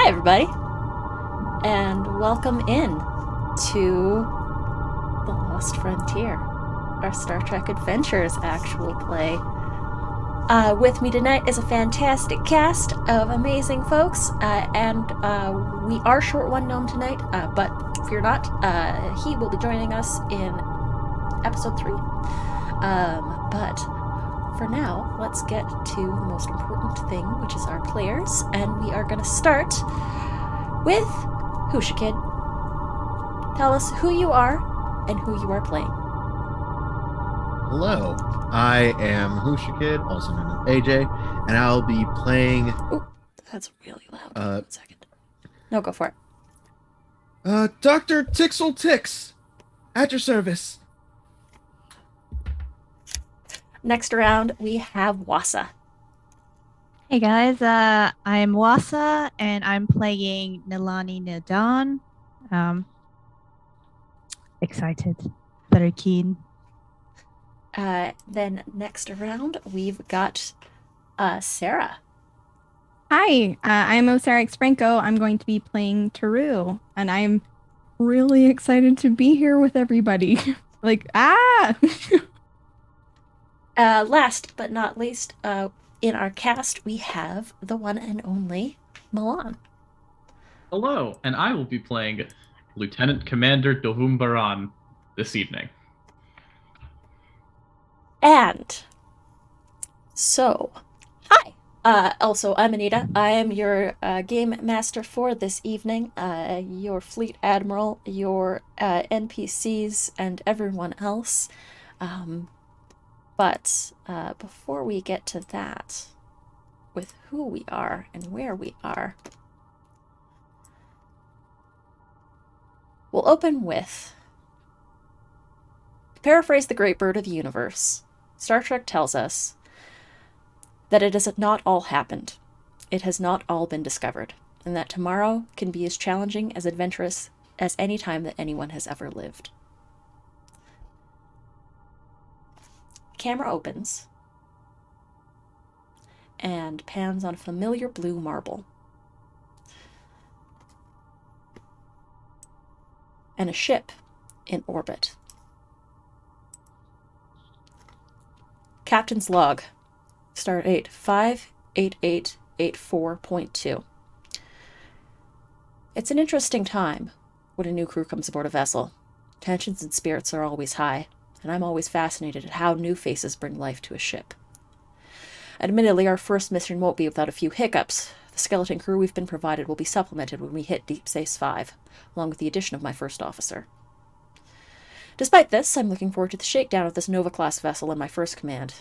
everybody, and welcome in to The Lost Frontier, our Star Trek Adventures actual play. With me tonight is a fantastic cast of amazing folks, and we are short one gnome tonight, but fear not, he will be joining us in episode 3. But for now, let's get to the most important thing, which is our players, and we are going to start with Husha Kid. Tell us who you are and who you are playing. Hello, I am Husha Kid, also known as AJ, and I'll be playing. Ooh, that's really loud. 1 second. No, go for it. Dr. Tixel Tix, at your service. Next round, we have Wasa. Hey guys, I'm Wasa, and I'm playing Nilani Nadan. Excited, very keen. Then next round, we've got Sarah. Hi, I'm Osarix Franco. I'm going to be playing Taru, and I'm really excited to be here with everybody. Last but not least, in our cast, we have the one and only Milan. Hello, and I will be playing Lieutenant Commander Dohumbaran this evening. And so, hi. Also, I'm Anita. I am your game master for this evening. Your fleet admiral, your NPCs, and everyone else. But before we get to that, with who we are and where we are, we'll open with, to paraphrase the great bird of the universe, Star Trek tells us that it has not all happened, it has not all been discovered, and that tomorrow can be as challenging, as adventurous as any time that anyone has ever lived. Camera opens and pans on familiar blue marble and a ship in orbit. Captain's log, Stardate 58884.2. It's an interesting time when a new crew comes aboard a vessel. Tensions and spirits are always high, and I'm always fascinated at how new faces bring life to a ship. Admittedly, our first mission won't be without a few hiccups. The skeleton crew we've been provided will be supplemented when we hit Deep Space 5, along with the addition of my first officer. Despite this, I'm looking forward to the shakedown of this Nova-class vessel in my first command.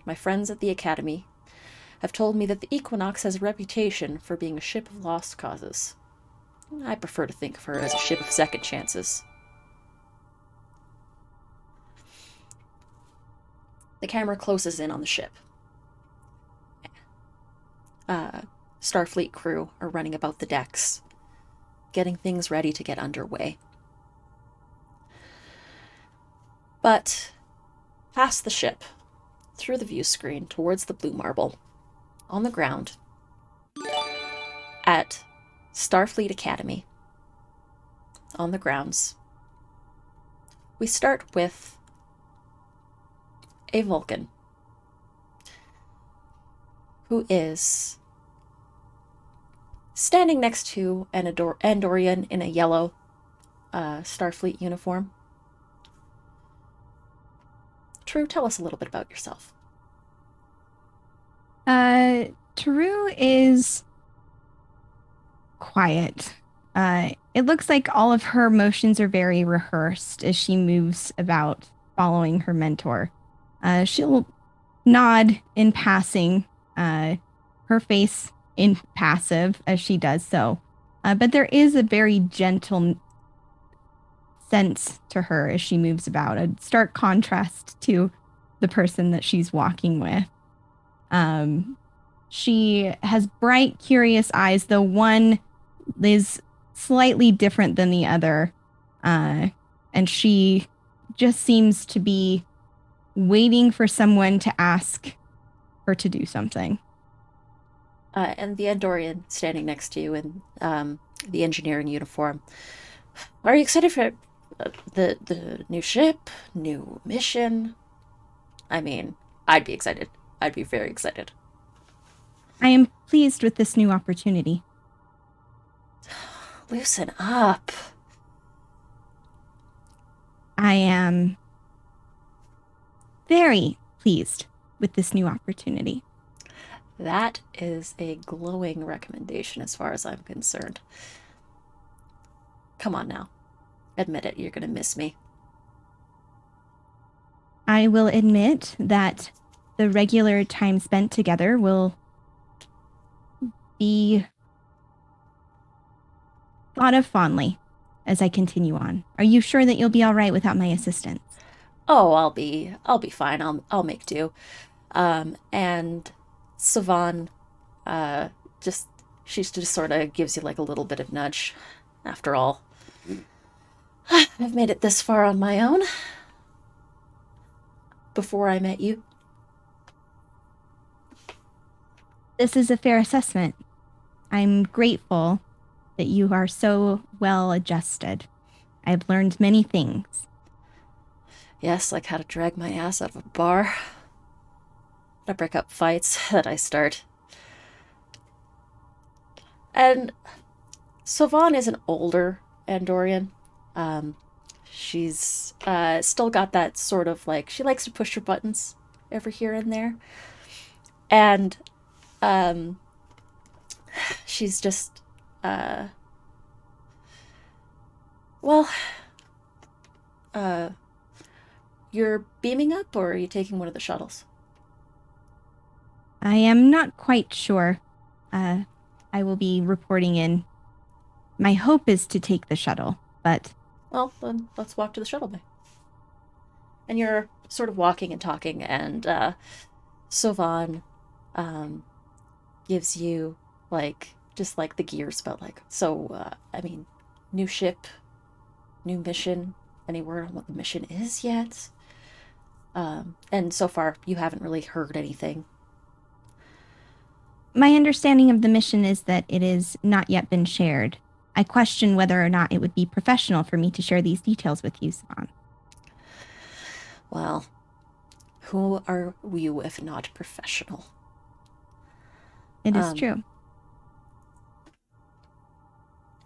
My friends at the Academy have told me that the Equinox has a reputation for being a ship of lost causes. I prefer to think of her as a ship of second chances. The camera closes in on the ship. Starfleet crew are running about the decks, getting things ready to get underway. But past the ship, through the view screen, towards the blue marble, on the ground, at Starfleet Academy, on the grounds, we start with a Vulcan who is standing next to an Andorian in a yellow Starfleet uniform. Taru, tell us a little bit about yourself. Taru is quiet. It looks like all of her motions are very rehearsed as she moves about following her mentor. She'll nod in passing, her face impassive as she does so. But there is a very gentle sense to her as she moves about, a stark contrast to the person that she's walking with. She has bright, curious eyes, though one is slightly different than the other. And she just seems to be waiting for someone to ask her to do something. and the Andorian standing next to you in the engineering uniform. Are you excited for the new ship, new mission? I mean, I'd be excited. I'd be very excited. I am pleased with this new opportunity. Loosen up. I am very pleased with this new opportunity. That is a glowing recommendation as far as I'm concerned. Come on now. Admit it, you're gonna miss me. I will admit that the regular time spent together will be thought of fondly as I continue on. Are you sure that you'll be all right without my assistance? Oh, I'll be fine. I'll make do. And Savan, she just sort of gives you like a little bit of nudge. After all, I've made it this far on my own. Before I met you. This is a fair assessment. I'm grateful that you are so well adjusted. I've learned many things. Yes, like how to drag my ass out of a bar. How to break up fights that I start. And Savan is an older Andorian. She's still got that sort of like, she likes to push her buttons every here and there. And she's just, you're beaming up, or are you taking one of the shuttles? I am not quite sure. I will be reporting in. My hope is to take the shuttle, but... Well, then let's walk to the shuttle bay. And you're sort of walking and talking, and Savan gives you, like, just like the gears about, like, so, I mean, new ship, new mission, any word on what the mission is yet? And so far, you haven't really heard anything. My understanding of the mission is that it has not yet been shared. I question whether or not it would be professional for me to share these details with you, Savan. Well, who are you if not professional? It is true.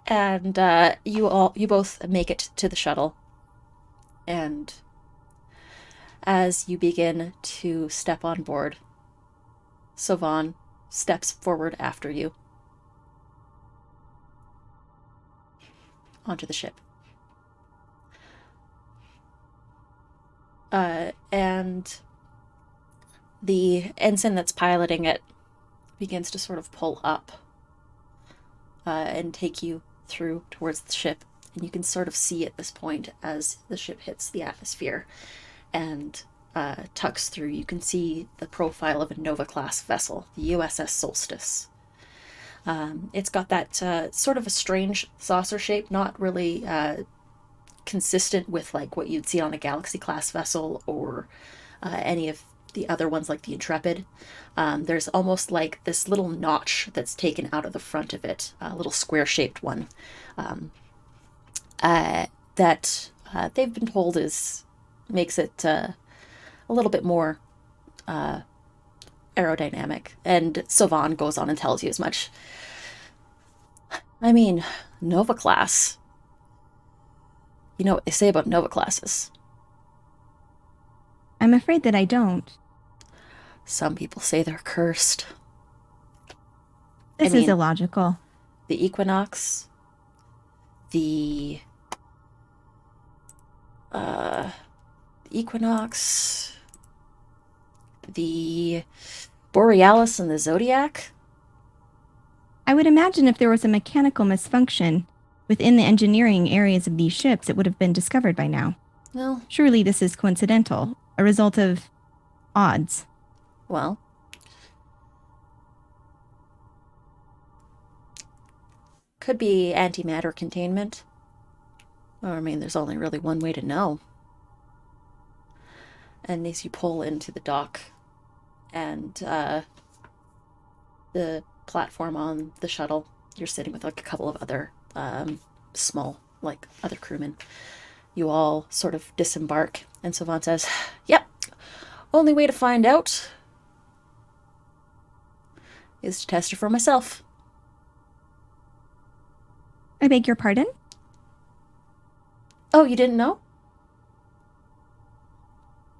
And you both make it to the shuttle. And as you begin to step on board, Savan steps forward after you onto the ship. And the ensign that's piloting it begins to sort of pull up and take you through towards the ship. And you can sort of see at this point as the ship hits the atmosphere and tucks through. You can see the profile of a Nova-class vessel, the USS Solstice. It's got that sort of a strange saucer shape, not really consistent with like what you'd see on a Galaxy-class vessel or any of the other ones like the Intrepid. There's almost like this little notch that's taken out of the front of it, a little square-shaped one, that they've been told makes it a little bit more aerodynamic. And Savan goes on and tells you as much. I mean, Nova class. You know what they say about Nova classes. I'm afraid that I don't. Some people say they're cursed. This is illogical. The Equinox, the Borealis and the Zodiac. I would imagine if there was a mechanical misfunction within the engineering areas of these ships, it would have been discovered by now. Well, surely this is coincidental, a result of odds. Well, could be antimatter containment. I mean, there's only really one way to know. And as you pull into the dock, and the platform on the shuttle. You're sitting with like a couple of other small, like other crewmen. You all sort of disembark, and Savant says, "Yep, only way to find out is to test it for myself." I beg your pardon? Oh, you didn't know?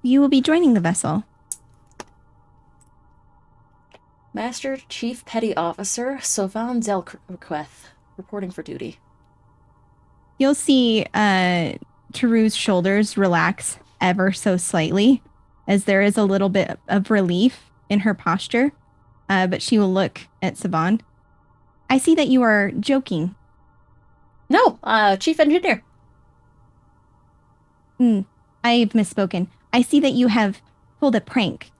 You will be joining the vessel. Master Chief Petty Officer Sovan Zelqueth, reporting for duty. You'll see Taru's shoulders relax ever so slightly as there is a little bit of relief in her posture, but she will look at Savan. I see that you are joking. No, Chief Engineer. I've misspoken. I see that you have pulled a prank.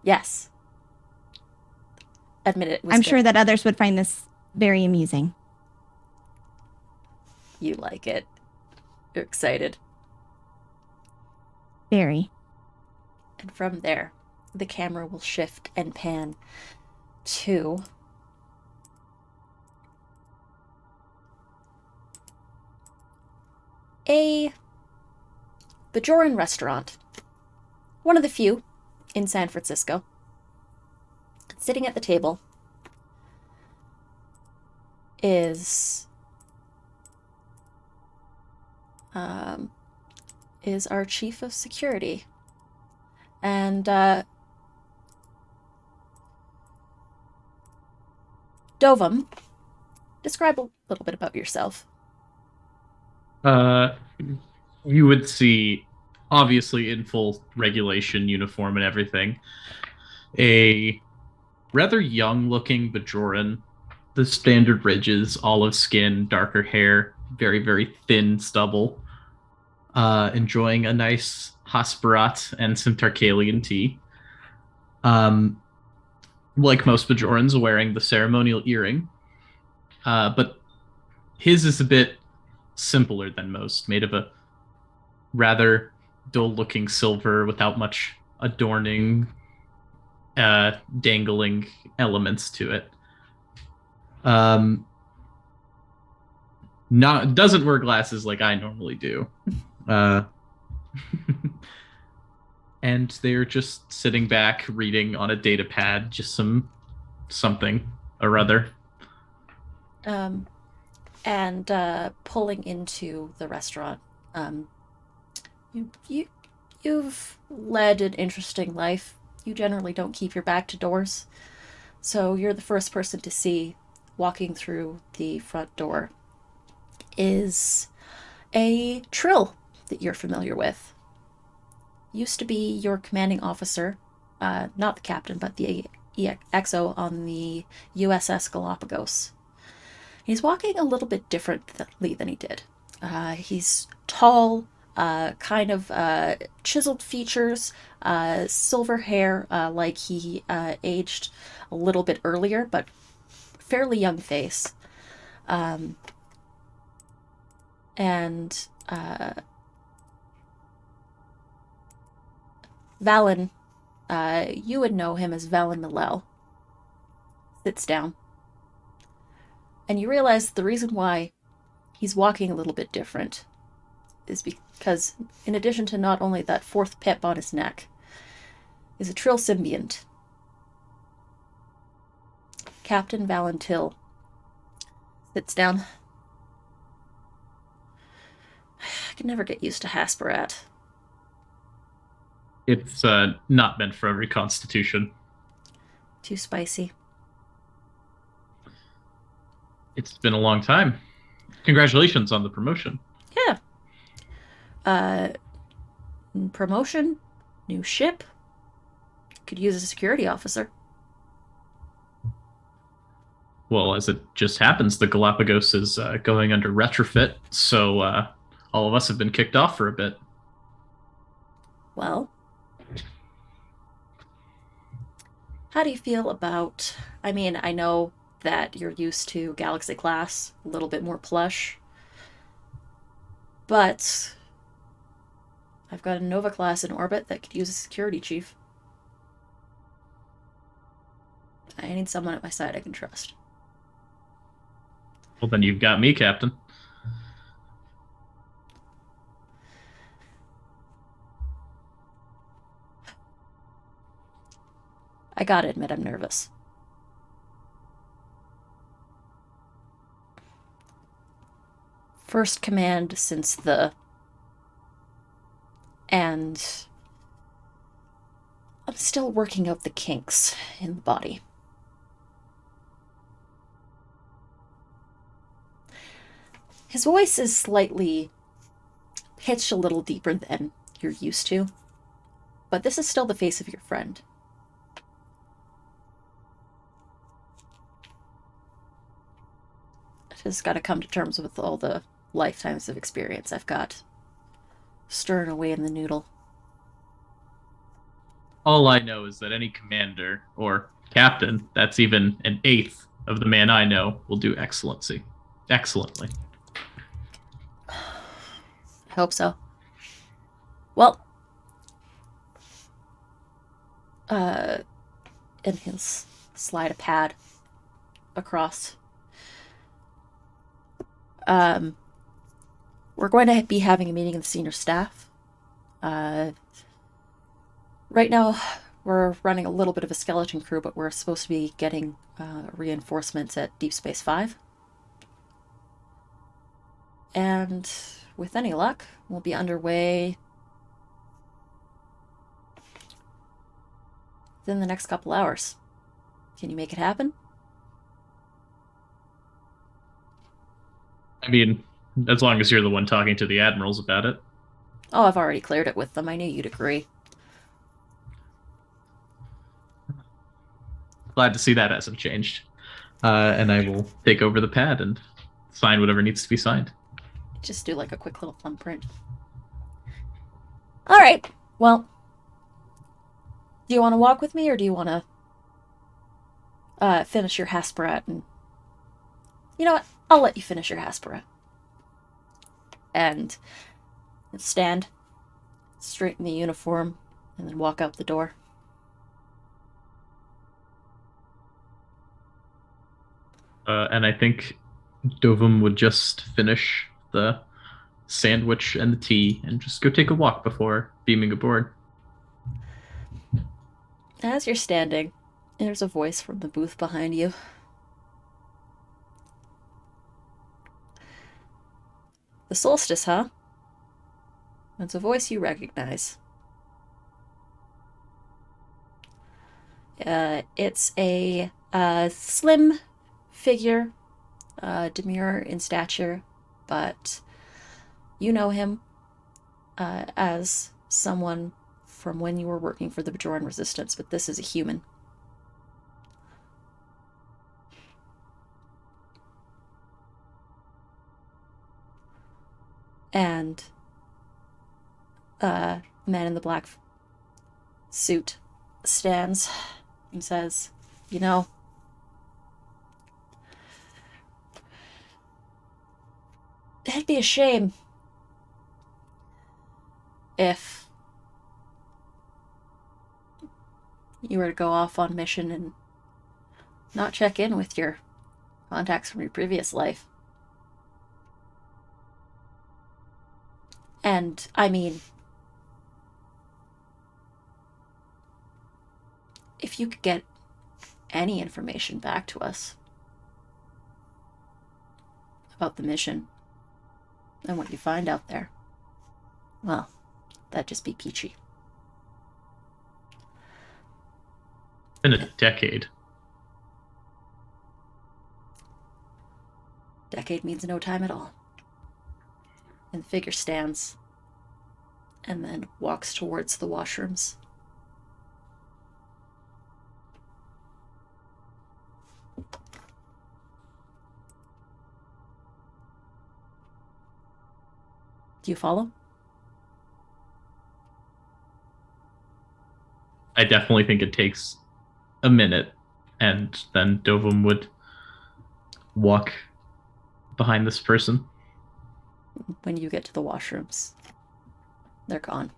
Yes. Admit it was I'm sure that others would find this very amusing. You like it. You're excited. Very. And from there, the camera will shift and pan to a Bajoran restaurant. One of the few in San Francisco. Sitting at the table is our chief of security. And Dovam, describe a little bit about yourself. You would see, obviously in full regulation uniform and everything, a rather young-looking Bajoran, the standard ridges, olive skin, darker hair, very, very thin stubble, enjoying a nice Hasperat and some Tarkalian tea. Like most Bajorans, wearing the ceremonial earring, but his is a bit simpler than most, made of a rather dull-looking silver without much adorning, dangling elements to it. Doesn't wear glasses like I normally do. And they're just sitting back reading on a data pad, just something or other. And pulling into the restaurant. You've led an interesting life. You generally don't keep your back to doors. So you're the first person to see, walking through the front door, is a Trill that you're familiar with. Used to be your commanding officer, not the captain, but the XO on the USS Galapagos. He's walking a little bit differently than he did. He's tall, kind of chiseled features, silver hair, like he aged a little bit earlier, but fairly young face. Valen, you would know him as Valen Nalel, sits down. And you realize the reason why he's walking a little bit different is because, in addition to not only that fourth pip on his neck, is a Trill symbiont. Captain Valentil sits down. I can never get used to Hasperat. It's not meant for every constitution. Too spicy. It's been a long time. Congratulations on the promotion. Yeah. Promotion, new ship. Could use a security officer. Well, as it just happens, the Galapagos is going under retrofit, so all of us have been kicked off for a bit. Well, how do you feel about... I mean, I know that you're used to Galaxy class, a little bit more plush. But I've got a Nova class in orbit that could use a security chief. I need someone at my side I can trust. Well, then you've got me, Captain. I gotta admit, I'm nervous. First command since and I'm still working out the kinks in the body. His voice is slightly pitched a little deeper than you're used to, but this is still the face of your friend. I just gotta come to terms with all the lifetimes of experience I've got stirring away in the noodle. All I know is that any commander or captain that's even an eighth of the man I know will do excellently. I hope so. Well, and he'll slide a pad across. We're going to be having a meeting of the senior staff. Right now, we're running a little bit of a skeleton crew, but we're supposed to be getting reinforcements at Deep Space 5. And with any luck, we'll be underway within the next couple hours. Can you make it happen? I mean, as long as you're the one talking to the admirals about it. Oh, I've already cleared it with them. I knew you'd agree. Glad to see that hasn't changed. And I will take over the pad and sign whatever needs to be signed. Just do like a quick little thumbprint. All right. Well, do you want to walk with me, or do you want to finish your Hasperat? And you know what? I'll let you finish your Hasperat. And stand, straighten the uniform, and then walk out the door. And I think Dovum would just finish the sandwich and the tea and just go take a walk before beaming aboard. As you're standing, there's a voice from the booth behind you. The solstice, huh? It's a voice you recognize. It's a slim figure, demure in stature, but you know him as someone from when you were working for the Bajoran Resistance, but this is a human. And the man in the black suit stands and says, you know, it'd be a shame if you were to go off on mission and not check in with your contacts from your previous life. And, I mean, if you could get any information back to us about the mission and what you find out there, well, that'd just be peachy. In a decade. Decade means no time at all. And the figure stands and then walks towards the washrooms. Do you follow? I definitely think it takes a minute, and then Dovum would walk behind this person. When you get to the washrooms, they're gone.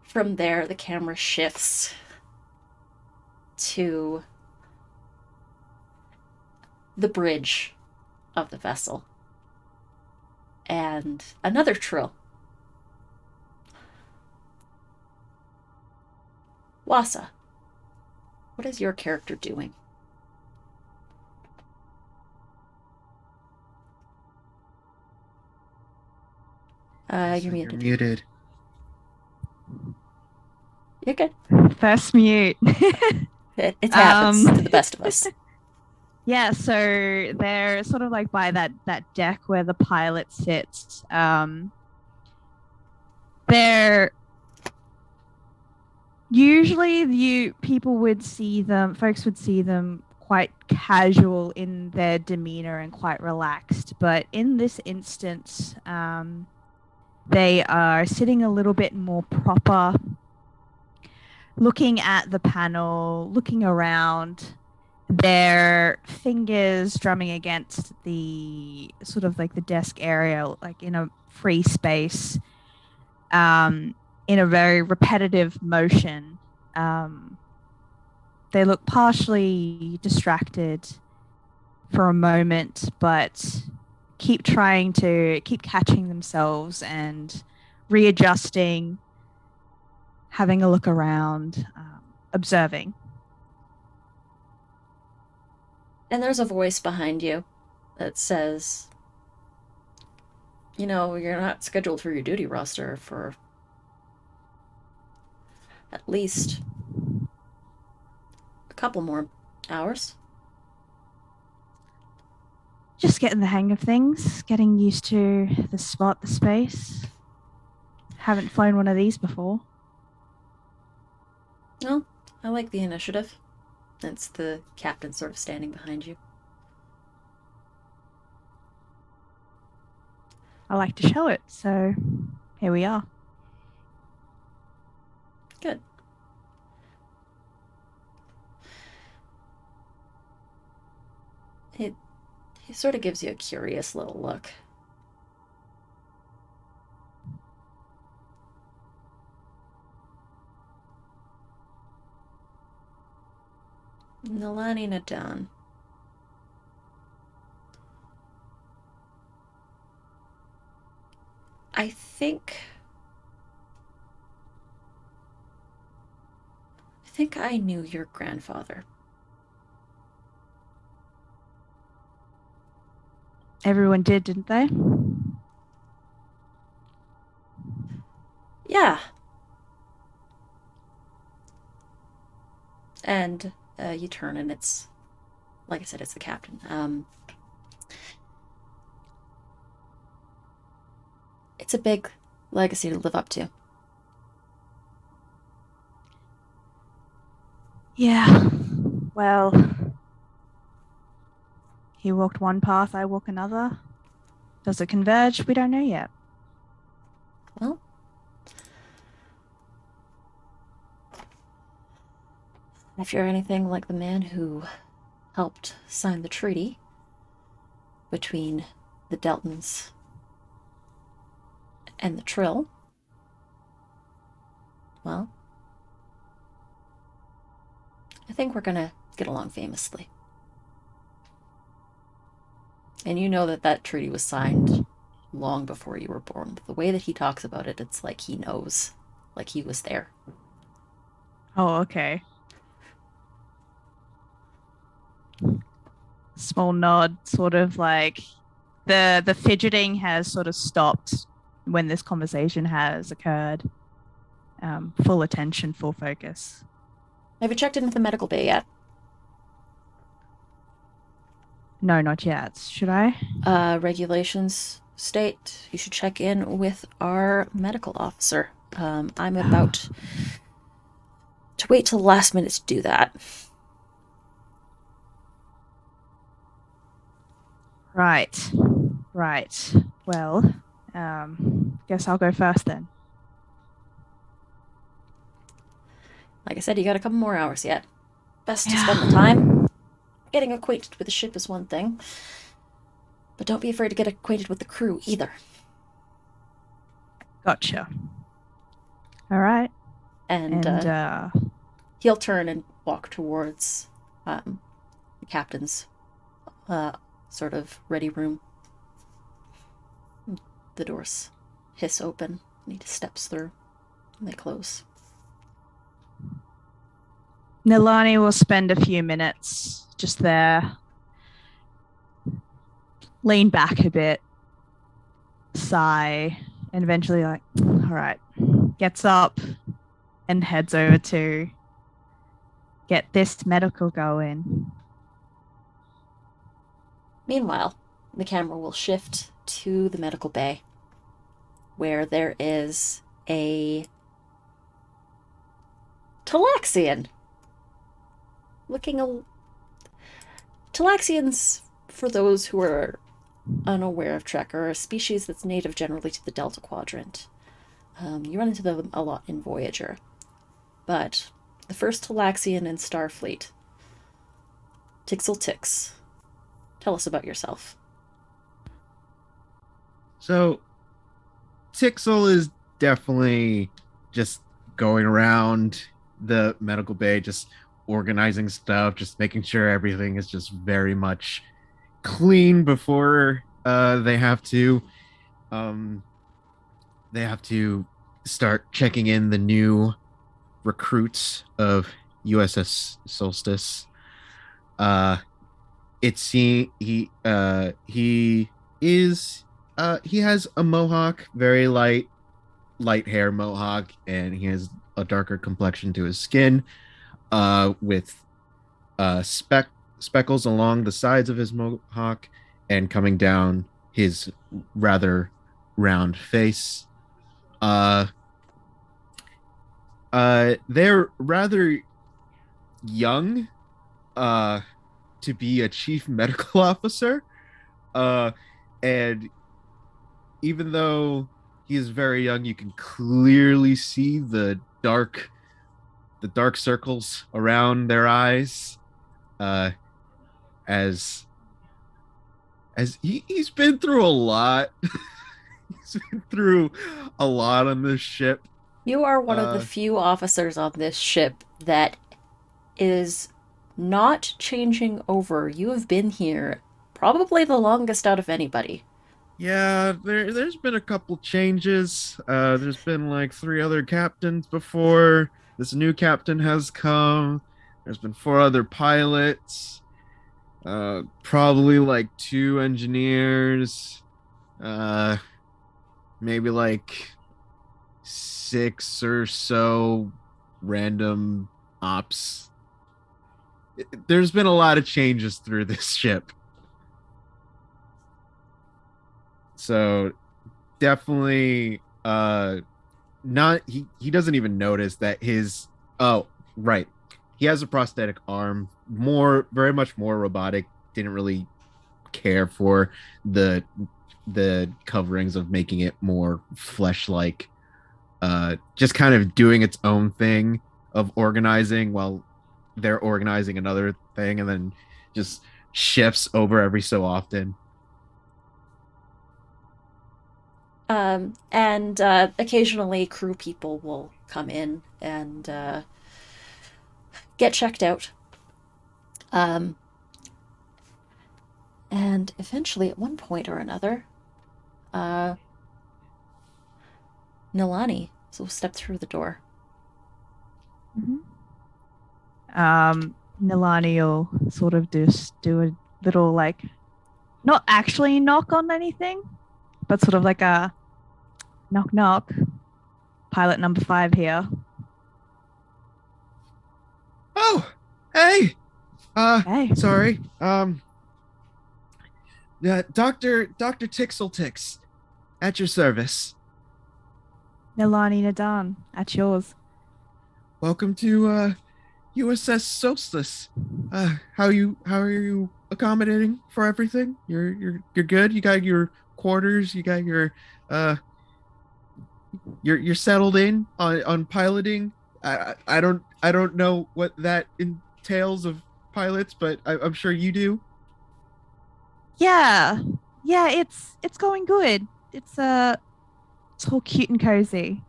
From there, the camera shifts to the bridge of the vessel. And another trill. Wasa, what is your character doing? You're You're muted. muted. You're good. First mute. It happens to the best of us. Yeah, so they're sort of like by that deck where the pilot sits. They're usually folks would see them quite casual in their demeanor and quite relaxed, but in this instance, they are sitting a little bit more proper, looking at the panel, looking around, their fingers drumming against the sort of like the desk area, like in a free space, in a very repetitive motion. They look partially distracted for a moment, but keep catching themselves and readjusting, having a look around, observing. And there's a voice behind you that says, you know, you're not scheduled for your duty roster for at least a couple more hours. Just getting the hang of things, getting used to the spot, the space. Haven't flown one of these before. No, I like the initiative. It's the captain sort of standing behind you. I like to show it, so here we are. Good. He sort of gives you a curious little look. Nalani Nadan. I think I knew your grandfather. Everyone did, didn't they? Yeah. And you turn and it's, like I said, it's the captain. It's a big legacy to live up to. Yeah. Well, he walked one path, I walk another. Does it converge? We don't know yet. Well, if you're anything like the man who helped sign the treaty between the Deltons and the Trill, well, I think we're gonna get along famously. And you know that treaty was signed long before you were born. The way that he talks about it, it's like he knows, like he was there. Oh, okay. Small nod, sort of like the fidgeting has sort of stopped when this conversation has occurred. Full attention, full focus. Have you checked in with the medical bay yet? No, not yet. Should I? Regulations state you should check in with our medical officer. I'm about to wait till the last minute to do that. Right. Well, guess I'll go first then. Like I said, you got a couple more hours yet. Best to spend the time. Getting acquainted with the ship is one thing, but don't be afraid to get acquainted with the crew either. Gotcha. All right. And, he'll turn and walk towards the captain's sort of ready room. The doors hiss open, and he steps through, and they close. Nilani will spend a few minutes just there, lean back a bit, sigh, and eventually all right, gets up and heads over to get this medical going. Meanwhile, the camera will shift to the medical bay, where there is a Talaxian. Talaxians, for those who are unaware of Trek, are a species that's native generally to the Delta Quadrant. You run into them a lot in Voyager. But the first Talaxian in Starfleet, Tixel Tix. Tell us about yourself. So, Tixel is definitely just going around the medical bay, just organizing stuff, just making sure everything is just very much clean before they have to start checking in the new recruits of USS Solstice. He has a mohawk, very light hair mohawk, and he has a darker complexion to his skin, with speckles along the sides of his mohawk and coming down his rather round face. They're rather young to be a chief medical officer, and even though he is very young, you can clearly see the dark circles around their eyes, as he's been through a lot. He's been through a lot on this ship. You are one of the few officers on this ship that is not changing over. You have been here probably the longest out of anybody. Yeah, there's been a couple changes. There's been like 3 other captains before. This new captain has come. There's been 4 other pilots. Probably like 2 engineers. Maybe like 6 or so random ops. There's been a lot of changes through this ship. So definitely not he doesn't even notice that his right. He has a prosthetic arm, very much more robotic. Didn't really care for the coverings of making it more flesh-like. Just kind of doing its own thing of organizing while they're organizing another thing, and then just shifts over every so often. And occasionally crew people will come in and get checked out. And eventually, at one point or another, Nilani will step through the door. Nilani will sort of just do a little, like, not actually knock on anything, but sort of like a knock knock. Pilot number 5 here. Oh, hey. Hey. Sorry. Yeah, Dr. Tixel Tix, at your service. Nilani Nadan, at yours. Welcome to USS Solstice. How are you accommodating for everything? You're good. You got your quarters. You got your you're settled in on piloting. I don't know what that entails of pilots, but I'm sure you do. Yeah, it's going good. It's all cute and cozy.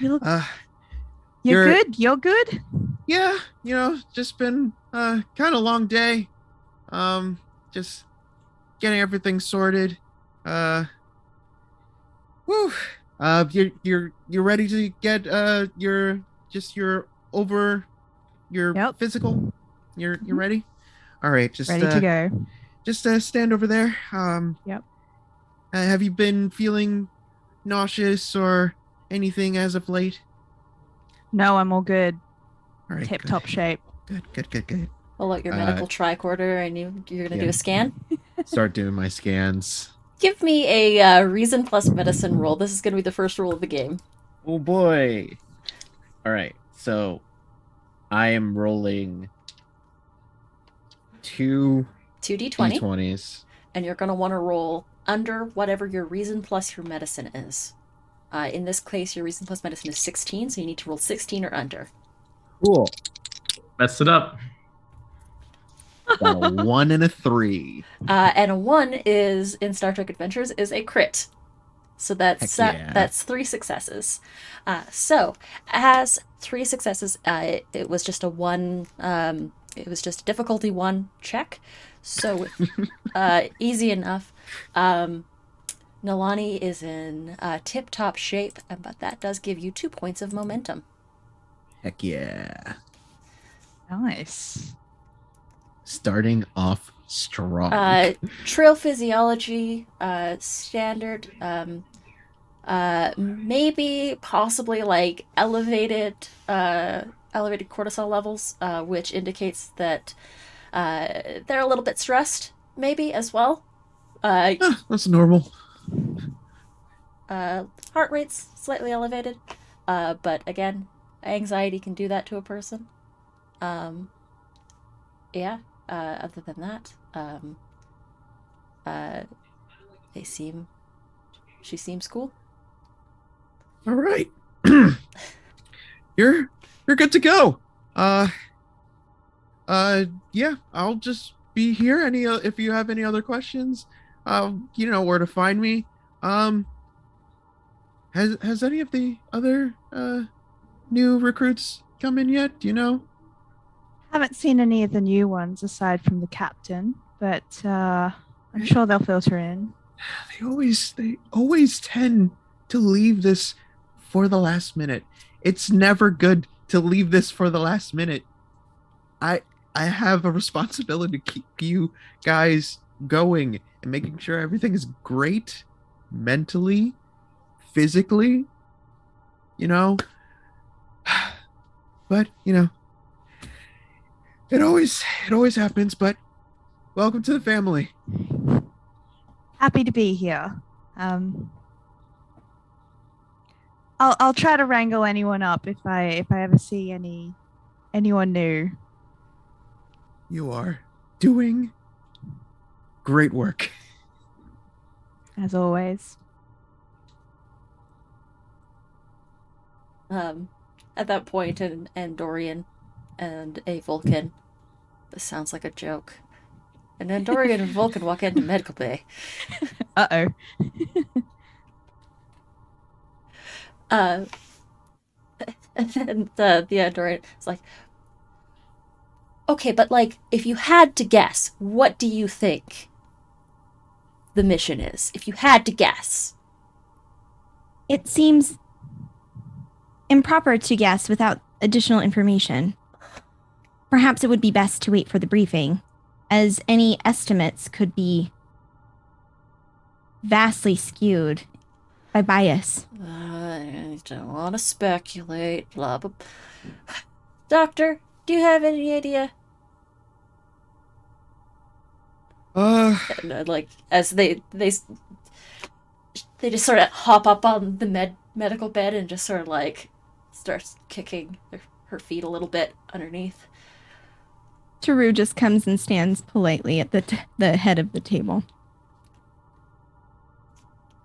You look. Uh, You're you're- good. You're good. yeah, just been kind of long day. Just getting everything sorted. Uh, whew. You're ready to get your over your Yep. physical. You're Mhm. ready. All right, Ready to go. just stand over there. Yep. Have you been feeling nauseous or anything as of late? No, I'm all good. All right, Tip good. top shape. Good. Pull out your medical tricorder and you're gonna yeah. do a scan. Start doing my scans. Give me a reason plus medicine roll. This is gonna be the first roll of the game. Oh boy. All right. So I am rolling 2 2d20, d20s. and you're gonna want to roll under whatever your reason plus your medicine is. In this case, your reason plus medicine is 16, so you need to roll 16 or under. Cool. Messed it up. Got a 1 and a 3. And a 1 is, in Star Trek Adventures, is a crit. So that's Heck yeah. that's 3 successes. So as 3 successes, it was just a 1. It was just a difficulty 1 check. So easy enough. Nalani is in tip-top shape, but that does give you 2 points of momentum. Heck yeah. Nice. Starting off strong. Trail physiology, standard, maybe possibly like elevated cortisol levels, which indicates that they're a little bit stressed, maybe as well. That's normal. Heart rate's slightly elevated, but again, anxiety can do that to a person. Yeah. Other than that, she seems cool. All right. You're good to go. Yeah, I'll just be here. If you have any other questions, you know where to find me. Has any of the other new recruits come in yet? Do you know? Haven't seen any of the new ones aside from the captain, but I'm sure they'll filter in. They always tend to leave this for the last minute. It's never good to leave this for the last minute. I have a responsibility to keep you guys going and making sure everything is great mentally, physically, you know. But, it always happens, but welcome to the family. Happy to be here. I'll try to wrangle anyone up if I ever see anyone new. You are doing great work. As always. At that point, and Dorian and a Vulcan. This sounds like a joke. And then Dorian and Vulcan walk into medical bay. Uh-oh. And the Dorian is like, okay, but like, if you had to guess, what do you think the mission is? If you had to guess. It seems improper to guess without additional information. Perhaps it would be best to wait for the briefing, as any estimates could be vastly skewed by bias. I don't want to speculate, blah, blah. Doctor, do you have any idea? And, like, as they just sort of hop up on the medical bed and just sort of like starts kicking her feet a little bit underneath. Taru just comes and stands politely at the head of the table.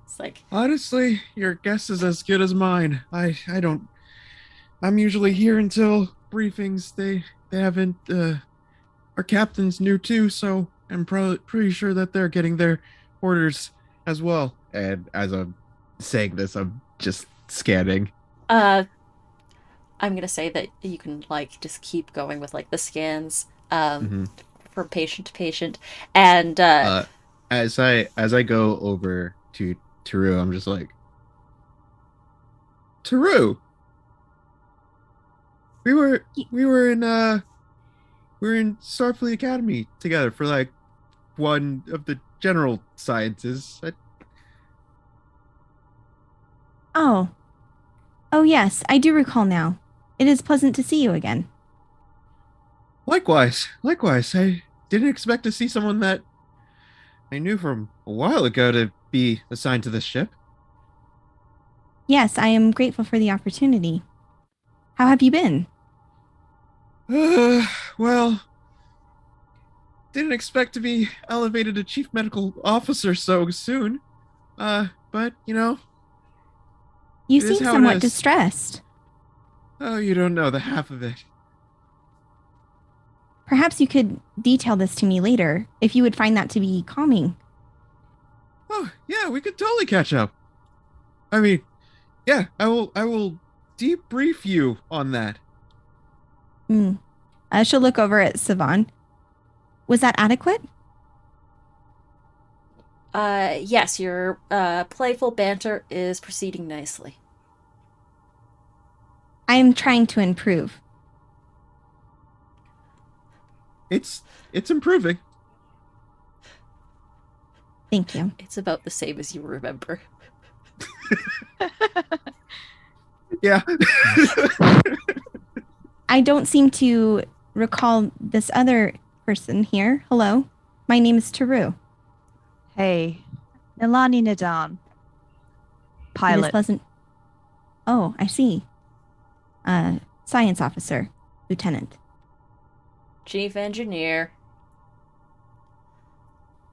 It's like, Honestly, your guess is as good as mine. I'm usually here until briefings. They haven't our captain's new too, so I'm pretty sure that they're getting their orders as well. And as I'm saying this, I'm just scanning. I'm gonna say that you can like just keep going with like the scans Mhm. from patient to patient, and As I go over to Taru, I'm just like, Taru, we were Y- we were in Starfleet Academy together for like one of the general sciences. Oh, oh yes, I do recall now. It is pleasant to see you again. Likewise. I didn't expect to see someone that I knew from a while ago to be assigned to this ship. Yes, I am grateful for the opportunity. How have you been? Uh, well, didn't expect to be elevated to chief medical officer so soon. But You it is seem how it somewhat is. distressed. Oh, you don't know the half of it. Perhaps you could detail this to me later, if you would find that to be calming. Oh, yeah, we could totally catch up. I mean, yeah, I will debrief you on that. Hmm. She'll look over at Savan. Was that adequate? yes, your playful banter is proceeding nicely. I am trying to improve. It's improving. Thank you. It's about the same as you remember. Yeah. I don't seem to recall this other person here. Hello. My name is Taru. Hey, Nilani Nadan, It is pilot. pleasant. Oh, I see. Science officer, lieutenant. Chief engineer.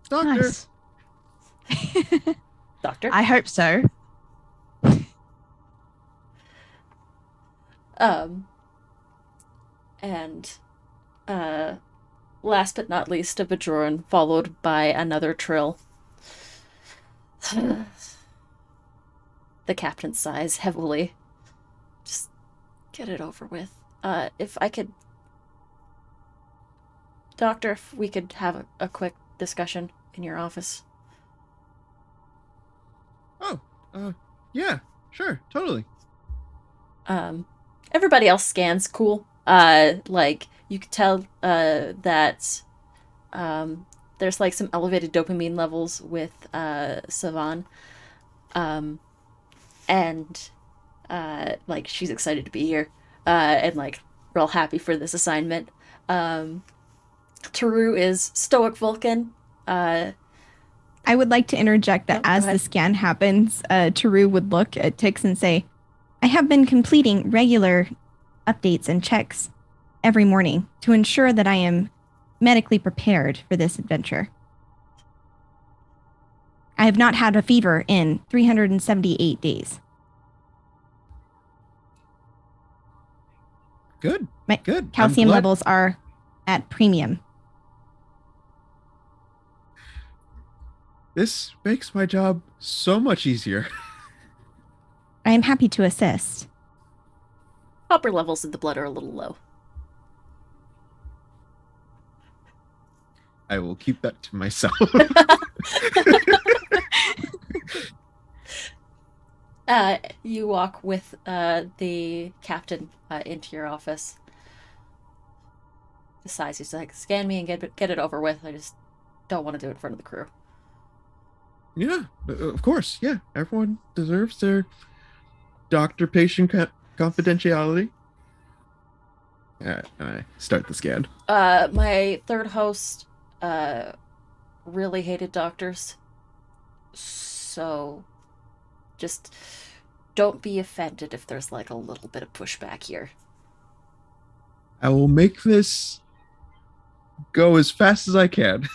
Doctor. Nice. Doctor. I hope so. And last but not least, a Bajoran, followed by another Trill. The captain sighs heavily. Just get it over with. If I could, Doctor, if we could have a quick discussion in your office. Oh, yeah, sure, totally. Everybody else scans cool. Like you could tell that there's like some elevated dopamine levels with Savan. And like she's excited to be here. And like real happy for this assignment. Taru is stoic Vulcan. I would like to interject that Yep, go as the ahead. scan happens, Taru would look at Tix and say, I have been completing regular updates and checks every morning to ensure that I am medically prepared for this adventure. I have not had a fever in 378 days. Good. My Good. I'm calcium glad. levels are at premium. This makes my job so much easier. I am happy to assist. Copper levels in the blood are a little low. I will keep that to myself. You walk with the captain into your office. Decides he's like, scan me and get it over with. I just don't want to do it in front of the crew. Yeah, of course. Yeah, everyone deserves their doctor-patient confidentiality. I start the scan. My third host really hated doctors. So just don't be offended if there's like a little bit of pushback here. I will make this go as fast as I can.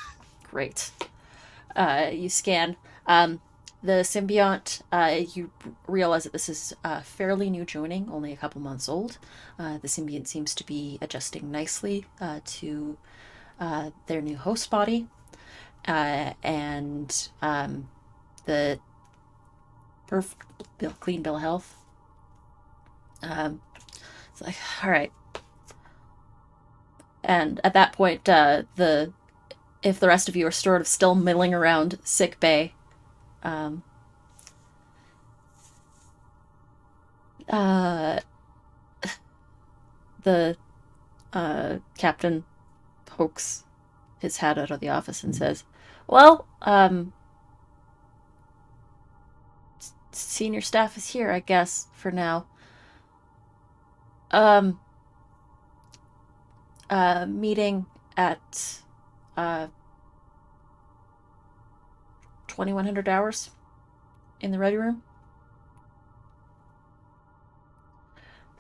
Great. You scan. The symbiont, you realize that this is fairly new joining, only a couple months old. The symbiont seems to be adjusting nicely to their new host body. And the clean bill of health. It's like, all right. And at that point, if the rest of you are sort of still milling around sick bay, the captain pokes his head out of the office and says, "Well, senior staff is here, I guess, for now. Meeting at 2100 hours in the ready room."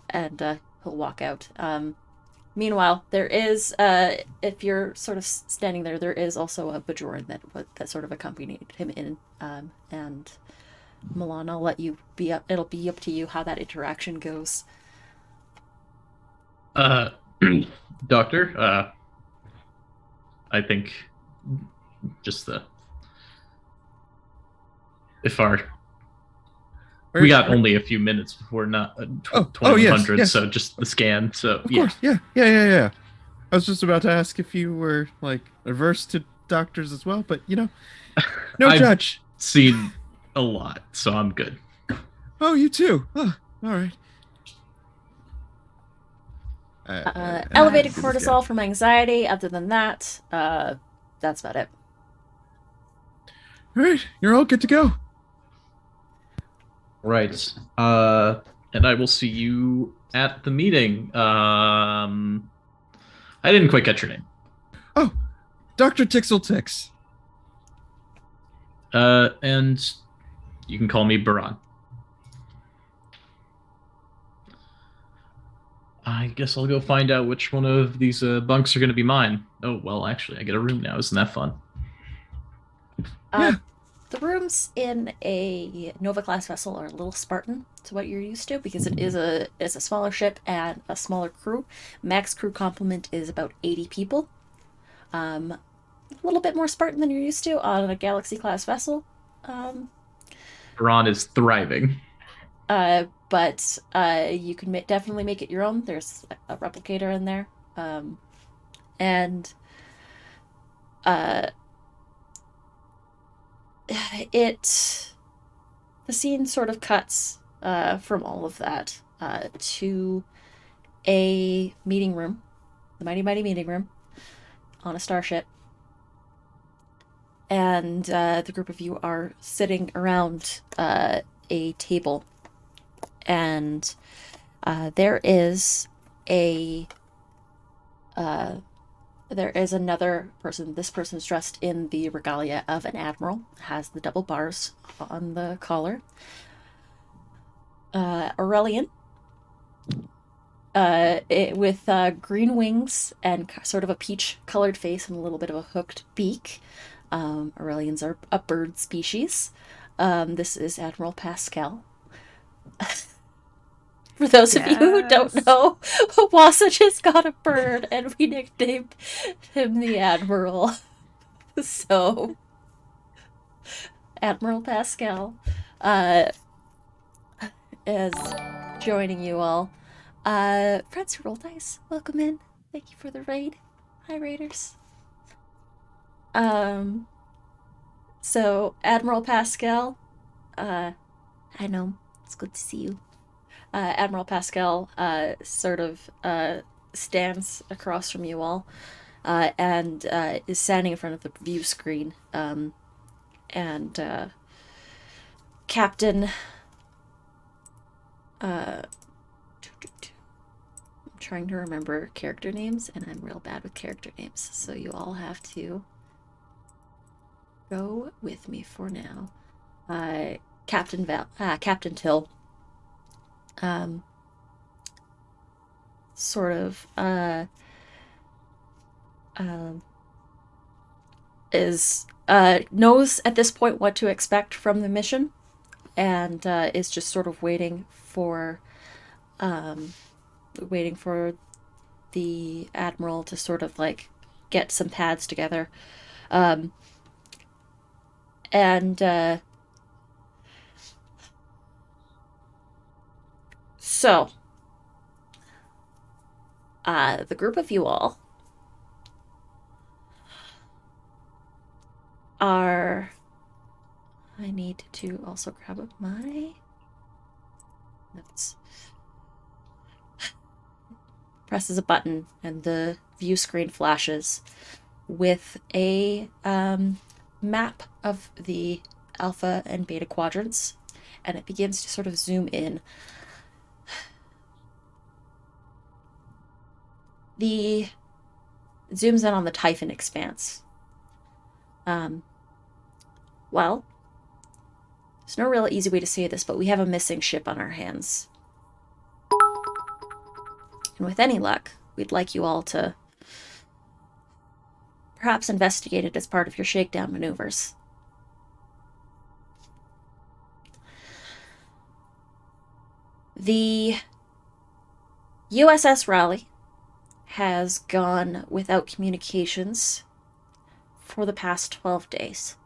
And he'll walk out. Meanwhile, there is, if you're sort of standing there, there is also a Bajoran that sort of accompanied him in. And Milan, I'll let you be up. It'll be up to you how that interaction goes. Doctor, I think just we got only a few minutes before not 2100, yes. so just the scan. So Of course, yeah. I was just about to ask if you were like averse to doctors as well, but no I've judge. Seen a lot, so I'm good. Oh, you too. Oh, all right. Elevated cortisol from anxiety. Other than that, that's about it. All right, you're all good to go. Right. And I will see you at the meeting. I didn't quite catch your name. Oh, Dr. Tixeltix. And you can call me Baran. I guess I'll go find out which one of these bunks are going to be mine. Oh, well, actually, I get a room now. Isn't that fun? The rooms in a Nova-class vessel are a little Spartan to what you're used to because it is a smaller ship and a smaller crew. Max crew complement is about 80 people. A little bit more Spartan than you're used to on a Galaxy-class vessel. Baran is thriving. But you can definitely make it your own. There's a replicator in there. And the scene sort of cuts from all of that to a meeting room, the mighty meeting room on a starship. And the group of you are sitting around a table. And there is another person. This person's dressed in the regalia of an admiral, has the double bars on the collar. Aurelian, with green wings and sort of a peach-colored face and a little bit of a hooked beak. Aurelians are a bird species. This is Admiral Pascal. For those of you who don't know, Wasatch has got a bird, and we nicknamed him the Admiral. So, Admiral Pascal is joining you all. Friends who roll dice, welcome in. Thank you for the raid. Hi, raiders. So, Admiral Pascal, I know, it's good to see you. Admiral Pascal sort of stands across from you all and is standing in front of the view screen. And Captain... I'm trying to remember character names, and I'm real bad with character names, so you all have to go with me for now. Captain Till sort of knows at this point what to expect from the mission, and is just sort of waiting for the admiral to sort of like get some pads together, so the group of you all are... I need to also grab up my notes. Presses a button and the view screen flashes with a map of the alpha and beta quadrants, and it begins to sort of zoom in. It zooms in on the Typhon expanse. Well, there's no real easy way to say this, but we have a missing ship on our hands. And with any luck, we'd like you all to perhaps investigate it as part of your shakedown maneuvers. The USS Raleigh has gone without communications for the past 12 days.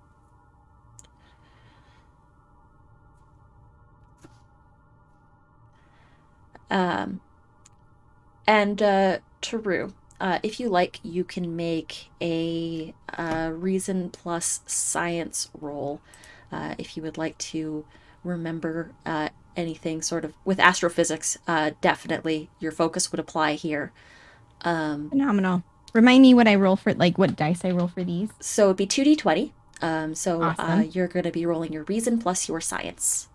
Taru, if you like, you can make a reason plus science roll if you would like to remember anything sort of with astrophysics. Definitely your focus would apply here. Phenomenal. Remind me what I roll for, like what dice I roll for these. So it'd be 2d20. Awesome. You're going to be rolling your reason plus your science.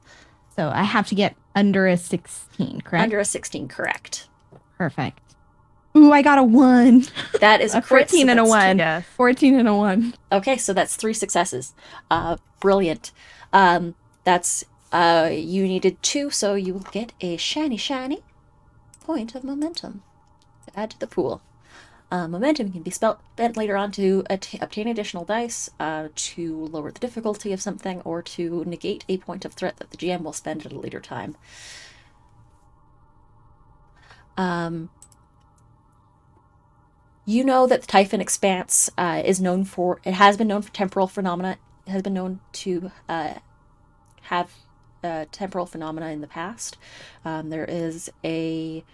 So I have to get under a 16, correct? Under a 16, correct. Perfect. Ooh, I got a 1. That is A crit, 14 so and a that's 1. Yes. 14 and a 1. Okay, so that's 3 successes. Brilliant. That's you needed 2, so you will get a shiny point of momentum to add to the pool. Momentum can be spent later on to obtain additional dice, to lower the difficulty of something, or to negate a point of threat that the GM will spend at a later time. You know that the Typhon Expanse has been known for temporal phenomena. It has been known to have temporal phenomena in the past. There is a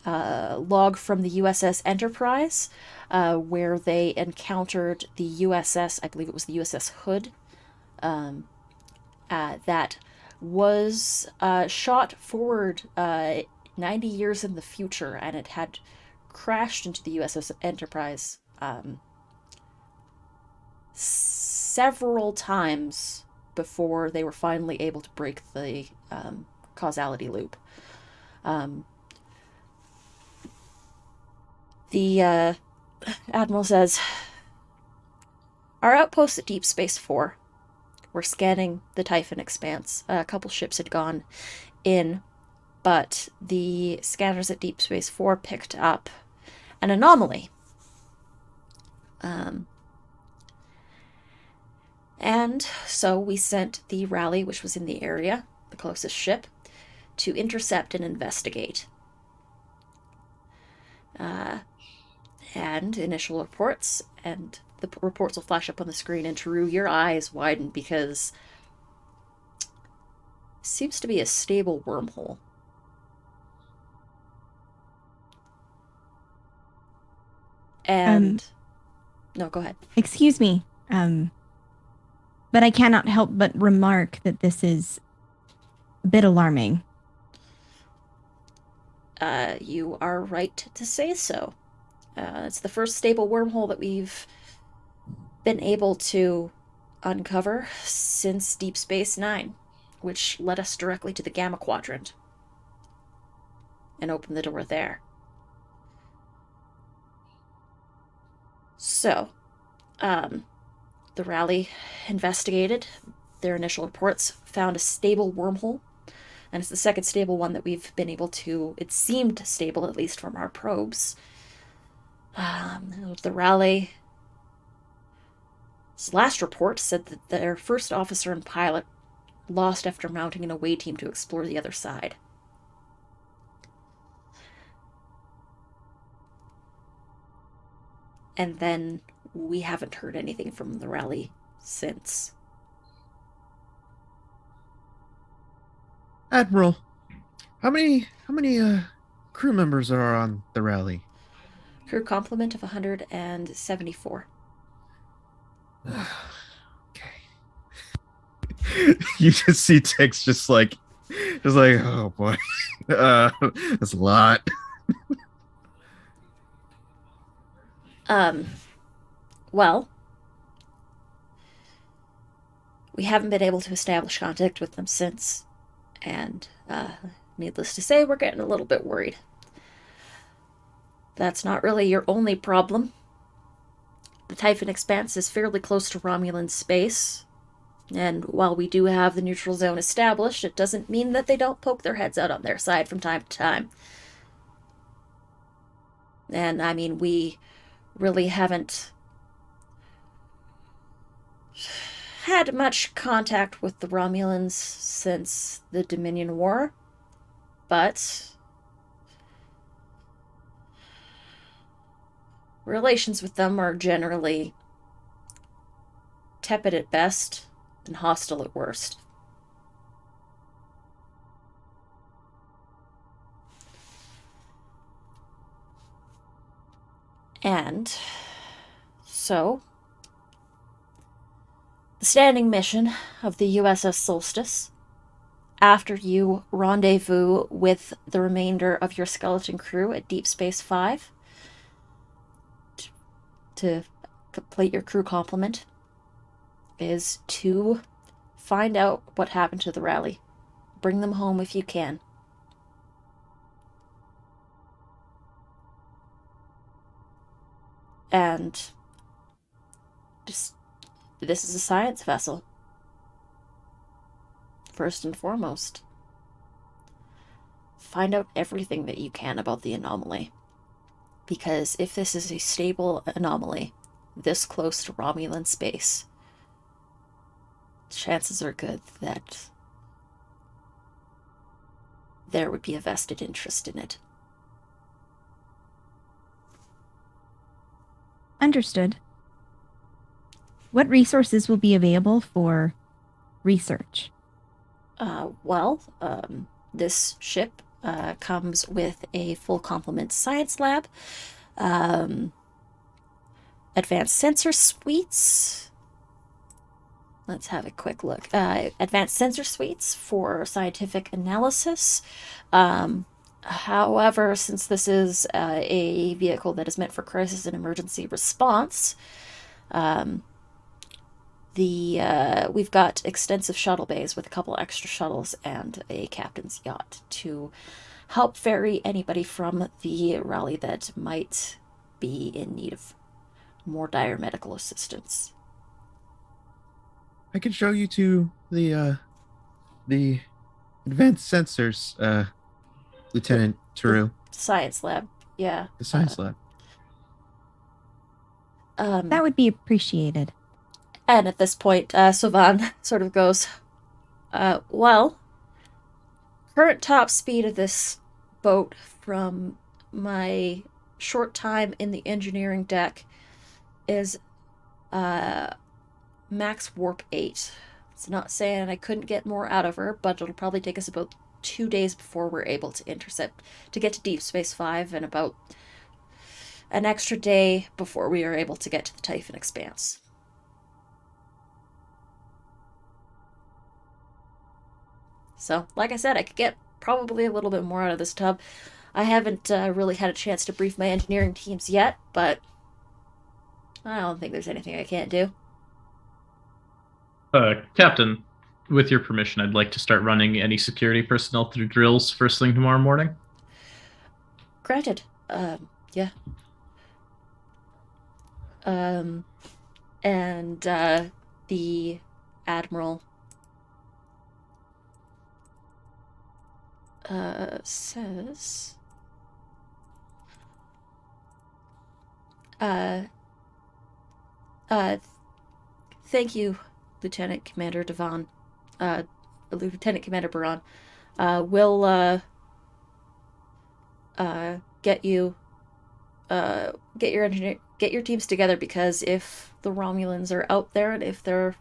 log from the USS Enterprise where they encountered the USS, I believe it was the USS Hood, that was shot forward 90 years in the future, and it had crashed into the USS Enterprise several times before they were finally able to break the causality loop. The Admiral says, our outposts at Deep Space 4 were scanning the Typhon Expanse. A couple ships had gone in, but the scanners at Deep Space 4 picked up an anomaly. And so we sent the Raleigh, which was in the area, the closest ship, to intercept and investigate. And initial reports, and the reports will flash up on the screen, and Taru, your eyes widen because it seems to be a stable wormhole. And no, go ahead. Excuse me. But I cannot help but remark that this is a bit alarming. You are right to say so. It's the first stable wormhole that we've been able to uncover since Deep Space Nine, which led us directly to the Gamma Quadrant and opened the door there. So, the Raleigh investigated their initial reports, found a stable wormhole, and it's the second stable one that we've been able to, it seemed stable, at least from our probes. The Raleigh's last report said that their first officer and pilot lost after mounting an away team to explore the other side. And then we haven't heard anything from the Raleigh since. Admiral, how many crew members are on the Raleigh? Crew complement of 174. Okay. You just see Tix just like, oh boy, that's a lot. Well, we haven't been able to establish contact with them since, and needless to say, we're getting a little bit worried. That's not really your only problem. The Typhon Expanse is fairly close to Romulan space, and while we do have the neutral zone established, it doesn't mean that they don't poke their heads out on their side from time to time. And, I mean, we really haven't had much contact with the Romulans since the Dominion War, but relations with them are generally tepid at best and hostile at worst. And so, the standing mission of the USS Solstice, after you rendezvous with the remainder of your skeleton crew at Deep Space 5 to complete your crew complement, is to find out what happened to the rally. Bring them home if you can. And just, this is a science vessel. First and foremost, find out everything that you can about the anomaly. Because if this is a stable anomaly, this close to Romulan space, chances are good that there would be a vested interest in it. Understood. What resources will be available for research? This ship comes with a full complement science lab, advanced sensor suites. Let's have a quick look. Advanced sensor suites for scientific analysis. However, since this is a vehicle that is meant for crisis and emergency response, we've got extensive shuttle bays with a couple extra shuttles and a captain's yacht to help ferry anybody from the rally that might be in need of more dire medical assistance. I can show you to the advanced sensors, Lieutenant Taru. Science lab, yeah. The science lab. That would be appreciated. And at this point, Savan sort of goes, well, current top speed of this boat from my short time in the engineering deck is max warp 8. It's not saying I couldn't get more out of her, but it'll probably take us about 2 days before we're able to intercept, to get to Deep Space 5, and about an extra day before we are able to get to the Typhon Expanse. So, like I said, I could get probably a little bit more out of this tub. I haven't really had a chance to brief my engineering teams yet, but I don't think there's anything I can't do. Captain, with your permission, I'd like to start running any security personnel through drills first thing tomorrow morning. Granted. Yeah. And the Admiral says thank you, Lieutenant Commander Devon. Lieutenant Commander Baran. We'll get you get your teams together, because if the Romulans are out there and if they're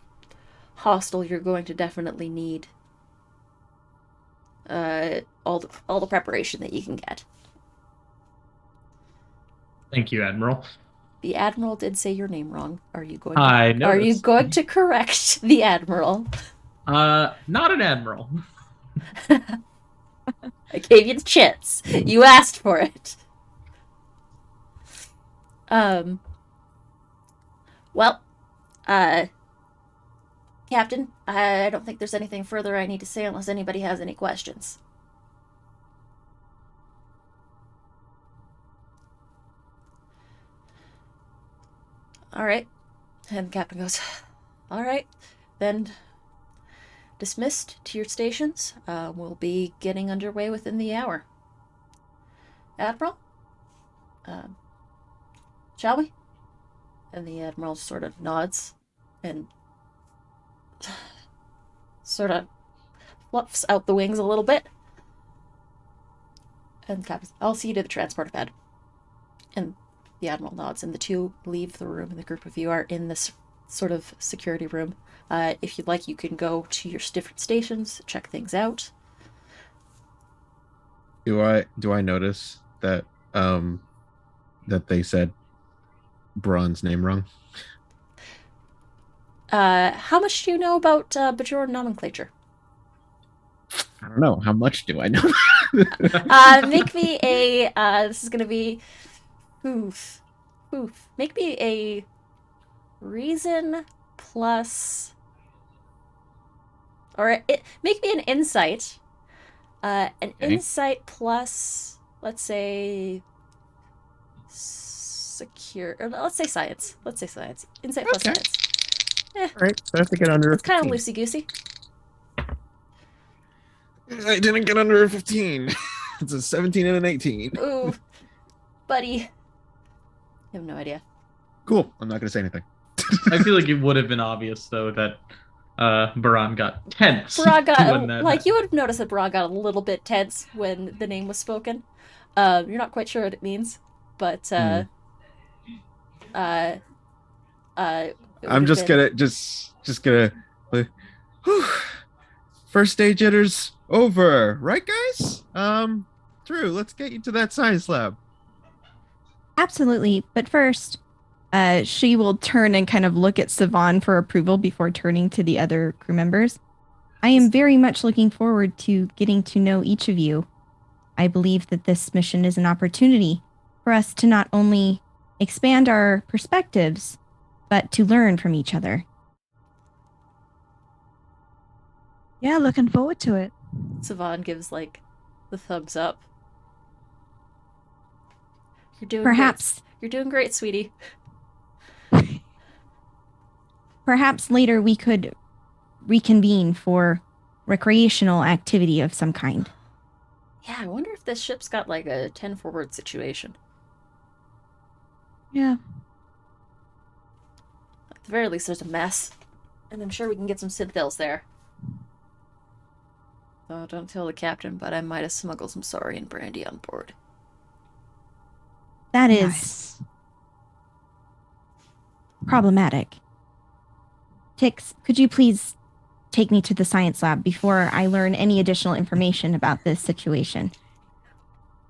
hostile, you're going to definitely need all the preparation that you can get. Thank you, Admiral. The Admiral did say your name wrong. Are you going I to correct the Admiral? Not an Admiral. I gave you the chance. You asked for it. Well, Captain, I don't think there's anything further I need to say unless anybody has any questions. All right. And the captain goes, all right, then dismissed to your stations. We'll be getting underway within the hour. Admiral? Shall we? And the Admiral sort of nods and sort of fluffs out the wings a little bit. And the captain, I'll see you to the transport pad. And the Admiral nods, and the two leave the room, and the group of you are in this sort of security room. If you'd like, you can go to your different stations, check things out. Do I notice that that they said Braun's name wrong? How much do you know about Bajoran nomenclature? I don't know. How much do I know? Make me a, this is gonna be, make me a reason plus, make me an insight. Insight plus, let's say, let's say science. Insight plus Okay. science. All right, so I have to get under. It's kind of loosey-goosey. I didn't get under a 15. It's a 17 and an 18. Ooh, buddy. You have no idea. Cool. I'm not going to say anything. I feel like it would have been obvious, though, that Baran got tense. Barag got, when that like, you would have noticed that Barag got a little bit tense when the name was spoken. You're not quite sure what it means, but, I'm just gonna like, whew, first day jitters over, right, guys? Drew, let's get you to that science lab. Absolutely. But first, she will turn and kind of look at Savan for approval before turning to the other crew members. I am very much looking forward to getting to know each of you. I believe that this mission is an opportunity for us to not only expand our perspectives, but to learn from each other. Yeah, looking forward to it. Savan gives, like, the thumbs up. You're doing Perhaps great. You're doing great, sweetie. Perhaps later we could reconvene for recreational activity of some kind. Yeah, I wonder if this ship's got, like, a 10 forward situation. Yeah. At the very least, there's a mess. And I'm sure we can get some citadels there. Oh, don't tell the captain, but I might have smuggled some saurian brandy on board. That is Nice. problematic. Tix, could you please take me to the science lab before I learn any additional information about this situation?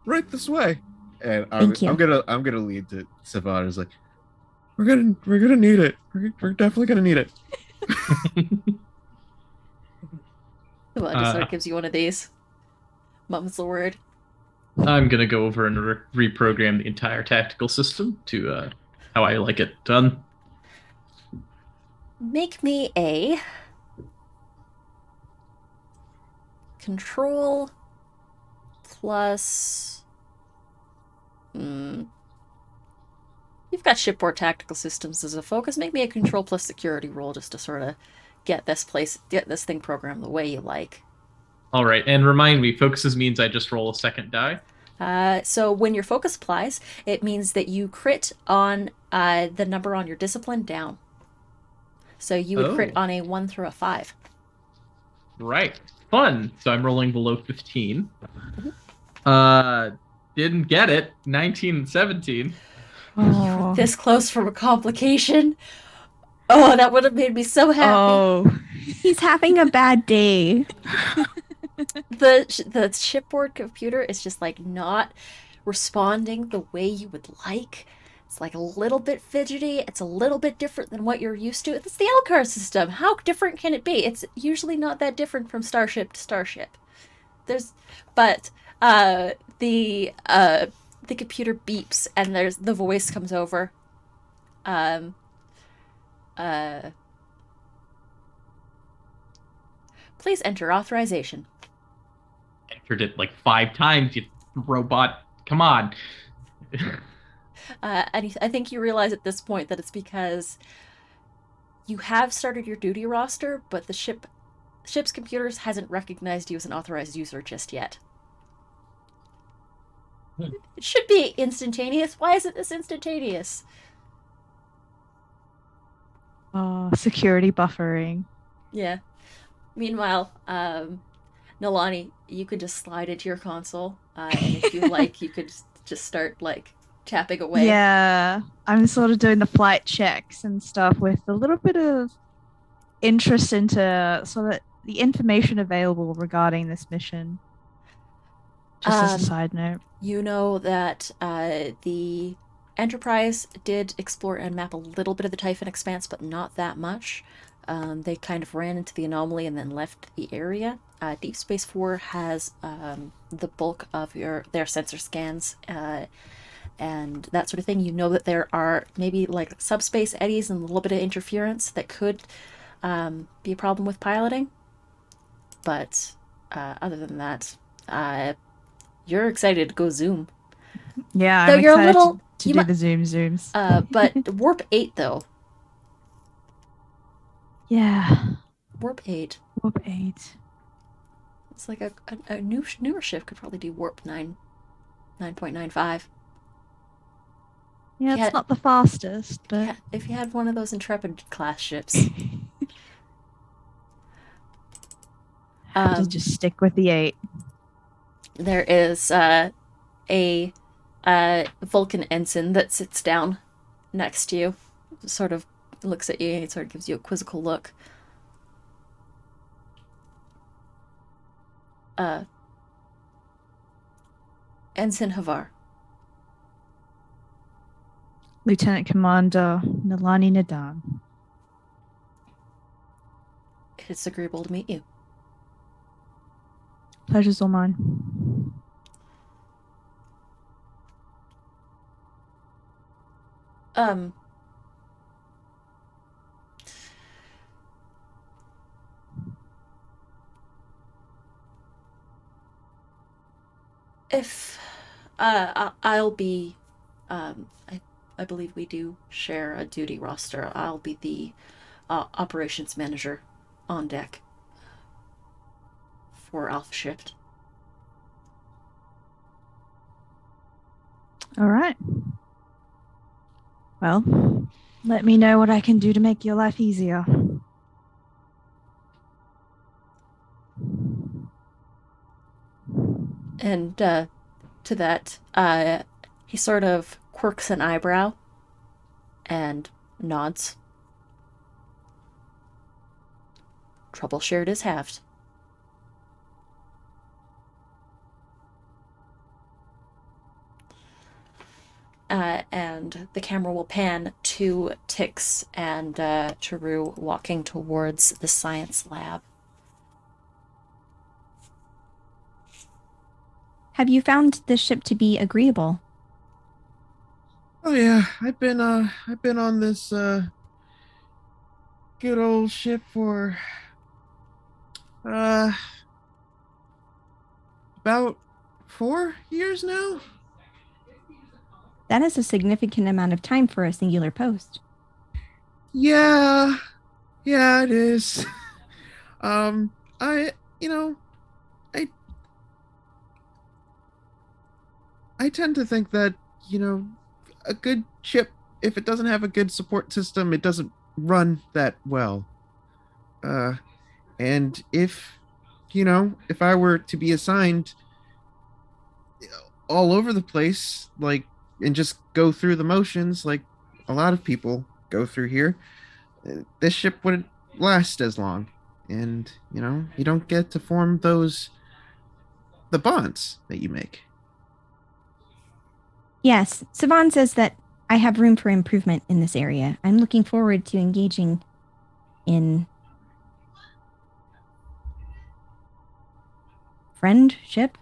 Right this way. And Thank you. I'm gonna lead to Savan. Is like, we're gonna need it. We're definitely gonna need it. Savan just sort of gives you one of these. Mum's the word. I'm going to go over and reprogram the entire tactical system to how I like it done. Make me a control plus. You've got shipboard tactical systems as a focus. Make me a control plus security roll just to sort of get this thing programmed the way you like. All right, and remind me, focuses means I just roll a second die? So when your focus applies, it means that you crit on the number on your discipline down. So you would crit on a 1 through a 5. Right. Fun. So I'm rolling below 15. Didn't get it. 19 and 17. Oh. This close from a complication. Oh, that would have made me so happy. Oh. He's having a bad day. The shipboard computer is just like not responding the way you would like, It's like a little bit fidgety. It's a little bit different than what you're used to. It's the LCAR system. How different can it be? It's usually not that different from starship to starship. There's, but uh, the uh, the computer beeps and there's the voice comes over. Um, uh, Please enter authorization. Entered it like 5 times, you robot. Come on. And I think you realize at this point that it's because you have started your duty roster, but the ship's computers hasn't recognized you as an authorized user just yet. It should be instantaneous. Why isn't this instantaneous? Security buffering. Yeah. Meanwhile, Nalani, you could just slide into your console, and if you like, you could just start like tapping away. Yeah, I'm sort of doing the flight checks and stuff with a little bit of interest into sort of the information available regarding this mission. Just as a side note. You know that the Enterprise did explore and map a little bit of the Typhon Expanse, but not that much. They kind of ran into the anomaly and then left the area. Deep Space 4 has the bulk of their sensor scans and that sort of thing. You know that there are maybe like subspace eddies and a little bit of interference that could be a problem with piloting. But other than that, you're excited to go zoom. Yeah, Though I'm you're excited a little to do the zooms. but warp 8 though. Yeah. Warp 8. Warp 8. It's like a newer ship could probably do warp 9.95. Yeah, it's not the fastest, but yeah, if you had one of those Intrepid class ships. just stick with the 8. There is a Vulcan ensign that sits down next to you, sort of looks at you, and sort of gives you a quizzical look. Ensign Havar. Lieutenant Commander Nalani Nadan. It's agreeable to meet you. Pleasure's all mine. If I'll be I believe we do share a duty roster. I'll be the operations manager on deck for Alpha Shift. All right. Well, let me know what I can do to make your life easier. And to that, he sort of quirks an eyebrow and nods. Trouble shared is halved. And the camera will pan to Tix and Taru walking towards the science lab. Have you found this ship to be agreeable? Oh yeah, I've been on this good old ship for about 4 years now. That is a significant amount of time for a singular post. Yeah, it is. I tend to think that, a good ship, if it doesn't have a good support system, it doesn't run that well. And if I were to be assigned all over the place, like, and just go through the motions like a lot of people go through here, this ship wouldn't last as long. And, you don't get to form the bonds that you make. Yes, Savan says that I have room for improvement in this area. I'm looking forward to engaging in friendship.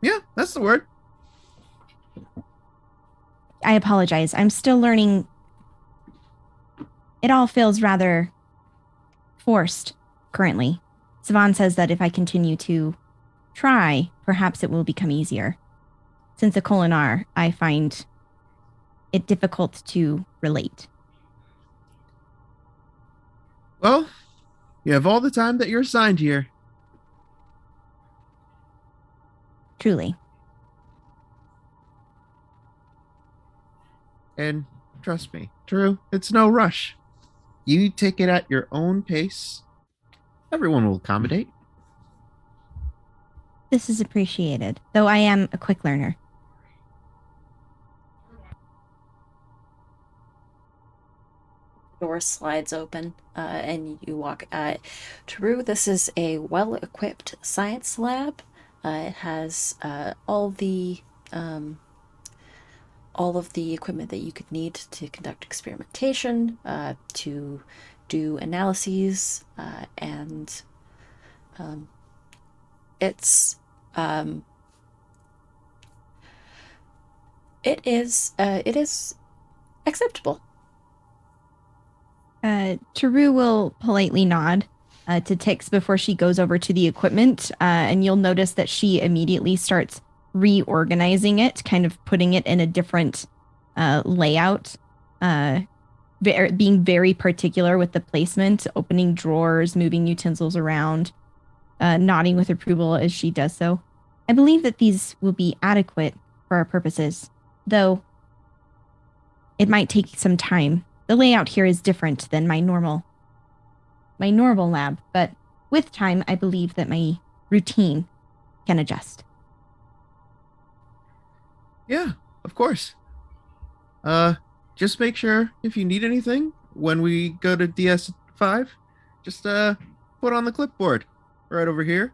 Yeah, that's the word. I apologize. I'm still learning. It all feels rather forced currently. Savan says that if I continue to try, perhaps it will become easier. Since a Kolinar, I find it difficult to relate. Well, you have all the time that you're assigned here. Truly. And trust me, Drew, it's no rush. You take it at your own pace. Everyone will accommodate. This is appreciated, though I am a quick learner. Door slides open, and you walk. True, this is a well-equipped science lab. It has all of the equipment that you could need to conduct experimentation, to do analyses, and it's it is acceptable. Taru will politely nod to Tix before she goes over to the equipment, and you'll notice that she immediately starts reorganizing it, kind of putting it in a different layout, being very particular with the placement, opening drawers, moving utensils around, nodding with approval as she does so. I believe that these will be adequate for our purposes, though it might take some time. The layout here is different than my normal lab, but with time, I believe that my routine can adjust. Yeah, of course. Just make sure if you need anything when we go to DS5, just put on the clipboard right over here.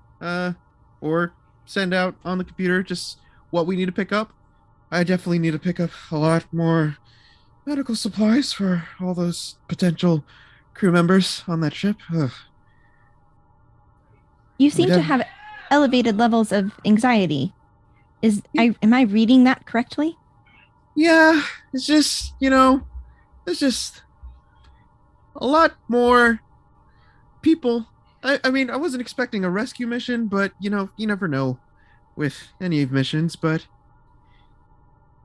Or send out on the computer just what we need to pick up. I definitely need to pick up a lot more medical supplies for all those potential crew members on that ship. Ugh. You seem to have elevated levels of anxiety. Am I reading that correctly? Yeah, it's just, there's just a lot more people. I mean, I wasn't expecting a rescue mission, but, you never know with any missions. But,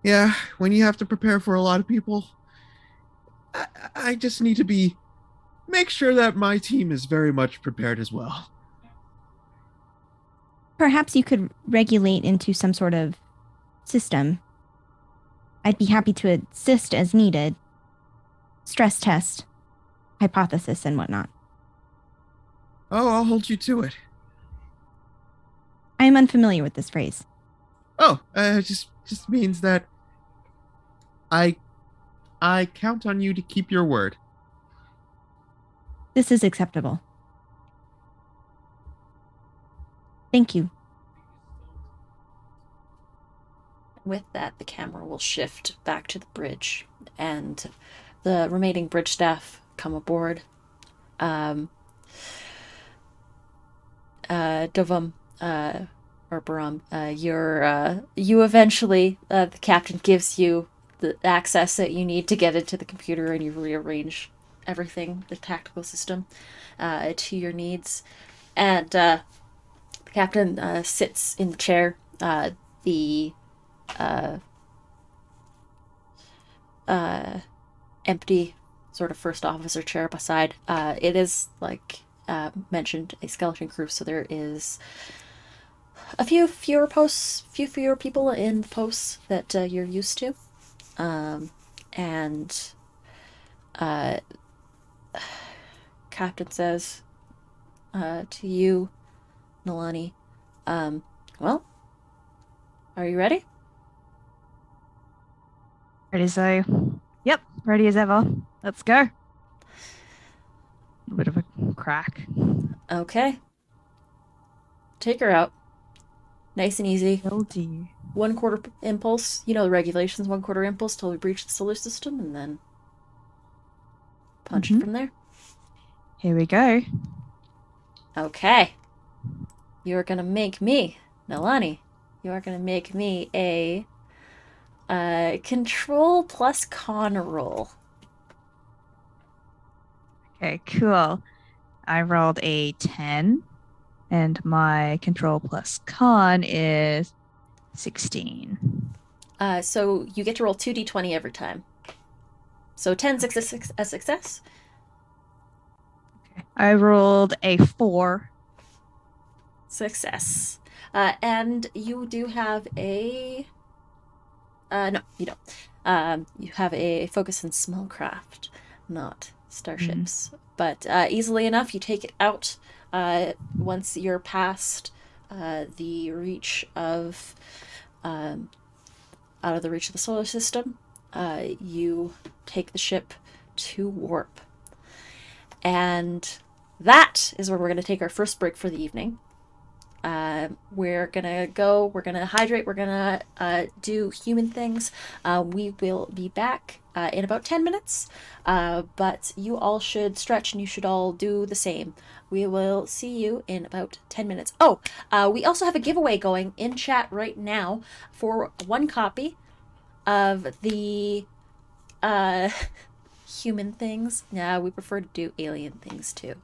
yeah, when you have to prepare for a lot of people, I just need to make sure that my team is very much prepared as well. Perhaps you could regulate into some sort of system. I'd be happy to assist as needed. Stress test, hypothesis, and whatnot. Oh, I'll hold you to it. I am unfamiliar with this phrase. Oh, just means that I count on you to keep your word. This is acceptable. Thank you. With that, the camera will shift back to the bridge, and the remaining bridge staff come aboard. Dovam, or Baram, you eventually, the captain gives you the access that you need to get into the computer, and you rearrange everything, the tactical system, to your needs. And the captain sits in the chair. The empty sort of first officer chair beside. It is, like mentioned, a skeleton crew, so there is a few fewer people in the posts that you're used to. And Captain says to you, Nalani, well, are you ready? Ready, so. Yep, ready as ever. Let's go. A bit of a crack. Okay. Take her out. Nice and easy. Will do. 1/4 impulse. You know the regulations. 1/4 impulse till we breach the solar system, and then punch it Mhm. from there. Here we go. Okay. You're gonna make me, Nalani. You are gonna make me a control plus con roll. Okay, cool. I rolled a 10, and my control plus con is 16. So you get to roll 2d20 every time. So 10's a success. Okay. I rolled a 4. Success. And you do have a. No, you don't. You have a focus in smallcraft, not starships. But easily enough, you take it out once you're past the reach of. Out of the reach of the solar system. You take the ship to warp. And that is where we're going to take our first break for the evening. We're gonna hydrate, we're gonna do human things. We will be back in about 10 minutes, but you all should stretch and you should all do the same. We will see you in about 10 minutes. Oh, we also have a giveaway going in chat right now for 1 copy of the human things. Yeah, we prefer to do alien things too.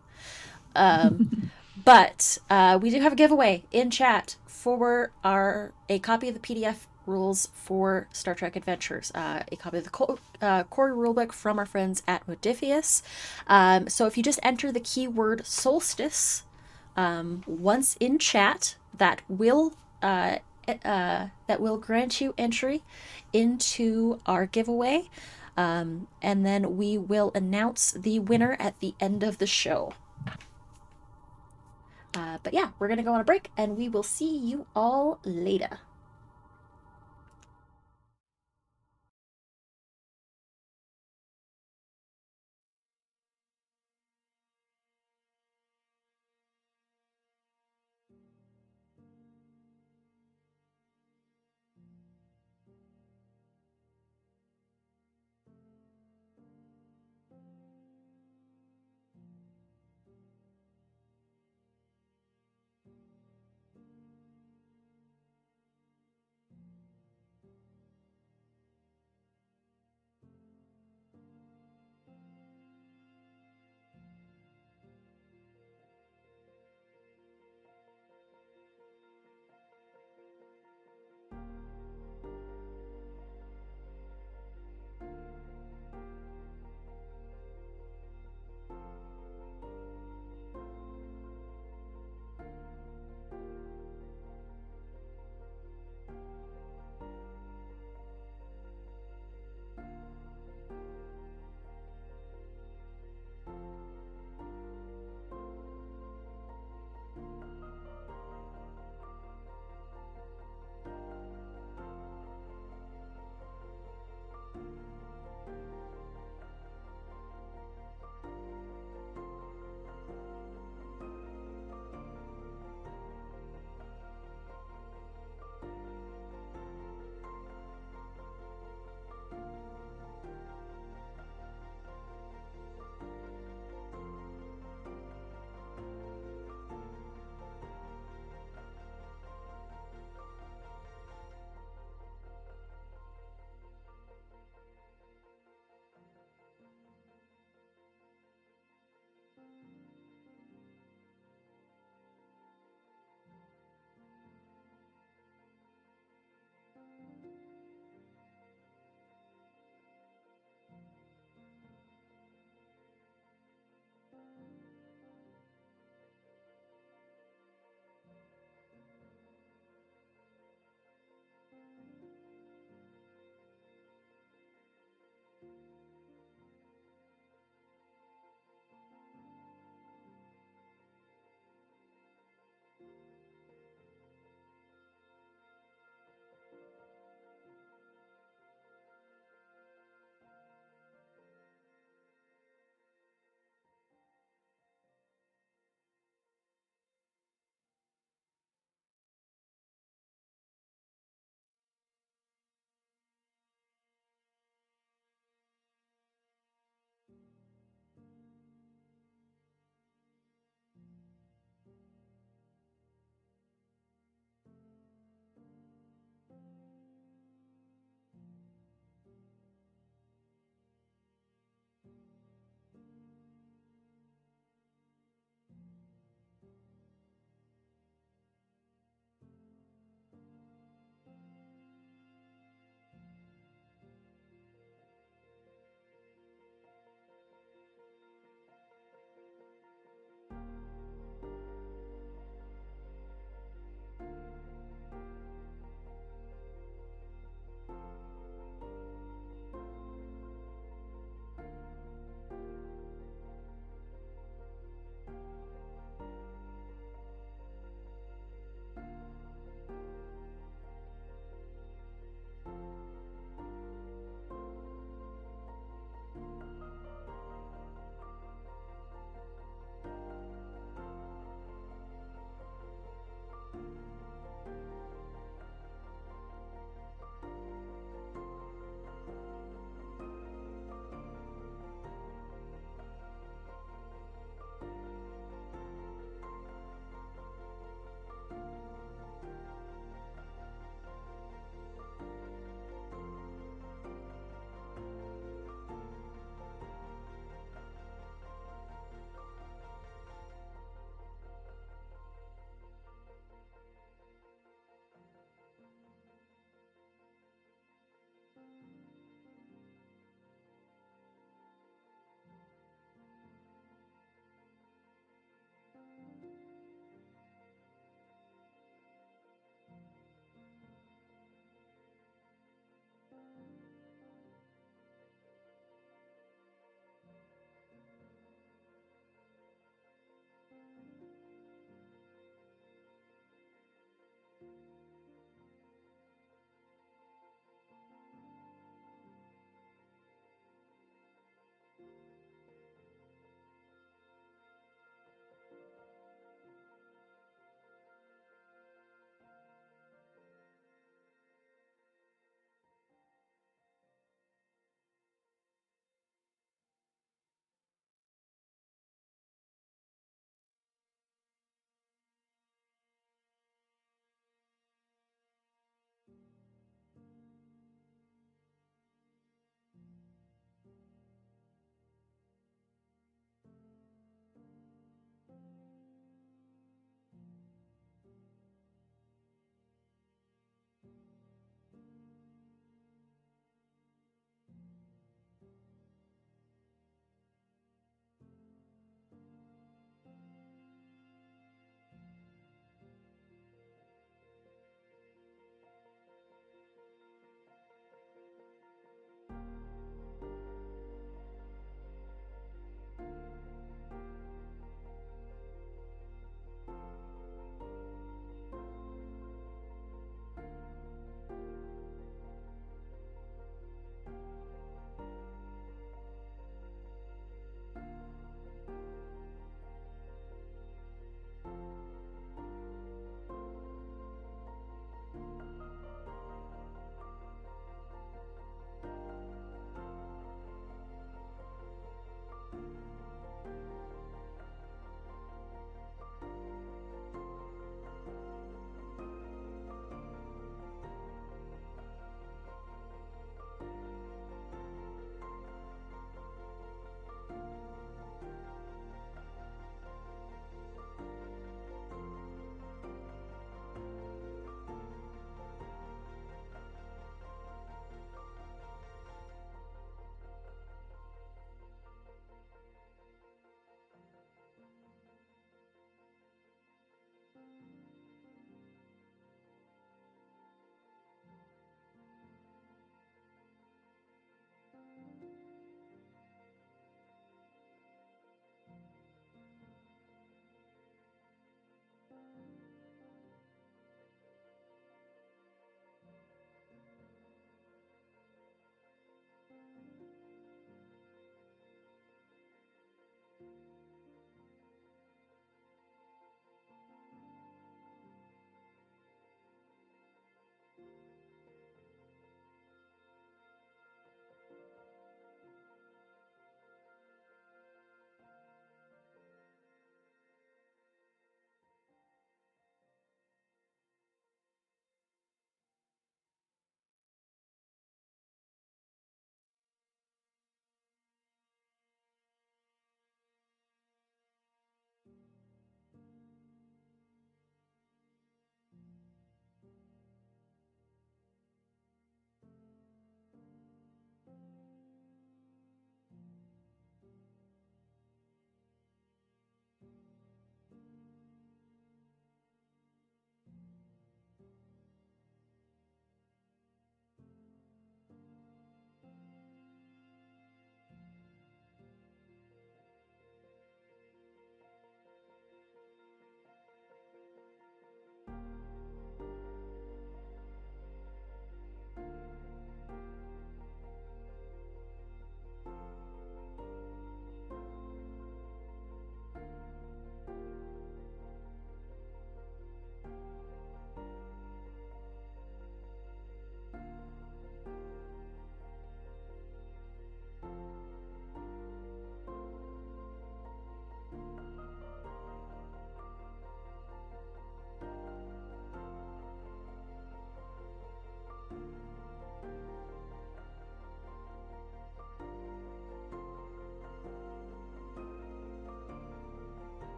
But we do have a giveaway in chat for a copy of the PDF rules for Star Trek Adventures, a copy of the core rulebook from our friends at Modifius. So if you just enter the keyword solstice once in chat, that will grant you entry into our giveaway. And then we will announce the winner at the end of the show. But yeah, we're going to go on a break, and we will see you all later.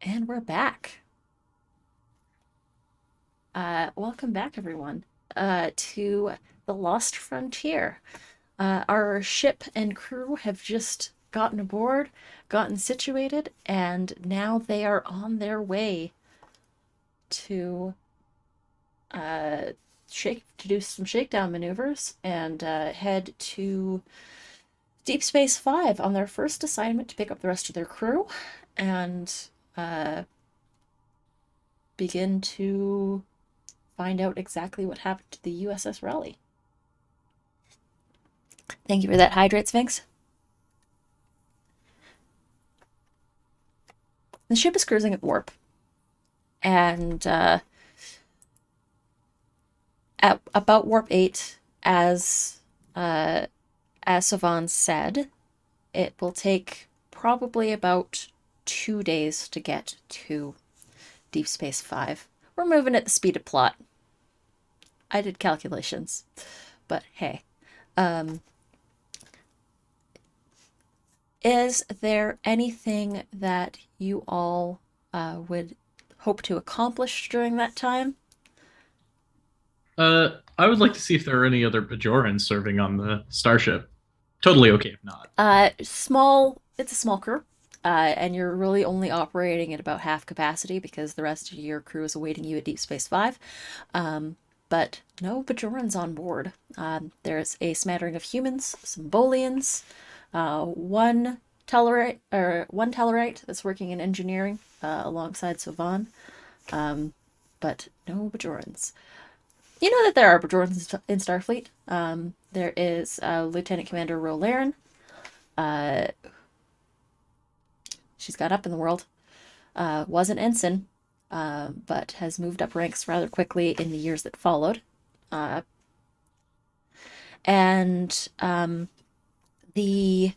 And we're back. Welcome back, everyone, to the Lost Frontier. Our ship and crew have just gotten aboard, gotten situated, and now they are on their way to do some shakedown maneuvers and head to Deep Space 5 on their first assignment to pick up the rest of their crew and begin to find out exactly what happened to the USS Raleigh. Thank you for that hydrate, Sphinx. The ship is cruising at warp, and at about warp 8, as Savan said, it will take probably about 2 days to get to Deep Space 5. We're moving at the speed of plot. I did calculations, but hey. Is there anything that you all would hope to accomplish during that time? I would like to see if there are any other Bajorans serving on the starship. Totally okay if not. It's a small crew, and you're really only operating at about half capacity because the rest of your crew is awaiting you at Deep Space 5. but no Bajorans on board. There's a smattering of humans, some Bolians, one Tellarite that's working in engineering alongside Sovan, but no Bajorans. You know that there are Bajorans in Starfleet. There is Lieutenant Commander Rolaren. She's got up in the world. Was an ensign, but has moved up ranks rather quickly in the years that followed. And the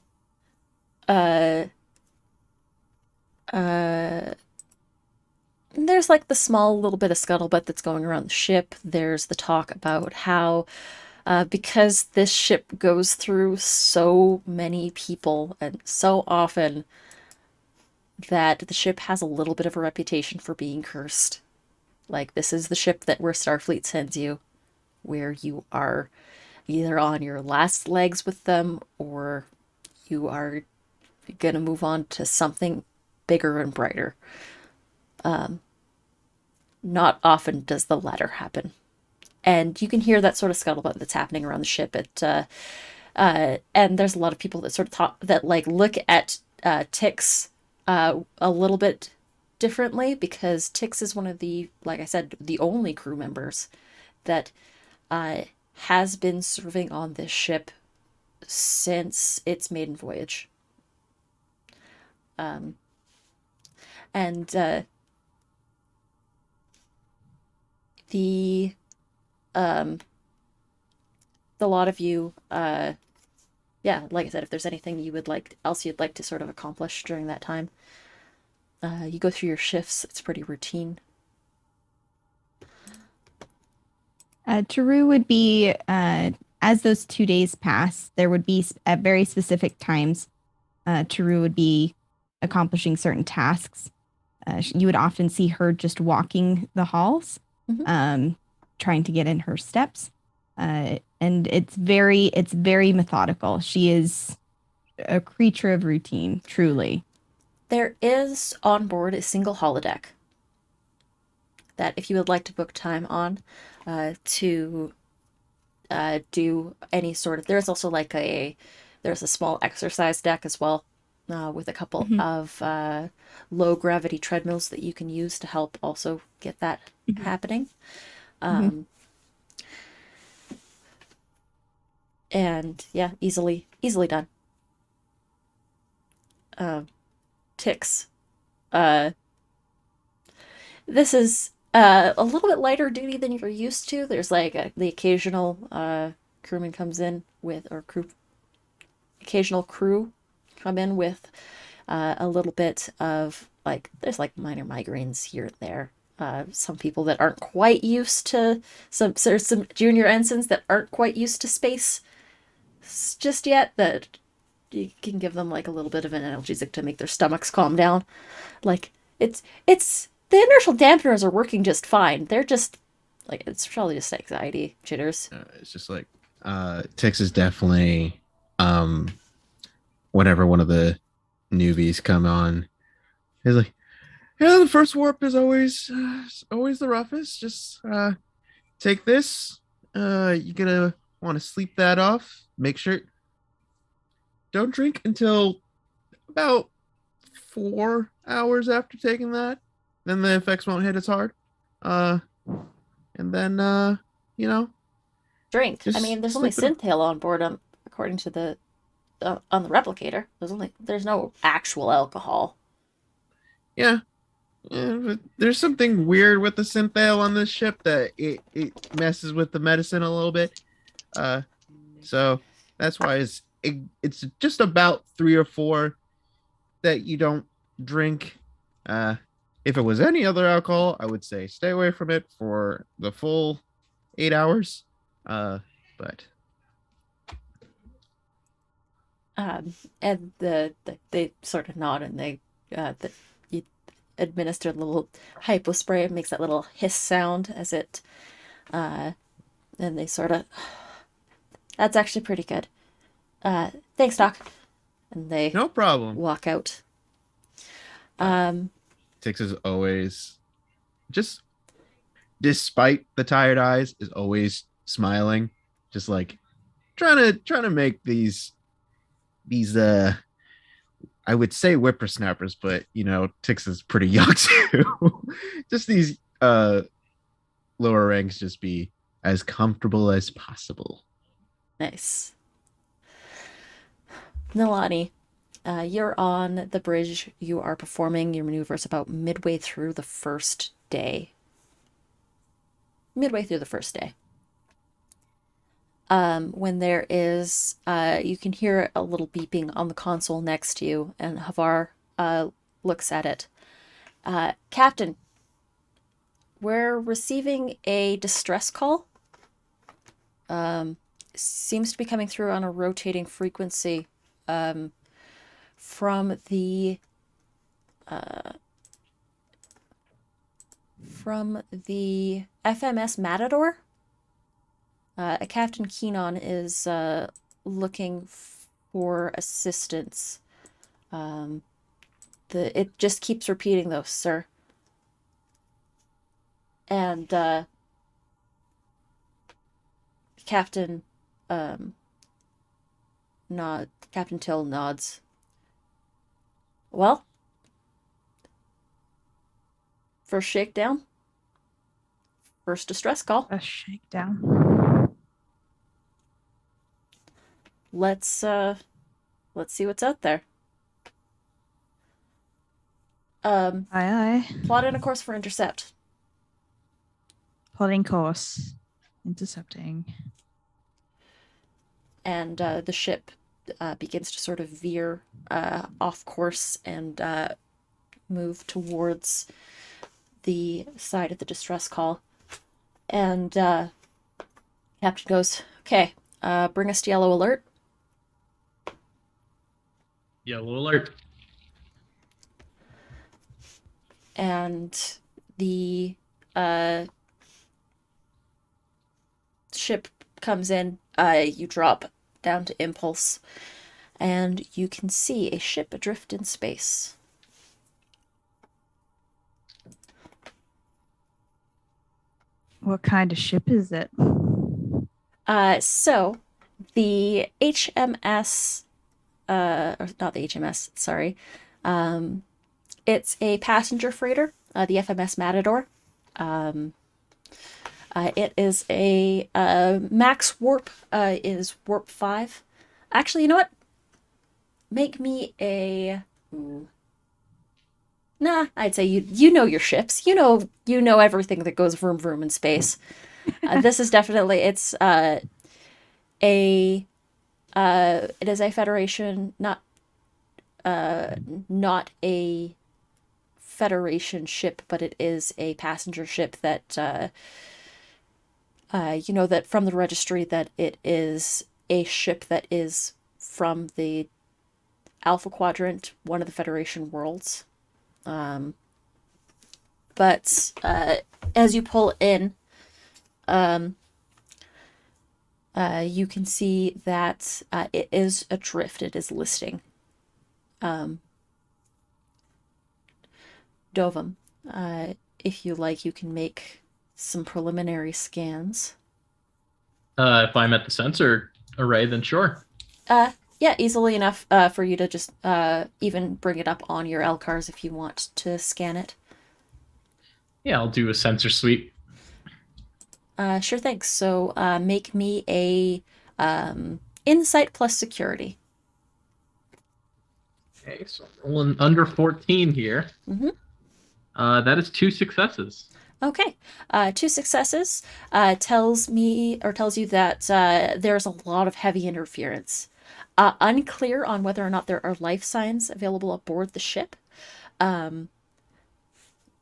there's like the small little bit of scuttlebutt that's going around the ship. There's the talk about how because this ship goes through so many people and so often, that the ship has a little bit of a reputation for being cursed. Like, this is the ship that where Starfleet sends you, where you are either on your last legs with them, or you are gonna move on to something bigger and brighter. Not often does the latter happen. And you can hear that sort of scuttlebutt that's happening around the ship. And there's a lot of people that sort of talk, that like look at Tix a little bit differently, because Tix is one of the, like I said, the only crew members that has been serving on this ship since its maiden voyage. And the lot of you, yeah, like I said, if there's anything you would like else you'd like to sort of accomplish during that time, you go through your shifts. It's pretty routine. Taru would be, as those 2 days pass, there would be at very specific times, Taru would be accomplishing certain tasks. You would often see her just walking the halls, trying to get in her steps. And it's very methodical. She is a creature of routine, truly. There is on board a single holodeck that if you would like to book time on to do any sort of, there's also like there's a small exercise deck as well, with a couple of low gravity treadmills that you can use to help also get that happening. And yeah, easily done. Tix. This is a little bit lighter duty than you're used to. There's like the occasional crewman comes in with, or occasional crew come in with a little bit of like, there's like minor migraines here and there. Some people that aren't quite used to, there's some junior ensigns that aren't quite used to space just yet, that you can give them like a little bit of an analgesic to make their stomachs calm down. Like, it's the inertial dampeners are working just fine. They're just like, it's probably just anxiety jitters. It's just like Tix is definitely whenever one of the newbies come on, he's like, yeah, the first warp is always the roughest. Just take this. You're gonna want to sleep that off. Make sure don't drink until about 4 hours after taking that. Then the effects won't hit as hard. And then Drink. I mean, there's only sleep synthale on board, according to the on the replicator. There's no actual alcohol. Yeah. But there's something weird with the synthale on this ship that it messes with the medicine a little bit. So that's why it's just about 3 or 4 that you don't drink. If it was any other alcohol, I would say stay away from it for the full 8 hours. But And they sort of nod, and you administer the little hypo spray. It makes that little hiss sound as it, and they sort of, that's actually pretty good. Thanks, Doc. And they no problem. walk out. Tix is always just despite the tired eyes, is always smiling, just like trying to make these I would say whippersnappers, but Tix is pretty young too. Just these lower ranks just be as comfortable as possible. Nice. Nilani, you're on the bridge. You are performing your maneuvers about midway through the first day. When there is, you can hear a little beeping on the console next to you, and Havar looks at it. Captain, we're receiving a distress call. Seems to be coming through on a rotating frequency from the FMS Matador. A Captain Keenon is looking for assistance. It just keeps repeating though, sir. And Captain Till nods. Well, first shakedown. First distress call. A shakedown. Let's see what's out there. Aye, aye. Plot in a course for intercept. Plotting course. Intercepting. And the ship begins to sort of veer off course and move towards the side of the distress call. And Captain goes, okay, bring us to yellow alert. Yellow alert. And the ship comes in. You drop down to impulse, and you can see a ship adrift in space. What kind of ship is it? So the HMS, or not the HMS, sorry. It's a passenger freighter, the FMS Matador. It is a max warp is warp 5. Actually, you know what? Make me a. Nah, I'd say you know your ships. You know everything that goes vroom vroom in space. This is definitely it is a Federation, not a Federation ship, but it is a passenger ship that that from the registry that it is a ship that is from the Alpha Quadrant, one of the Federation worlds. But as you pull in, you can see that it is adrift. It is listing. Dovum, if you like, you can make some preliminary scans. If I'm at the sensor array, then sure. Yeah, easily enough for you to just even bring it up on your LCARs if you want to scan it. Yeah, I'll do a sensor sweep. Sure thing. So make me a insight plus security. Okay, so I'm rolling under 14 here. Mm-hmm. That is 2 successes. Okay. 2 successes tells you that there's a lot of heavy interference. Unclear on whether or not there are life signs available aboard the ship.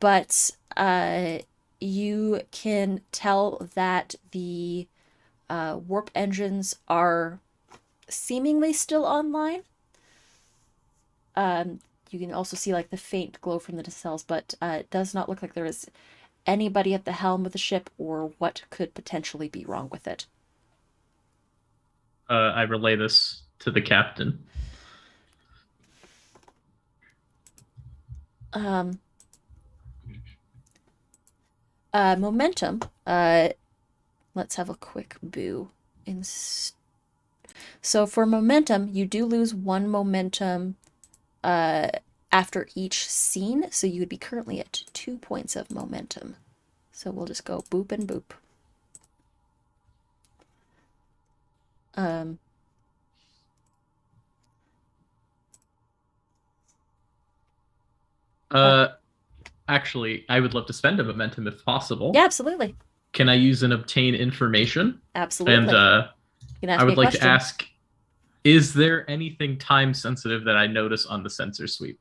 But you can tell that the warp engines are seemingly still online. You can also see like the faint glow from the nacelles, but it does not look like there is anybody at the helm of the ship or what could potentially be wrong with it. I relay this to the captain. Momentum. Let's have a quick boo. So for momentum, you do lose 1 momentum after each scene, so you would be currently at 2 points of momentum. So we'll just go boop and boop. Actually, I would love to spend a momentum if possible. Yeah, absolutely. Can I use an obtain information? Absolutely. And You can ask I me would a like question. to ask, is there anything time sensitive that I notice on the sensor sweep?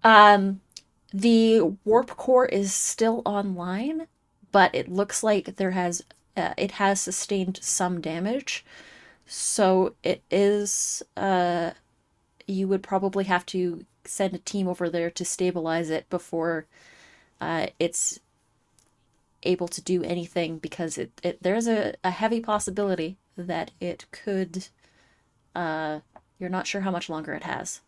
The warp core is still online, but it looks like it has sustained some damage. So it is you would probably have to send a team over there to stabilize it before it's able to do anything, because there's a heavy possibility that it could you're not sure how much longer it has.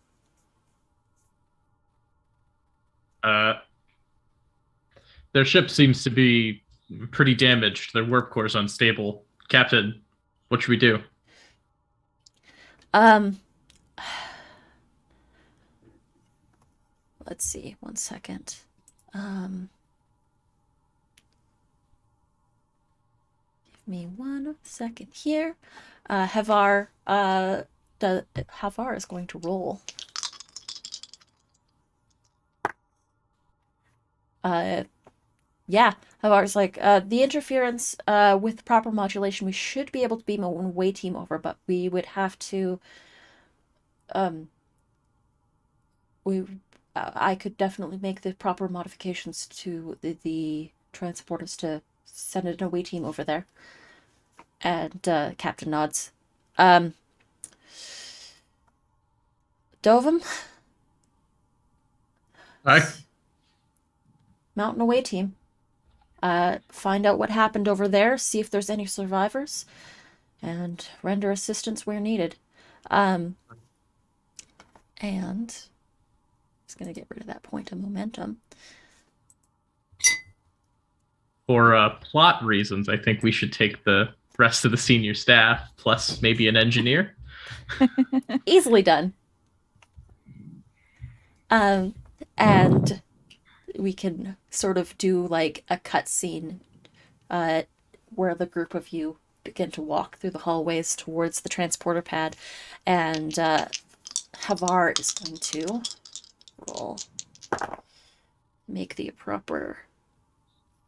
Their ship seems to be pretty damaged. Their warp core is unstable. Captain, what should we do? Let's see, 1 second. Give me 1 second here. Havar is going to roll. Yeah, Havar's like, the interference, with proper modulation, we should be able to beam a one-way team over, but we would have to, I could definitely make the proper modifications to the transporters to send an away team over there. And, Captain nods. Dovum? Hi. Mount an away team. Find out what happened over there, see if there's any survivors, and render assistance where needed. And just gonna get rid of that point of momentum. For plot reasons, I think we should take the rest of the senior staff, plus maybe an engineer. Easily done. And we can sort of do like a cutscene where the group of you begin to walk through the hallways towards the transporter pad, and Havar is going to roll. Make the proper.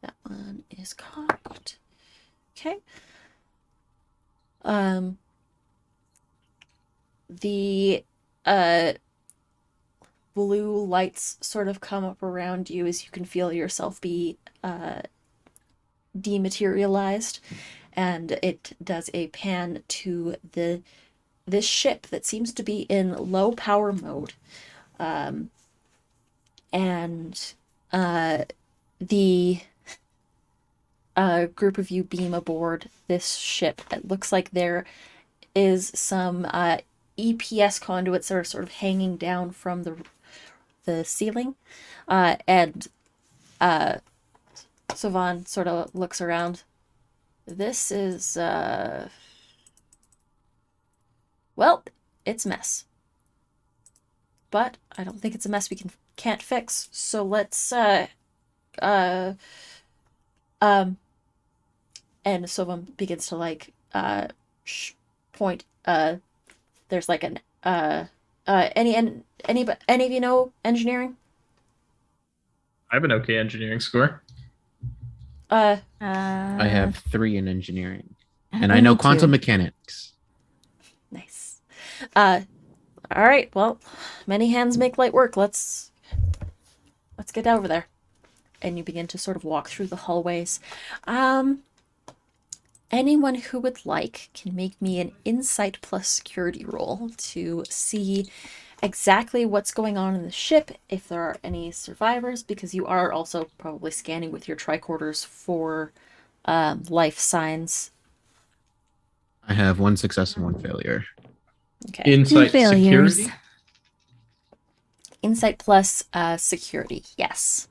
That one is cocked. Okay. The blue lights sort of come up around you as you can feel yourself be dematerialized, and it does a pan to this ship that seems to be in low power mode, and the group of you beam aboard this ship. It looks like there is some EPS conduits that are sort of hanging down from the ceiling, and Savan sort of looks around. This is well, it's a mess, but I don't think it's a mess we can't fix. So let's and Sovam begins to like point. There's like an any of you know engineering? I have an okay engineering score. I have 3 in engineering, and I only know 2. quantum mechanics. Nice. All right. Well, many hands make light work. Let's get over there. And you begin to sort of walk through the hallways. Anyone who would like can make me an insight plus security roll to see exactly what's going on in the ship, if there are any survivors, because you are also probably scanning with your tricorders for life signs. I have 1 success and 1 failure. Okay. Insight failures. security. Insight plus security. Yes.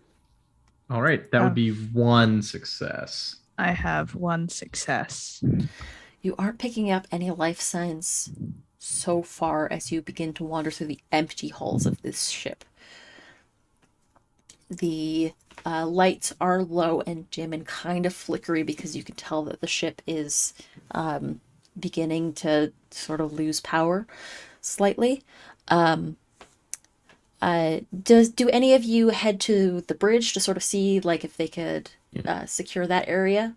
All right, that would be one success. I have one success. You aren't picking up any life signs so far as you begin to wander through the empty halls of this ship. The lights are low and dim and kind of flickery because you can tell that the ship is beginning to sort of lose power slightly. Do any of you head to the bridge to sort of see like if they could secure that area?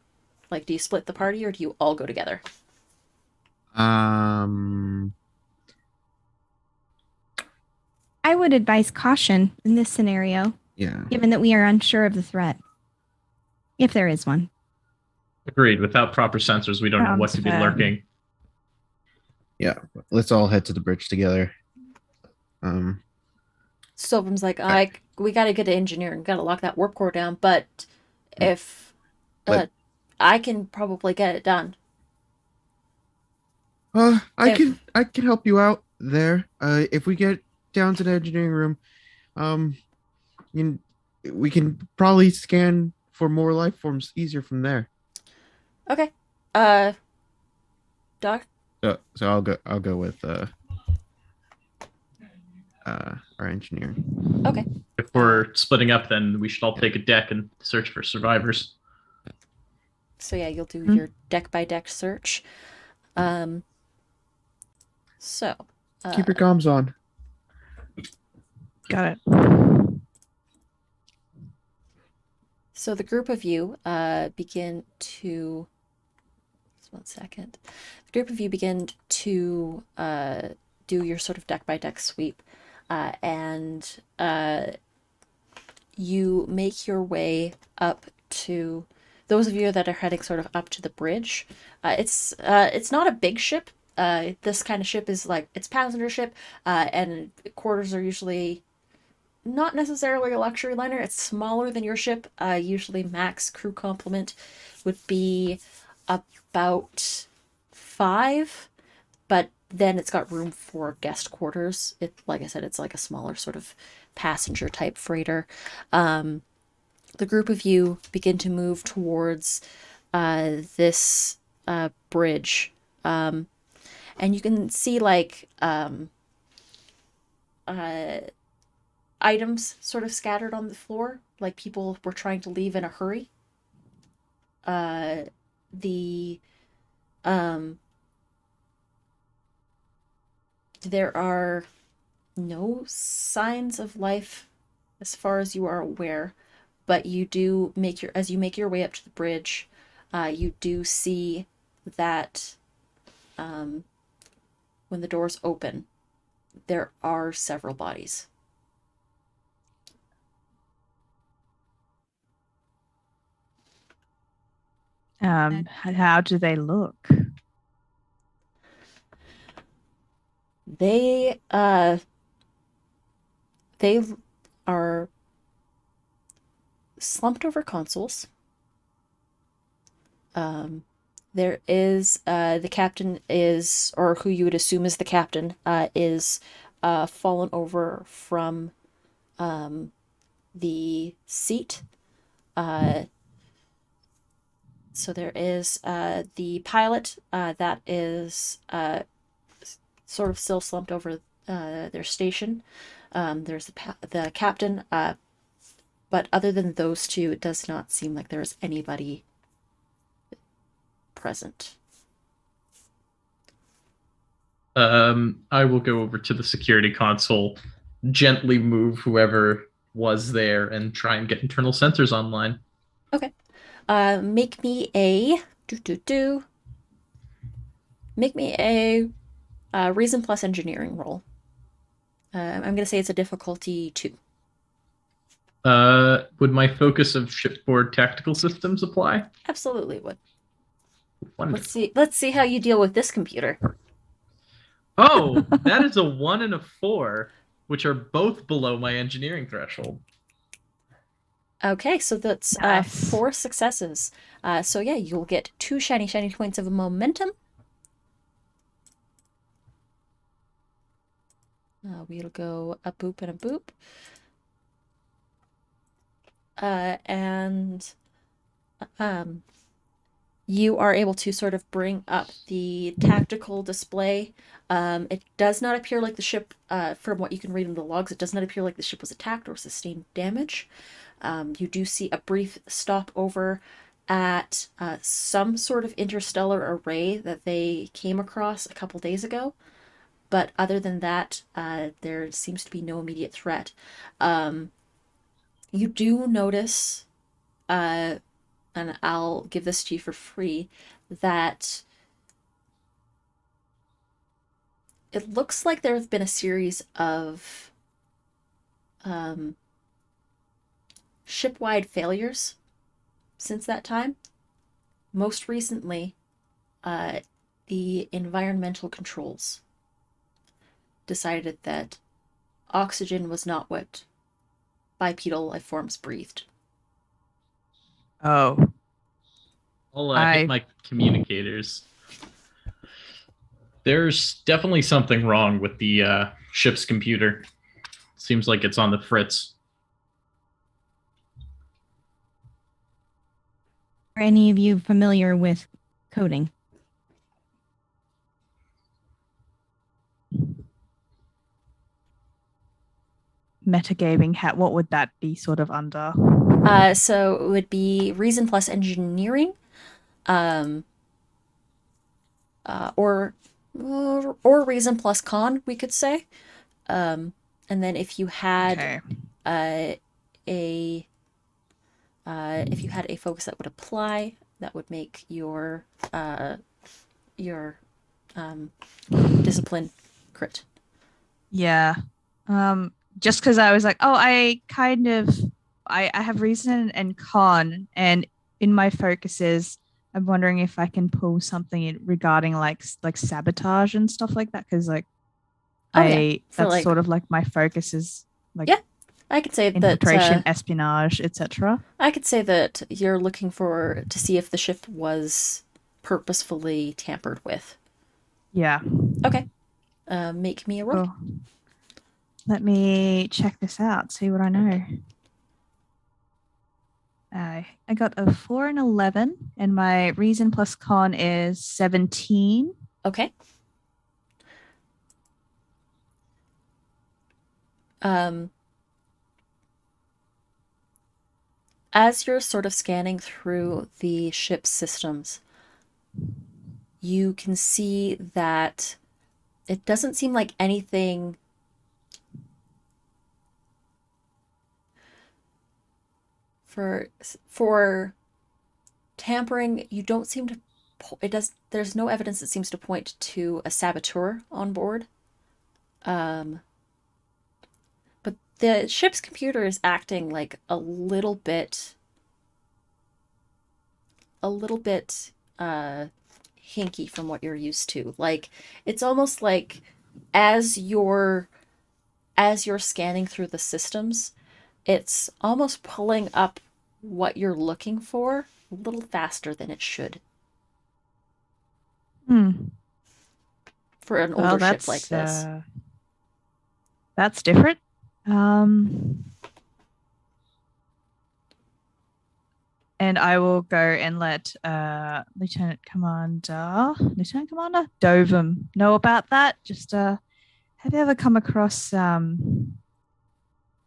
Like, do you split the party or do you all go together? I would advise caution in this scenario, Yeah. given that we are unsure of the threat, if there is one. Agreed. Without proper sensors, we don't know what Sounds could be fair. lurking. Yeah. Let's all head to the bridge together. Sylvan's like, we gotta get to engineering, gotta lock that warp core down, but if I can probably get it done. I can help you out there. If we get down to the engineering room, we can probably scan for more life forms easier from there. Okay. Doc? So I'll go with our engineering. Okay. If we're splitting up, then we should all take a deck and search for survivors. So yeah, you'll do your deck by deck search. So Keep your comms on. Got it. So the group of you begin to. Just 1 second. The group of you begin to do your sort of deck by deck sweep, and you make your way up to. Those of you that are heading sort of up to the bridge, it's not a big ship. This kind of ship is like it's passenger ship, and quarters are usually not necessarily a luxury liner. It's smaller than your ship. Usually max crew complement would be about 5, but then it's got room for guest quarters. It, like I said, it's like a smaller sort of passenger type freighter. The group of you begin to move towards this bridge, and you can see like items sort of scattered on the floor, like people were trying to leave in a hurry. There are no signs of life as far as you are aware, but you do as you make your way up to the bridge, you do see that when the doors open, there are several bodies. How do they look? They are slumped over consoles. There is the captain is, or who you would assume is the captain, is fallen over from the seat. So there is the pilot that is sort of still slumped over their station. There's the captain, but other than those two, it does not seem like there is anybody present. I will go over to the security console, gently move whoever was there, and try and get internal sensors online. Okay. Make me a Make me a reason plus engineering roll. I'm gonna say it's a difficulty 2. Would my focus of shipboard tactical systems apply? Absolutely would. Wonderful. Let's see how you deal with this computer. Oh, that is a 1 and a 4, which are both below my engineering threshold. Okay, so that's Nice. 4 successes. So yeah, you'll get 2 shiny points of momentum. We'll go a boop and a boop. and you are able to sort of bring up the tactical display. It does not appear like the ship, from what you can read in the logs, it does not appear like the ship was attacked or sustained damage. You do see a brief stopover at some sort of interstellar array that they came across a couple days ago. But other than that, there seems to be no immediate threat. You do notice, and I'll give this to you for free, that it looks like there have been a series of ship-wide failures since that time. Most recently, the environmental controls decided that oxygen was not what bipedal life forms breathed. Oh. I'll I- hit my communicators. There's definitely something wrong with the ship's computer. Seems like it's on the fritz. Are any of you familiar with coding? Metagaming hat, what would that be sort of under? So it would be reason plus engineering, or reason plus con, we could say. And then if you had Okay. if you had a focus that would apply, that would make your discipline crit. Yeah. Just because I was like, oh, I have reason and con, and in my focuses, I'm wondering if I can pull something regarding like sabotage and stuff like that, because like Oh, yeah. For, that's like- sort of like my focus is like Yeah. I could say infiltration, that espionage, etc. I could say that you're looking to see if the ship was purposefully tampered with. Yeah. Okay. Make me a roll. Cool. Let me check this out, see what I know. I got a 4 and 11, and my reason plus con is 17. Okay. As you're sort of scanning through the ship's systems, you can see that it doesn't seem like anything for tampering. You don't seem to there's no evidence that seems to point to a saboteur on board. But the ship's computer is acting like a little bit hinky from what you're used to. Like, it's almost like as you're scanning through the systems, it's almost pulling up what you're looking for a little faster than it should for an older ship like this. That's different. And I will go and let Lieutenant Commander Dovum know about that. Just have you ever come across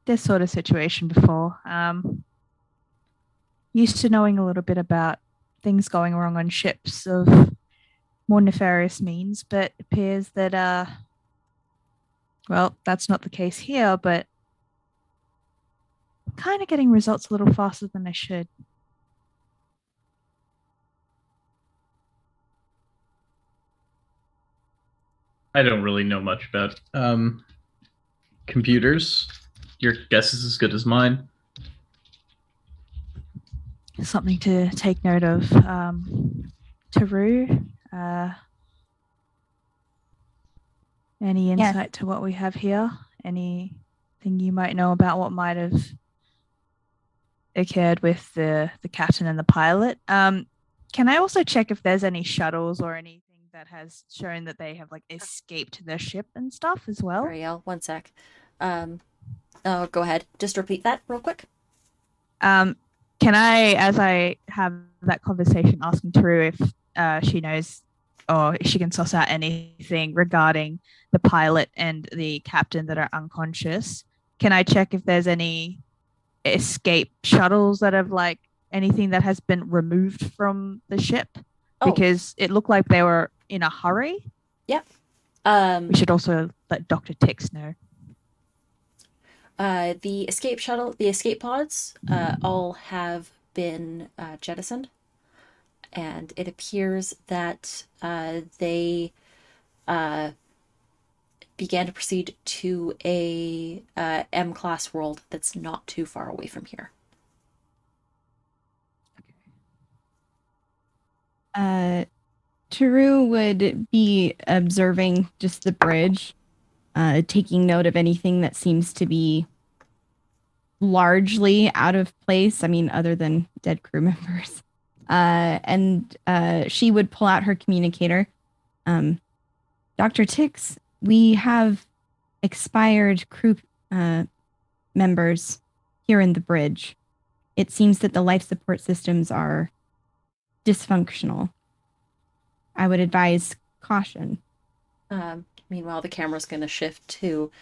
this sort of situation before? Used to knowing a little bit about things going wrong on ships of more nefarious means, but it appears that well, that's not the case here, but I'm kind of getting results a little faster than I should. I don't really know much about computers. Your guess is as good as mine. Something to take note of. Taru, any insight to what we have here? Anything you might know about what might have occurred with the captain and the pilot? Can I also check if there's any shuttles or anything that has shown that they have like escaped their ship and stuff as well? Ariel, one sec. Oh, go ahead. Just repeat that real quick. Can I, as I have that conversation, asking Taru if she knows or she can suss out anything regarding the pilot and the captain that are unconscious? Can I check if there's any escape shuttles that have like anything that has been removed from the ship? Because it looked like they were in a hurry. Yep. We should also let Dr. Tix know. The escape pods, all have been jettisoned, and it appears that they began to proceed to a M-class world that's not too far away from here. Taru would be observing just the bridge, taking note of anything that seems to be largely out of place. I mean, other than dead crew members. And she would pull out her communicator. Dr. Tix, we have expired crew members here in the bridge. It seems that the life support systems are dysfunctional. I would advise caution. Meanwhile, the camera's going to shift to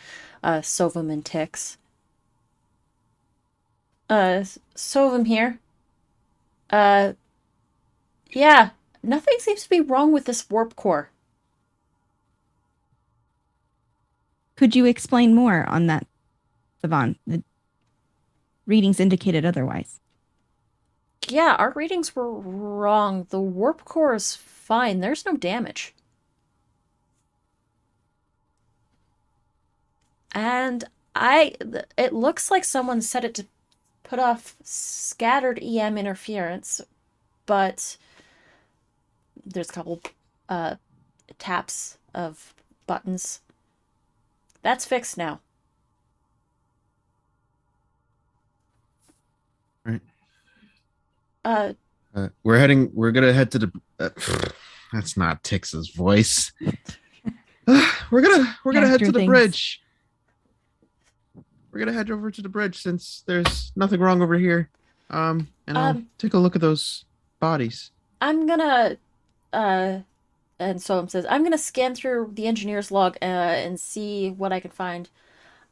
Sovum and Tix. Sovum here. Yeah, nothing seems to be wrong with this warp core. Could you explain more on that, Savon? The readings indicated otherwise. Yeah, our readings were wrong. The warp core is fine. There's no damage. And it looks like someone set it to put off scattered EM interference, but there's a couple taps of buttons. That's fixed now. Right. We're gonna head to the that's not Tix's voice. We're gonna head to the bridge. We're gonna head over to the bridge since there's nothing wrong over here. And I'll take a look at those bodies. I'm gonna and Soam says, I'm gonna scan through the engineer's log and see what I can find.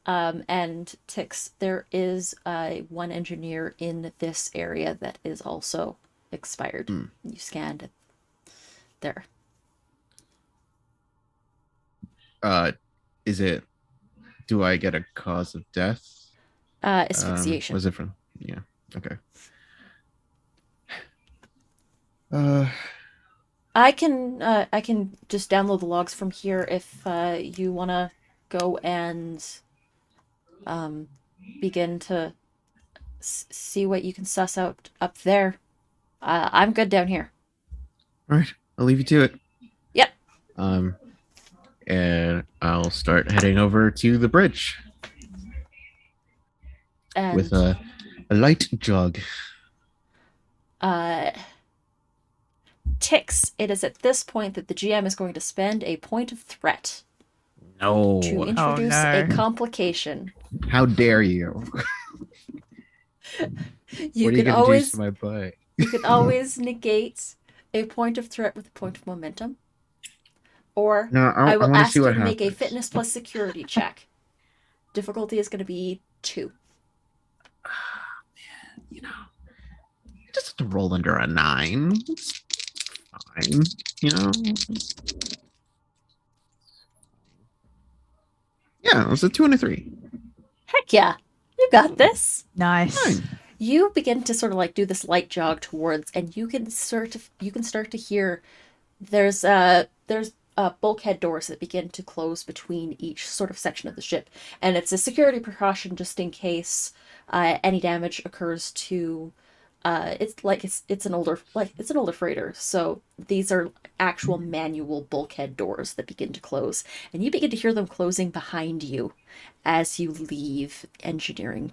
And Tix, there is one engineer in this area that is also expired. You scanned it there. Is it? Do I get a cause of death? Asphyxiation. Was it from? Yeah. Okay. I can just download the logs from here if you wanna go and begin to see what you can suss out up there. I'm good down here. All right, I'll leave you to it. Yep. And I'll start heading over to the bridge And with a light jog. Tix, it is at this point that the GM is going to spend a point of threat No. to introduce a complication. How dare you? You what are you can gonna always do to my butt? You can always negate a point of threat with a point of momentum. Or No, I will wanna ask see you what to make a happens. fitness plus security check. Difficulty is going to be 2. Man, you just have to roll under a 9. It's fine, Yeah, it was a 2 and a 3. Heck yeah, you got this. Nice. Fine. You begin to sort of like do this light jog towards, and you can start to hear there's bulkhead doors that begin to close between each sort of section of the ship, and it's a security precaution just in case any damage occurs to. It's an older freighter, so these are actual manual bulkhead doors that begin to close, and you begin to hear them closing behind you as you leave engineering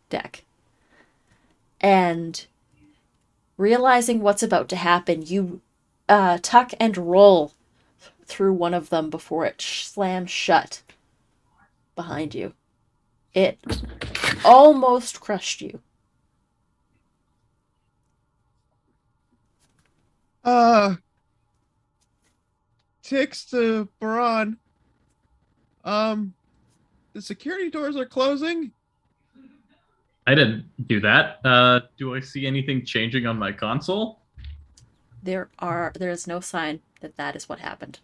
deck. And realizing what's about to happen, you tuck and roll through one of them before it slams shut behind you. It almost crushed you. Tix to Baran. The security doors are closing. I didn't do that. Do I see anything changing on my console? There is no sign that that is what happened.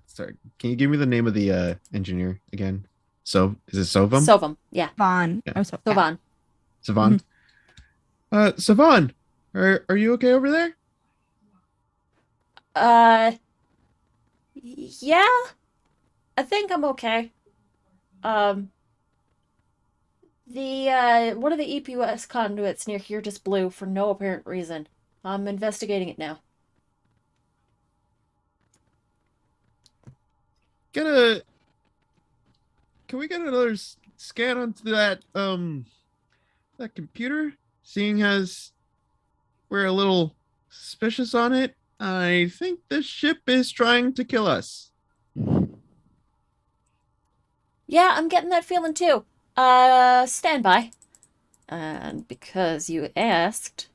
Sorry. Can you give me the name of the engineer again? So is it Sovam? Sovum, yeah. Vaughn. Yeah. Oh, so Sovan. Savan? Savan, are you okay over there? Yeah, I think I'm okay. Um, one of the EPUS conduits near here just blew for no apparent reason. I'm investigating it now. Can we get another scan onto that computer? Seeing as we're a little suspicious on it, I think this ship is trying to kill us. Yeah, I'm getting that feeling too. Stand by. And because you asked,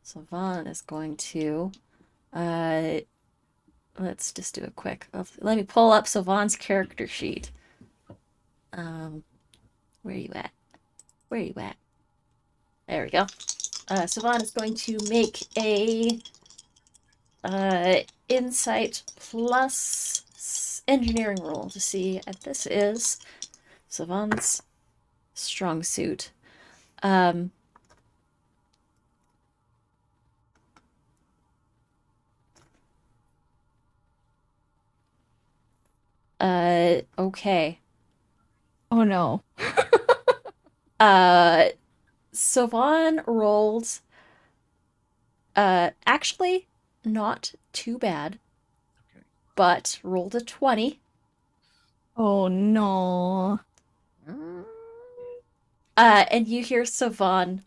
Savan is going to, let's just do it quick. Let me pull up Savan's character sheet. Where are you at? Where are you at? There we go. Savan is going to make a insight plus engineering roll to see if this is Savan's strong suit. Okay. Oh no. Savan rolled actually not too bad. Okay. But rolled a 20. Oh no. And you hear Savan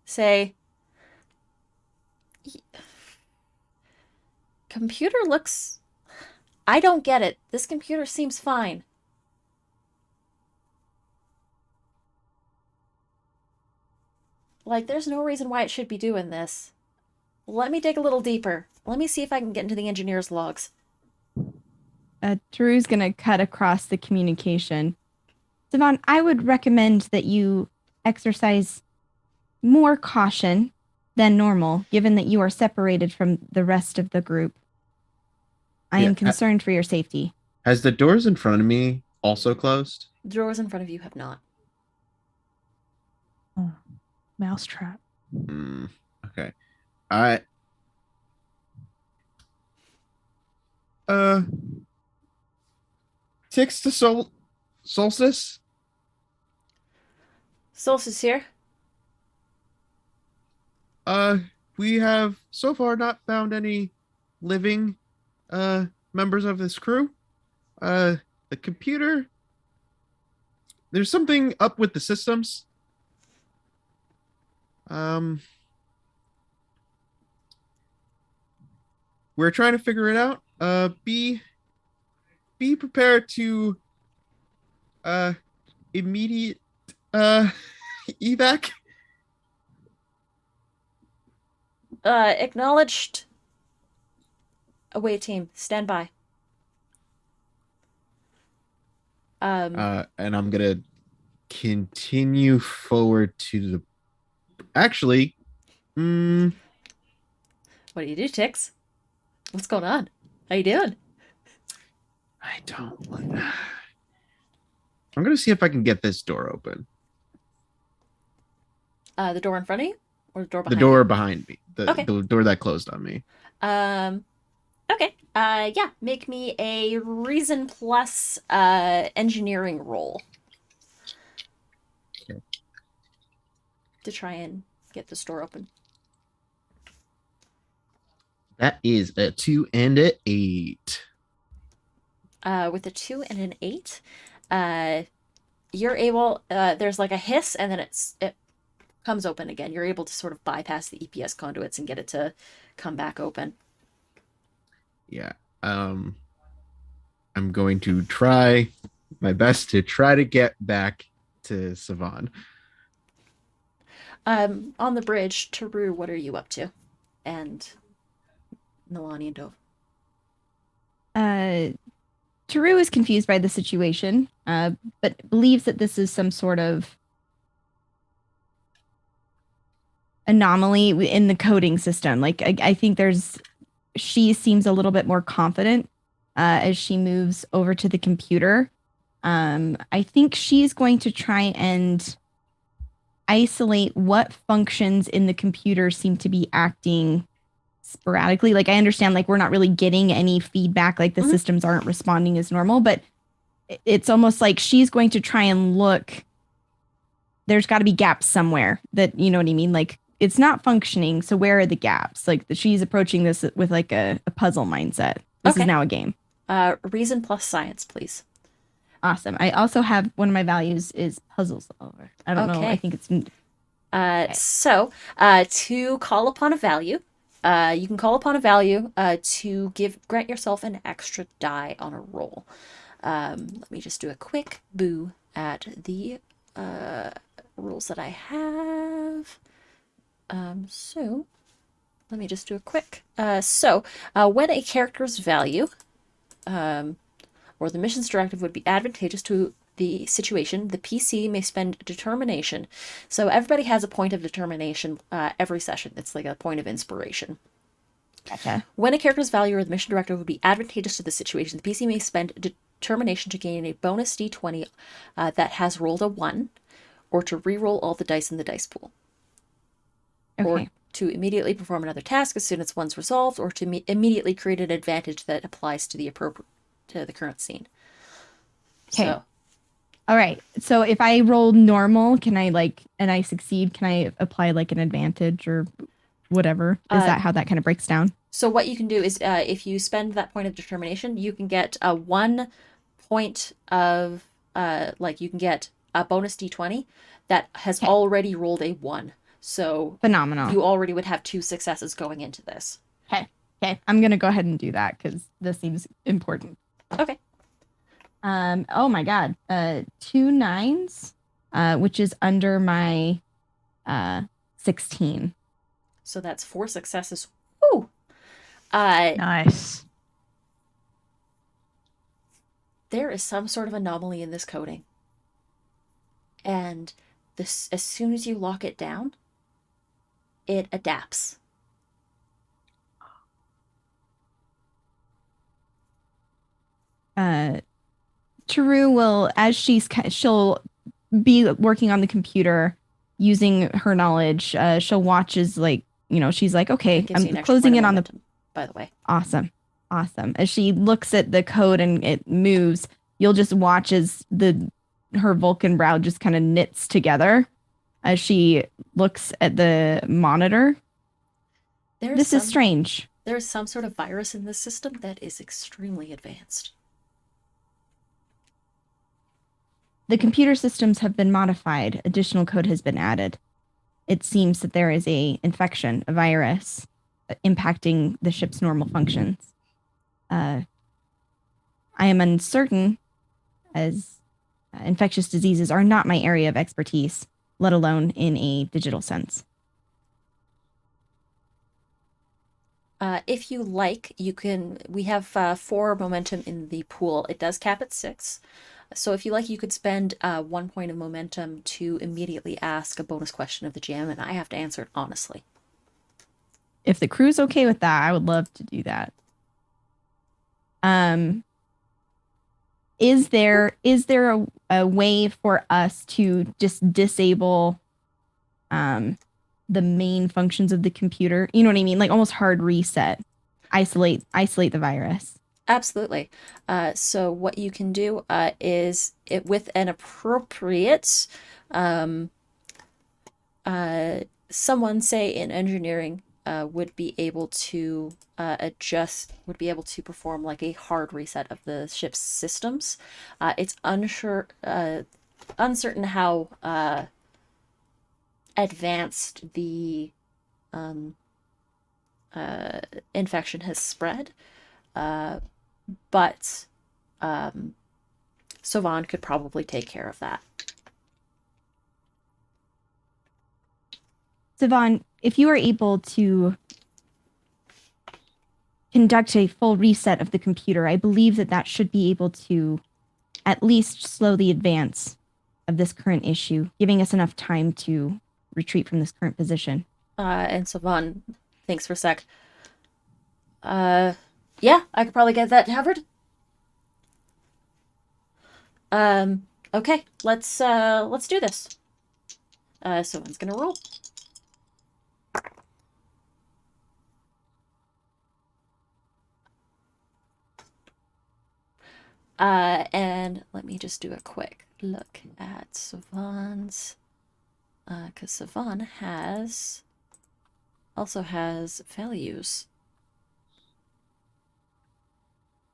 say, computer looks... I don't get it. This computer seems fine. Like, there's no reason why it should be doing this. Let me dig a little deeper. Let me see if I can get into the engineer's logs. Drew's gonna cut across the communication. Savon, I would recommend that you exercise more caution than normal, given that you are separated from the rest of the group. I am concerned for your safety. Has the doors in front of me also closed? The doors in front of you have not. Oh, mousetrap. Okay. I Tix to Solstice. Solstice here. We have so far not found any living members of this crew. The computer, there's something up with the systems. We're trying to figure it out. Be prepared to immediate evac. Acknowledged. Away team, stand by. And I'm gonna continue forward to the. Actually, What do you do, Tix? What's going on? How you doing? I don't. I'm gonna see if I can get this door open. The door in front of you, or the door The behind door you? behind me. Okay. The door that closed on me. Okay. Yeah. Make me a reason plus engineering roll. Okay. To try and get this door open. That is a 2 and an 8. With a 2 and an 8, you're able. There's like a hiss, and then it comes open again. You're able to sort of bypass the EPS conduits and get it to come back open. Yeah. I'm going to try my best to try to get back to Savan. On the bridge, Taru, what are you up to? And Nalani and Dove. Taru is confused by the situation, but believes that this is some sort of anomaly in the coding system. Like, I think she seems a little bit more confident as she moves over to the computer. I think she's going to try and isolate what functions in the computer seem to be acting sporadically. Like, I understand, like, we're not really getting any feedback, like the Mhm. systems aren't responding as normal, but it's almost like she's going to try and look. There's got to be gaps somewhere that, you know what I mean? Like, it's not functioning. So where are the gaps? Like, she's approaching this with like a puzzle mindset. This Okay. is now a game. Reason plus science, please. Awesome. I also have one of my values is puzzle solver. I don't know. Okay. I think it's So, to call upon a value, you can call upon a value to grant yourself an extra die on a roll. Let me just do a quick boo at the rules that I have. So let me just do a quick. When a character's value or the mission's directive would be advantageous to the situation, the PC may spend determination. So everybody has a point of determination every session. It's like a point of inspiration. Gotcha. When a character's value or the mission directive would be advantageous to the situation, the PC may spend determination to gain a bonus d20 that has rolled a 1, or to re-roll all the dice in the dice pool. Okay. Or to immediately perform another task as soon as one's resolved, or to immediately create an advantage that applies to the current scene. Okay. So, All right. So if I roll normal, can I and I succeed, can I apply like an advantage or whatever? Is that how that kind of breaks down? So what you can do is if you spend that point of determination, you can get a 1 point of, you can get a bonus d20 that has already rolled a 1. So Phenomenal. you already would have 2 successes going into this. Okay. I'm going to go ahead and do that because this seems important. Okay. Oh my God. 2 9s, which is under my 16. So that's 4 successes. Woo! Nice. There is some sort of anomaly in this coding. And this, as soon as you lock it down, it adapts. Taru will, as she'll be working on the computer using her knowledge. She'll watch as she's like, okay, It gives you I'm an extra closing point in of on the. momentum, by the way. Awesome. As she looks at the code and it moves, you'll just watch as her Vulcan brow just kind of knits together as she looks at the monitor. This is strange. There's some sort of virus in this system that is extremely advanced. The computer systems have been modified. Additional code has been added. It seems that there is a infection, a virus, impacting the ship's normal functions. I am uncertain, as infectious diseases are not my area of expertise, let alone in a digital sense. If you like, we have 4 momentum in the pool. It does cap at 6. So if you like, you could spend 1 point of momentum to immediately ask a bonus question of the GM, and I have to answer it honestly. If the crew's okay with that, I would love to do that. Is there a way for us to just disable the main functions of the computer? You know what I mean? Like almost hard reset, isolate the virus. Absolutely. So what you can do is with an appropriate someone, say in engineering, would be able to perform like a hard reset of the ship's systems. It's uncertain how advanced the infection has spread. But Sovan could probably take care of that. Sivan, if you are able to conduct a full reset of the computer, I believe that should be able to at least slow the advance of this current issue, giving us enough time to retreat from this current position. And Savan thinks for a sec. Yeah, I could probably get that covered. Okay, let's do this. Someone's gonna roll. And let me just do a quick look at Savan's, because Savan also has values.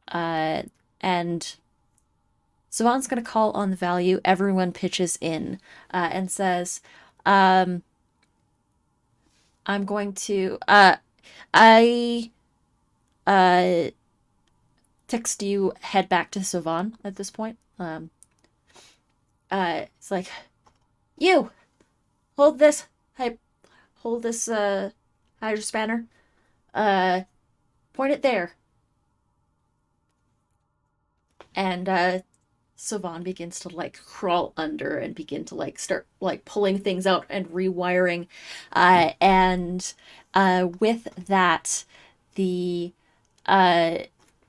And Savan's gonna call on the value. Everyone pitches in, and says, I'm going to, I text you head back to Savan at this point. It's like, you hold this hydro spanner. Point it there. And Savan begins to like crawl under and begin to like start like pulling things out and rewiring. And with that, the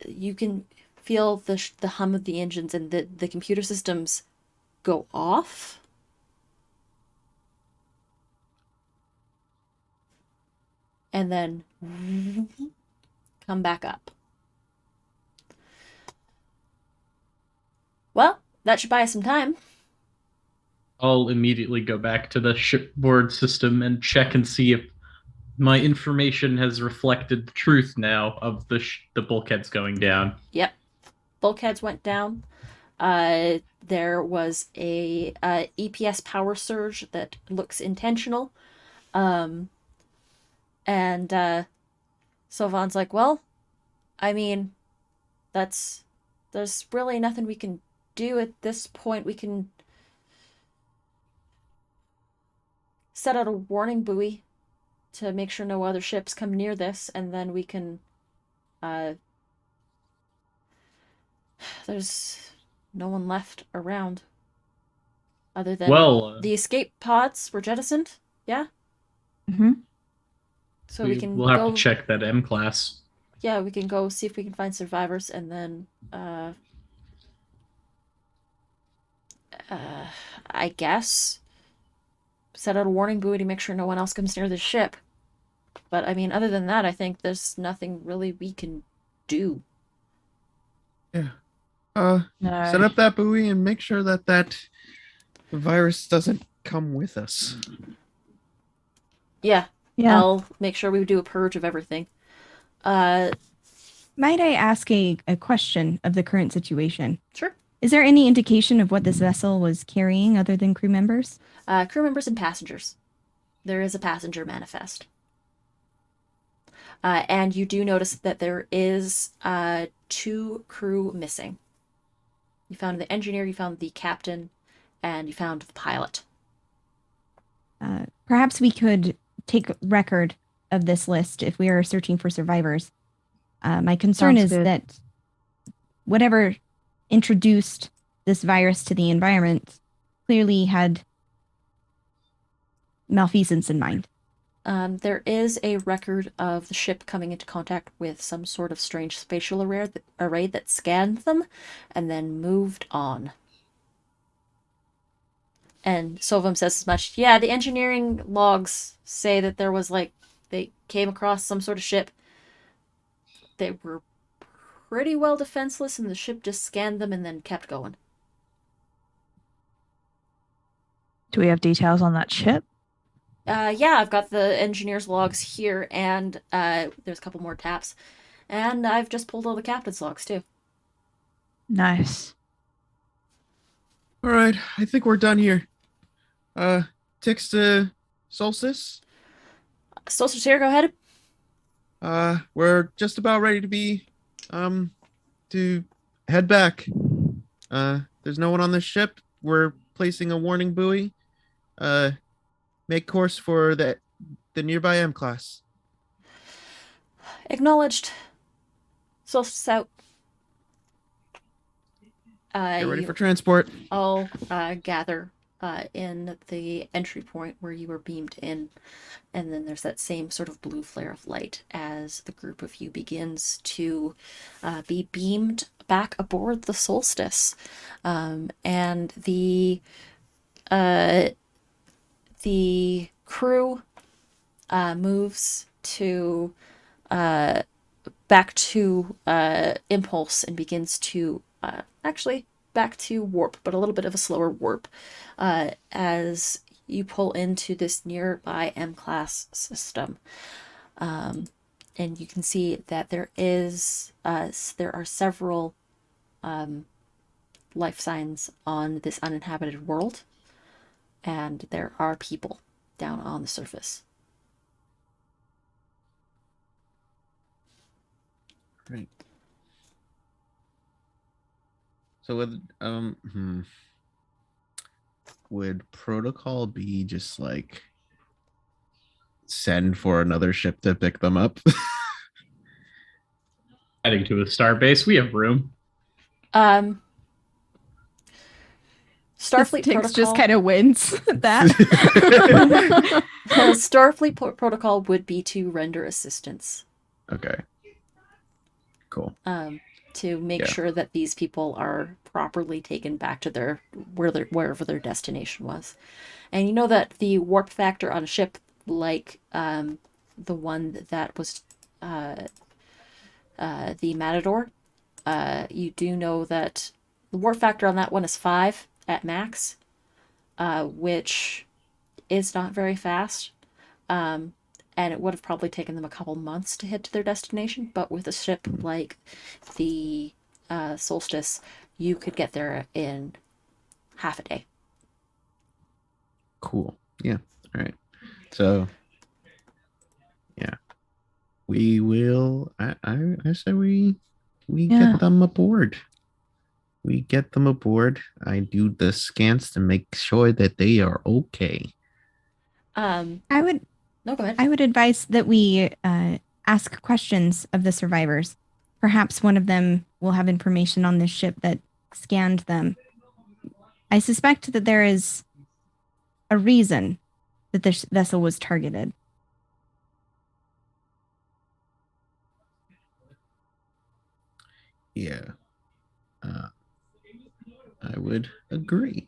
you can feel the hum of the engines, and the computer systems go off. And then come back up. Well, that should buy us some time. I'll immediately go back to the shipboard system and check and see if my information has reflected the truth now of the bulkheads going down. Yep. Bulkheads went down. There was a EPS power surge that looks intentional. And Sylvan's like, well, I mean, there's really nothing we can do at this point. We can set out a warning buoy to make sure no other ships come near this, and then we can, there's no one left around other than the escape pods were jettisoned. Yeah. Mm-hmm. So we'll have to check that M class. Yeah, we can go see if we can find survivors, and then I guess set out a warning buoy to make sure no one else comes near the ship. But I mean, other than that, I think there's nothing really we can do. Yeah. No. Set up that buoy and make sure that the virus doesn't come with us. Yeah. Yeah. I'll make sure we do a purge of everything. Might I ask a question of the current situation? Sure. Is there any indication of what this vessel was carrying other than crew members? Crew members and passengers. There is a passenger manifest. And you do notice that there is 2 crew missing. You found the engineer, you found the captain, and you found the pilot. Perhaps we could take record of this list if we are searching for survivors. My concern Sounds is good. that whatever introduced this virus to the environment clearly had malfeasance in mind. There is a record of the ship coming into contact with some sort of strange spatial array that scanned them and then moved on. And Sovum says as much. Yeah, the engineering logs say that there was they came across some sort of ship. They were pretty well defenseless, and the ship just scanned them and then kept going. Do we have details on that ship? Yeah, I've got the engineer's logs here, and there's a couple more taps. And I've just pulled all the captain's logs, too. Nice. All right, I think we're done here. Text to Solstice. Solstice here, go ahead. We're just about ready to be, to head back. There's no one on this ship. We're placing a warning buoy. Make course for the the nearby M class. Acknowledged. Solstice out. Get ready You for transport. all gather in the entry point where you were beamed in, and then there's that same sort of blue flare of light as the group of you begins to be beamed back aboard the Solstice, and the crew moves to back to impulse and begins to actually back to warp, but a little bit of a slower warp as you pull into this nearby M-class system. And you can see that there are several life signs on this uninhabited world, and there are people down on the surface. Right. So would protocol be just like send for another ship to pick them up? Heading to a starbase, we have room. Starfleet Tix protocol just kind of wins at that. Starfleet protocol would be to render assistance. Okay. Cool. To make Yeah. sure that these people are properly taken back to wherever their destination was. And you know that the warp factor on a ship like the one that was the Matador, you do know that the warp factor on that one is 5 at max, which is not very fast. And it would have probably taken them a couple months to hit to their destination, but with a ship like the Solstice, you could get there in half a day. Cool. Yeah. All right. So yeah. We will I say we Yeah. get them aboard. We get them aboard. I do the scans to make sure that they are okay. No, go ahead. I would advise that we ask questions of the survivors. Perhaps one of them will have information on this ship that scanned them. I suspect that there is a reason that this vessel was targeted. Yeah. I would agree.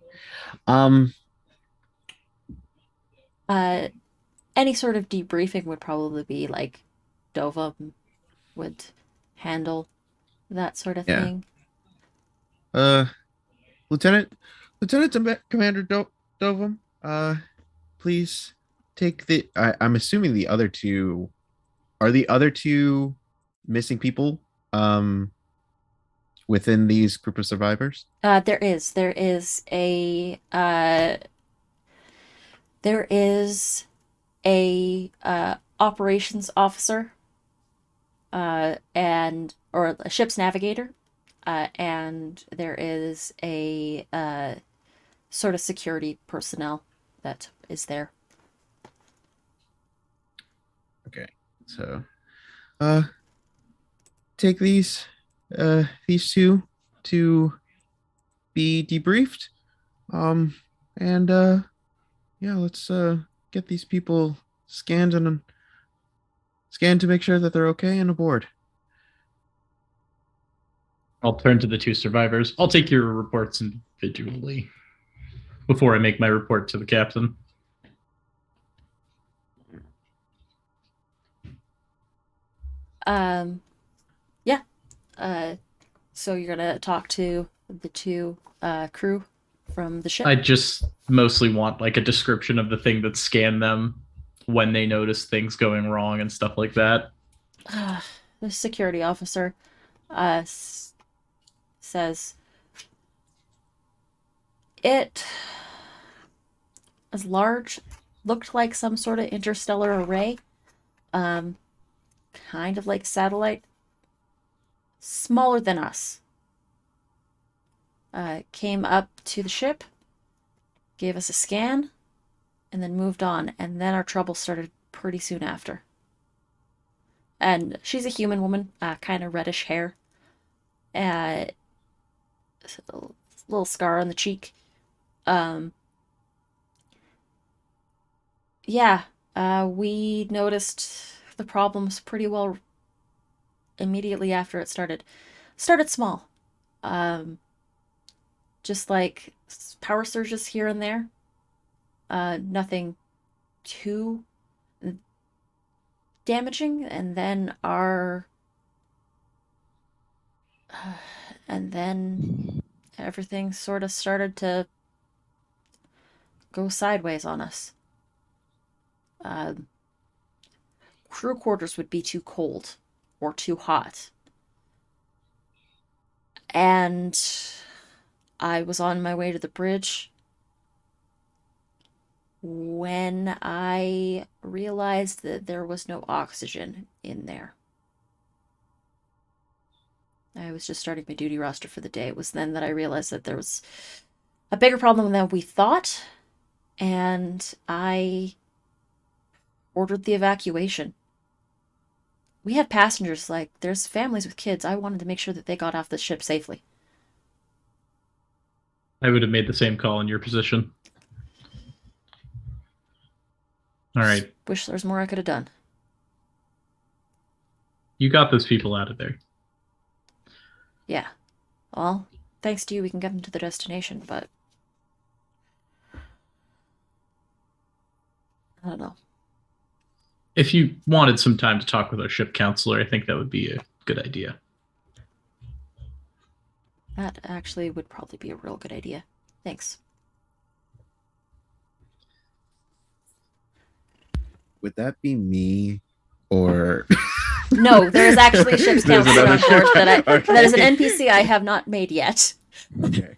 Any sort of debriefing would probably be like Dova would handle that sort of Yeah. thing. Lieutenant Commander Dovum, please take I'm assuming the other two are the other two missing people within these group of survivors. There is a operations officer and or a ship's navigator, and there is a sort of security personnel that is there. Okay, so take these two to be debriefed, and yeah, let's get these people scanned to make sure that they're okay and aboard. I'll turn to the 2 survivors. I'll take your reports individually before I make my report to the captain. Yeah. So you're gonna talk to the 2 crew from the ship? I just mostly want like a description of the thing that scanned them, when they notice things going wrong and stuff like that. The security officer says it was large, looked like some sort of interstellar array, kind of like satellite, smaller than us. Came up to the ship, gave us a scan, and then moved on. And then our trouble started pretty soon after. And she's a human woman, kind of reddish hair. A little scar on the cheek. Yeah, we noticed the problems pretty well immediately after it started. Started small. Just like power surges here and there. Nothing too damaging, and then everything sort of started to go sideways on us. Crew quarters would be too cold or too hot. And I was on my way to the bridge when I realized that there was no oxygen in there. I was just starting my duty roster for the day. It was then that I realized that there was a bigger problem than we thought, and I ordered the evacuation. We had passengers, like, there's families with kids. I wanted to make sure that they got off the ship safely. I would have made the same call in your position. All right. Wish there was more I could have done. You got those people out of there. Yeah. Well, thanks to you, we can get them to their destination, but I don't know. If you wanted some time to talk with our ship counselor, I think that would be a good idea. That actually would probably be a real good idea. Thanks. Would that be me or No, there is actually a ship's There's counselor on another board ship- that is an Okay. NPC I have not made yet. Okay.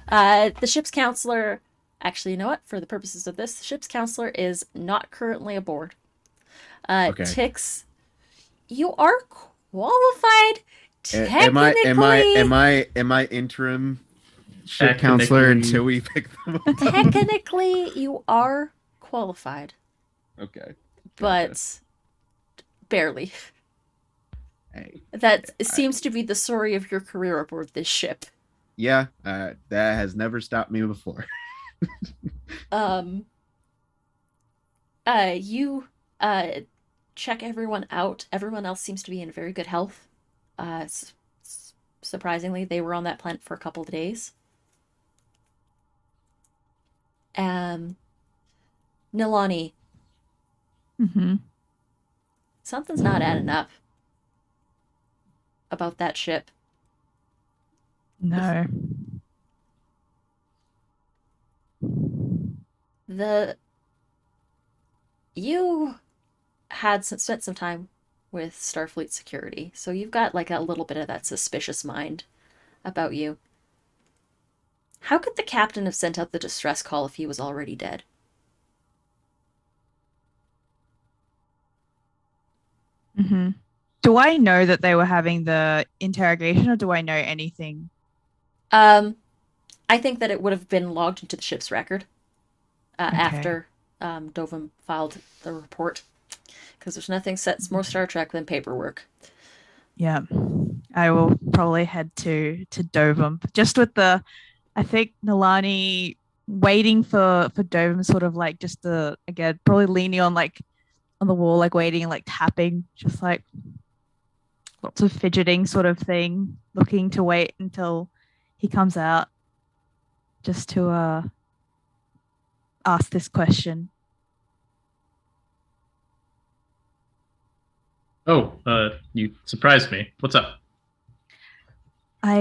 The ship's counselor, actually, you know what? For the purposes of this, the ship's counselor is not currently aboard. Okay. Tix, you are qualified. Am I interim ship counselor Technically. until we pick them up? Technically, you are qualified, Okay. but barely. Hey. That seems to be the story of your career aboard this ship. Yeah, that has never stopped me before. You check everyone out. Everyone else seems to be in very good health. Surprisingly, they were on that planet for a couple of days. Nilani, Mm-hmm. something's not adding up about that ship. No. You had spent some time with Starfleet security, so you've got like a little bit of that suspicious mind about you. How could the captain have sent out the distress call if he was already dead? Mm-hmm. Do I know that they were having the interrogation, or do I know anything? I think that it would have been logged into the ship's record Okay. after Dovum filed the report, because there's nothing sets more Star Trek than paperwork. Yeah, I will probably head to Dovum, just with I think Nilani waiting for Dovum, sort of like just again probably leaning on on the wall, like waiting, like tapping, just like lots of fidgeting sort of thing, looking to wait until he comes out, just to ask this question. Oh, you surprised me. What's up? I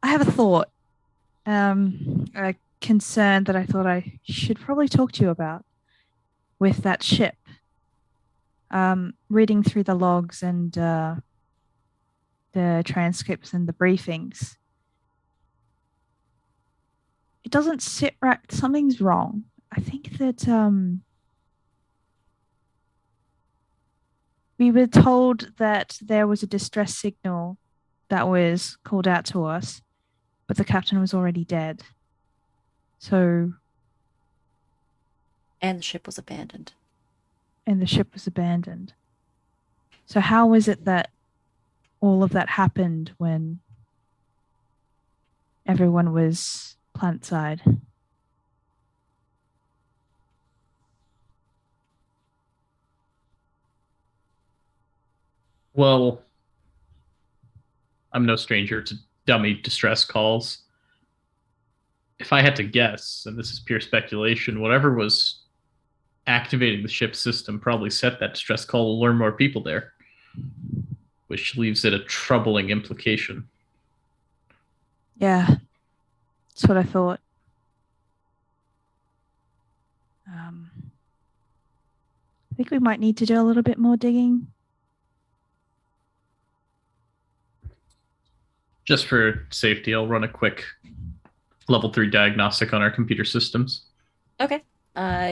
have a thought, a concern that I thought I should probably talk to you about with that ship. Reading through the logs and the transcripts and the briefings, it doesn't sit right. Something's wrong. I think that we were told that there was a distress signal that was called out to us, but the captain was already dead. So And the ship was abandoned. And the ship was abandoned. So how is it that all of that happened when everyone was planet-side? Well, I'm no stranger to dummy distress calls. If I had to guess, and this is pure speculation, whatever was activating the ship's system probably set that distress call to lure more people there, which leaves it a troubling implication. Yeah, that's what I thought. I think we might need to do a little bit more digging. Just for safety, I'll run a quick level 3 diagnostic on our computer systems. Okay.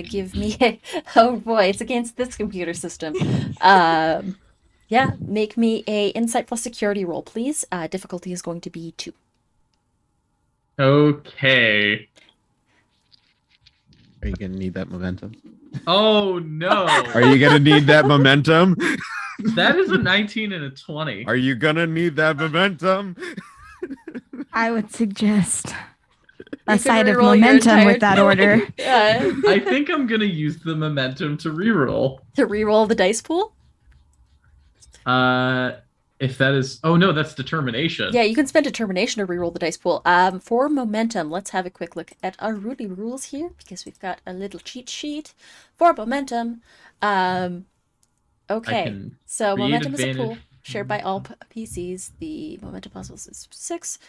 Give me a... Oh boy, it's against this computer system. Yeah, make me a insight plus security roll, please. Difficulty is going to be 2. Okay. Are you gonna need that momentum? Oh no. Are you gonna need that momentum? That is a 19 and a 20. Are you gonna need that momentum? I would suggest a You can side of reroll your momentum entire- with that order. I think I'm gonna use the momentum to reroll. To reroll the dice pool? If that is... Oh no, that's determination. Yeah, you can spend determination to reroll the dice pool. For momentum, let's have a quick look at our Rudy rules here, because we've got a little cheat sheet for momentum. Okay, can so create momentum is a pool advantage. shared by all PCs. The momentum possible is 6.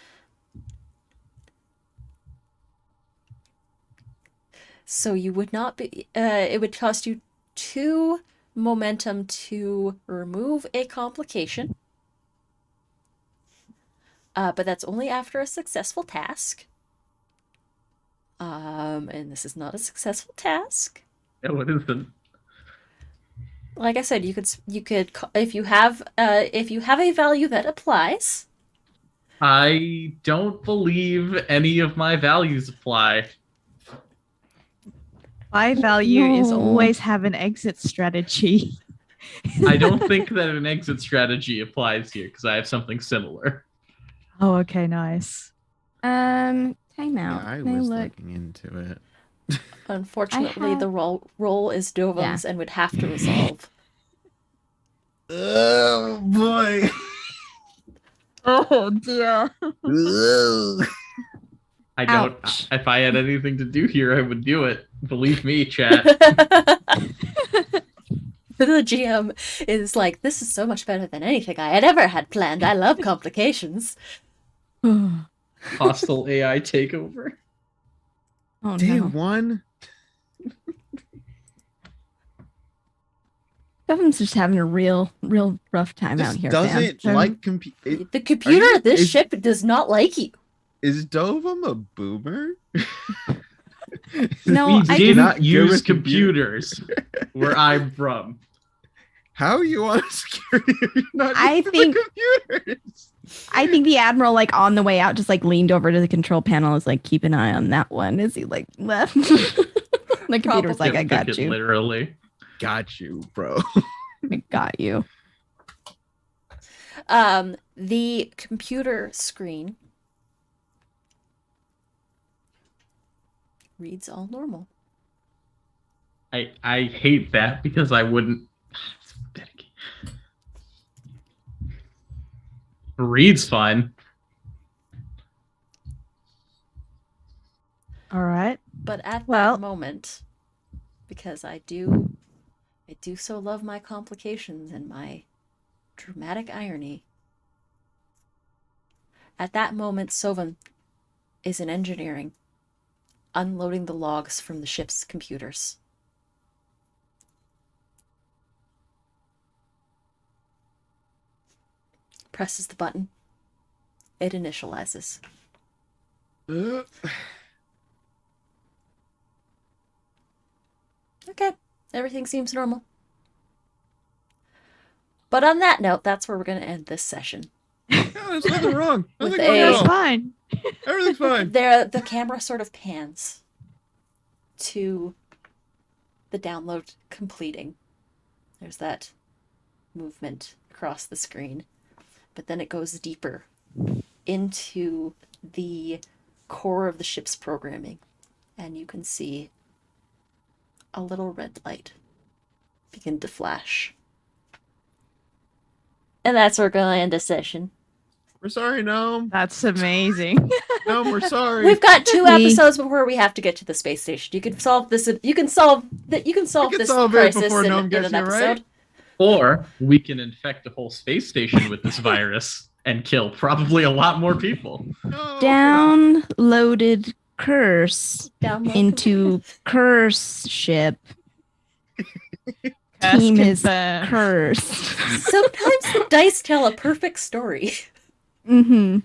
So you would not be... it would cost you 2 momentum to remove a complication. But that's only after a successful task. And this is not a successful task. No, it isn't. Like I said, you could if you have a value that applies. I don't believe any of my values apply. My value is No. always have an exit strategy. I don't think that an exit strategy applies here because I have something similar. Oh, okay, nice. Time Yeah, out. I Can was look? looking into it. Unfortunately, have- the roll is Dovum's and would have to resolve. Oh boy. Oh dear. I don't. Ouch. If I had anything to do here, I would do it. Believe me, chat. The GM is like, this is so much better than anything I had ever had planned. I love complications. Hostile AI takeover. Oh Day no. 1? Devon's just having a real rough time out This here, fam. doesn't like compute. The computer of this is- ship does not like you. Is Dovum a boomer? No, We I didn't not good use with computers where I'm from. How you want security if you're not I using think- the computers? I think the admiral, like on the way out, just like leaned over to the control panel, is like, keep an eye on that one. As he like left, the computer was like, I Took got it you. Literally. Got you, bro. I got you. The computer screen reads all normal. I hate that because I wouldn't. Reads fine. All right. But at Well- that moment, because I do so love my complications and my dramatic irony. At that moment, Sovan is in engineering, unloading the logs from the ship's computers. Presses the button. It initializes. Okay, everything seems normal. But on that note, that's where we're going to end this session. No, there's nothing wrong. With Nothing a- wrong at It's all. fine. Everything's fine. The camera sort of pans to the download completing. There's that movement across the screen. But then it goes deeper into the core of the ship's programming. And you can see a little red light begin to flash. And that's where we're going to end the session. We're sorry, Gnome. That's amazing. Gnome, we're sorry. We've got 2 We- episodes before we have to get to the space station. You can solve this. You can solve that. You can solve can this solve it crisis before in Gnome an gets here, episode. right? Or we can infect a whole space station with this virus and kill probably a lot more people. No. Downloaded curse Download into curse ship. Curse Team is confirmed. cursed. Sometimes the dice tell a perfect story. Mm-hmm.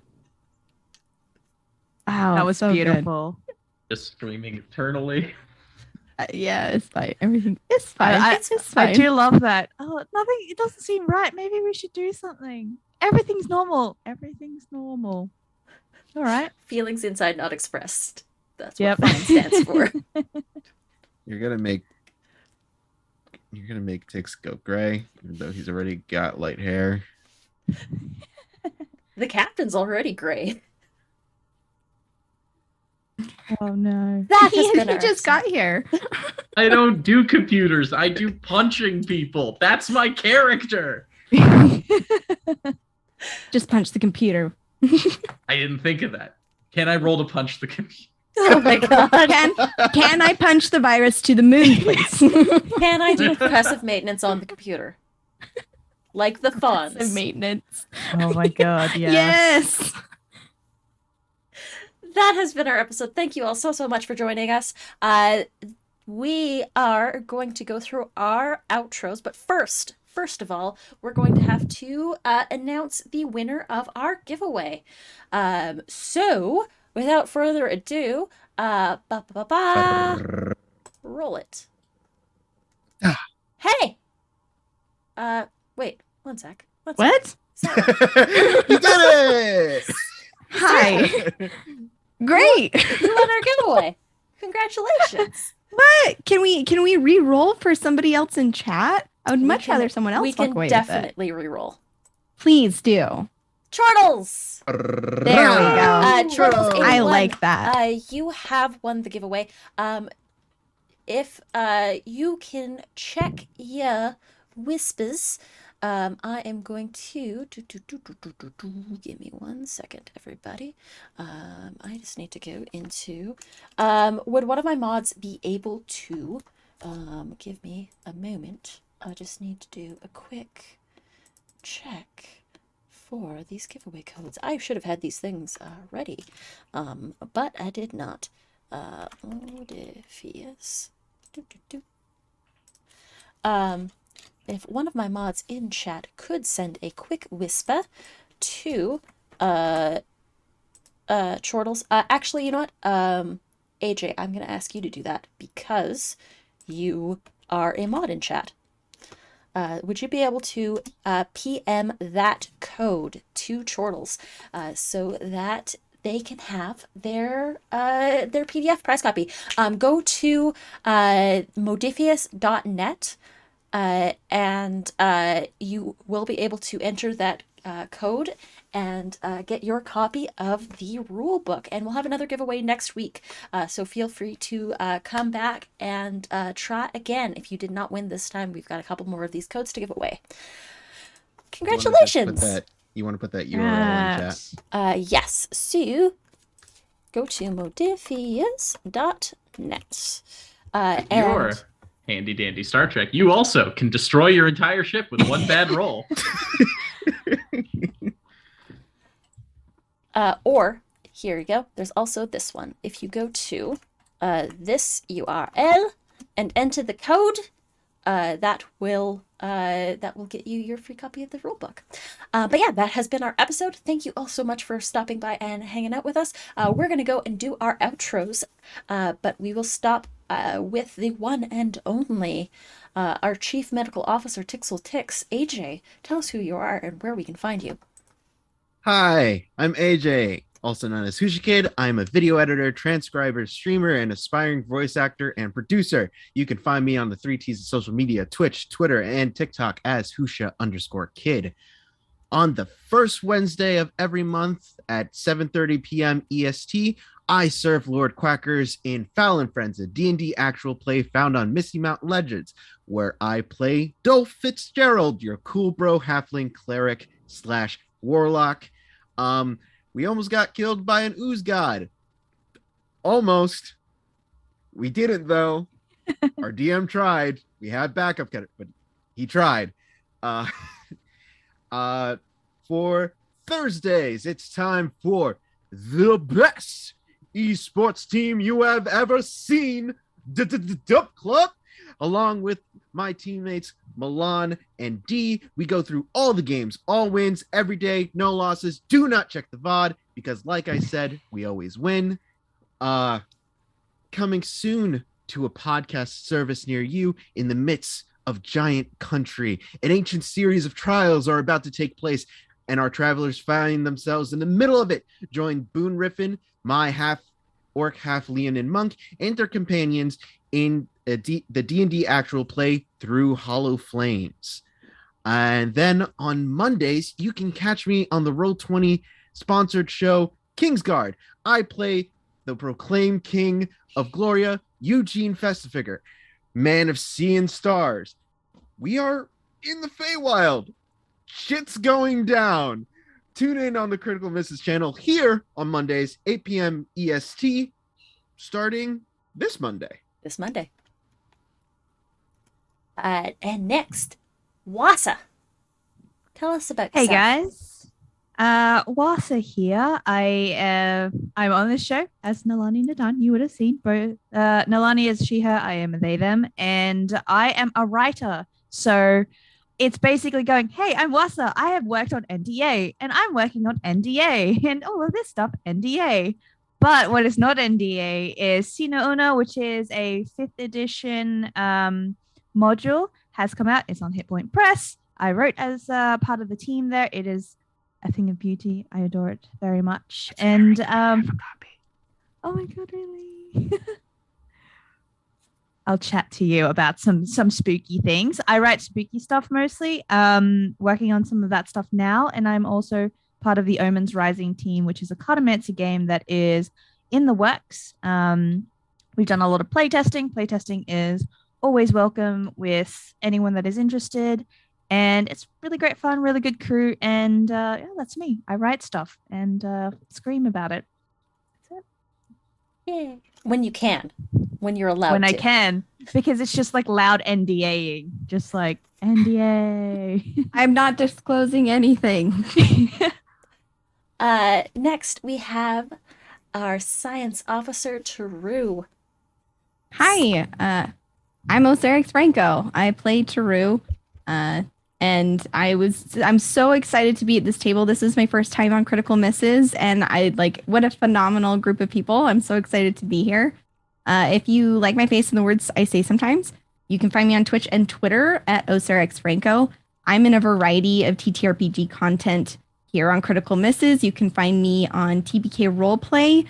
Wow, That was so good. beautiful. Just screaming eternally. Yeah, it's fine. Everything is fine. I- It's fine. I do love that. Oh, nothing. It doesn't seem right. Maybe we should do something. Everything's normal. Everything's normal. All right. Feelings inside not expressed. That's Yep. what FINE stands for. You're gonna make Tix go gray, even though he's already got light hair. The captain's already gray. Oh no. That has he been our just got here. I don't do computers. I do punching people. That's my character. Just punch the computer. I didn't think of that. Can I roll to punch the computer? Oh my god. Can I punch the virus to the moon, please? Can I do progressive maintenance on the computer? Like the Progressive Fonz. maintenance. Oh my god. Yeah. Yes. That has been our episode. Thank you all so much for joining us. We are going to go through our outros, but first of all, we're going to have to announce the winner of our giveaway. So, without further ado, roll it. Hey! Wait, one sec. What? Sarah. You did it! Hi. Great. You won our giveaway. Congratulations. What? Can we re-roll for somebody else in chat? I would We much can- rather someone else We walk can away with it. definitely reroll. Please do. Chortles! There we go. Chortles, I A1, like that. you have won the giveaway. If you can check your whispers, I am going to give me 1 second, everybody. I just need to go into. Would one of my mods be able to give me a moment? I just need to do a quick check for these giveaway codes. I should have had these things ready, but I did not. Modifius. If one of my mods in chat could send a quick whisper to Chortles. Actually, you know what? AJ, I'm gonna ask you to do that because you are a mod in chat. Would you be able to PM that code to Chortles so that they can have their PDF prize copy? Go to modifius.net and you will be able to enter that code and get your copy of the rule book. And we'll have another giveaway next week. So feel free to come back and try again. If you did not win this time, we've got a couple more of these codes to give away. Congratulations! You want to put that URL in chat? Yes. So go to modifius.net. Your handy dandy Star Trek. You also can destroy your entire ship with one bad roll. Or, here you go, there's also this one. If you go to this URL and enter the code, that will get you your free copy of the rulebook. But yeah, that has been our episode. Thank you all so much for stopping by and hanging out with us. We're going to go and do our outros, but we will stop with the one and only our Chief Medical Officer, Tixel Tix. AJ, tell us who you are and where we can find you. Hi, I'm AJ. also known as Husha Kid. I'm a video editor, transcriber, streamer, and aspiring voice actor and producer. You can find me on the 3Ts of social media, Twitch, Twitter, and TikTok as Husha_Kid. On the first Wednesday of every month at 7:30 p.m. EST, I serve Lord Quackers in Fallon Friends, a D&D actual play found on Misty Mountain Legends, where I play Dolph Fitzgerald, your cool bro halfling cleric / warlock. We almost got killed by an ooze god. Almost. We didn't, though. Our DM tried. We had backup, but he tried. For Thursdays, it's time for the best esports team you have ever seen, Dup Club. Along with my teammates Milan and D, we go through all the games, all wins, every day, no losses. Do not check the VOD because, like I said, we always win. Coming soon to a podcast service near you in the midst of giant country. An ancient series of trials are about to take place, and our travelers find themselves in the middle of it. Join Boone Riffin, my half-orc, half-Leonin monk, and their companions in the D&D actual play Through Hollow Flames. And then on Mondays, you can catch me on the Roll20 sponsored show Kingsguard. I play the proclaimed king of Gloria, Eugene Festifiger, man of sea and stars. We are in the Feywild. Shit's going down. Tune in on the Critical Misses channel here on Mondays, 8 p.m. EST, starting this Monday. And next, Wasa. Tell us about Hey yourself. guys, Wasa here. I'm on this show as Nalani Nadan. You would have seen both. Nalani is she, her. I am they, them, and I am a writer. So it's basically going, hey, I'm Wasa. I have worked on NDA, and I'm working on NDA, and all of this stuff NDA. But what is not NDA is Sino Uno, which is a 5th edition module, has come out. It's on Hit Point Press. I wrote as part of the team there. It is a thing of beauty. I adore it very much. And oh my god, really? I'll chat to you about some spooky things. I write spooky stuff mostly. Working on some of that stuff now, and I'm also part of the Omens Rising team, which is a cartomancy game that is in the works. We've done a lot of playtesting. Playtesting is always welcome with anyone that is interested, and it's really great fun, really good crew, and yeah, that's me. I write stuff and scream about it. That's it. Yeah. When you can. When you're allowed When to. I can, because it's just like loud NDAing, just like NDA. I'm not disclosing anything. Next, we have our science officer, Taru. Hi, I'm Osirix Franco. I play Taru, and I'm so excited to be at this table. This is my first time on Critical Misses, and what a phenomenal group of people. I'm so excited to be here. If you like my face and the words I say sometimes, you can find me on Twitch and Twitter at Osirix Franco. I'm in a variety of TTRPG content here on Critical Misses. You can find me on TBK Roleplay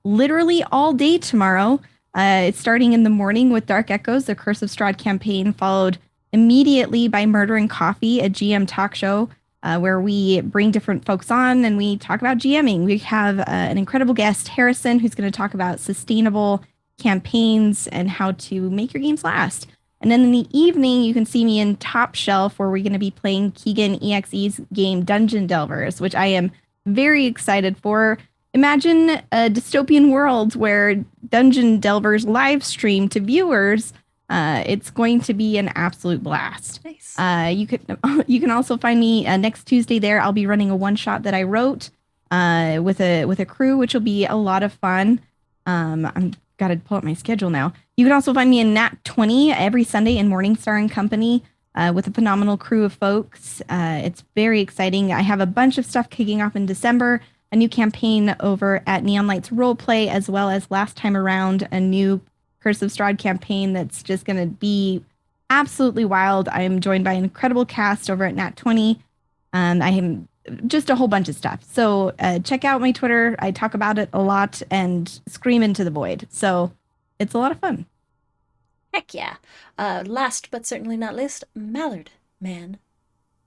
literally all day tomorrow. It's starting in the morning with Dark Echoes, the Curse of Strahd campaign, followed immediately by Murder and Coffee, a GM talk show where we bring different folks on and we talk about GMing. We have an incredible guest, Harrison, who's going to talk about sustainable campaigns and how to make your games last. And then in the evening, you can see me in Top Shelf, where we're going to be playing Keegan EXE's game Dungeon Delvers, which I am very excited for. Imagine a dystopian world where Dungeon Delvers live stream to viewers. It's going to be an absolute blast. Nice. You can also find me next Tuesday there. I'll be running a one-shot that I wrote with a crew, which will be a lot of fun. I'm got to pull up my schedule now. You can also find me in Nat 20 every Sunday in Morningstar and Company with a phenomenal crew of folks. It's very exciting. I have a bunch of stuff kicking off in December, a new campaign over at Neon Lights Roleplay, as well as last time around, a new Curse of Strahd campaign that's just going to be absolutely wild. I am joined by an incredible cast over at Nat 20. I am just a whole bunch of stuff. So check out my Twitter. I talk about it a lot and scream into the void. So it's a lot of fun. Heck yeah. Last but certainly not least, Mallard Man,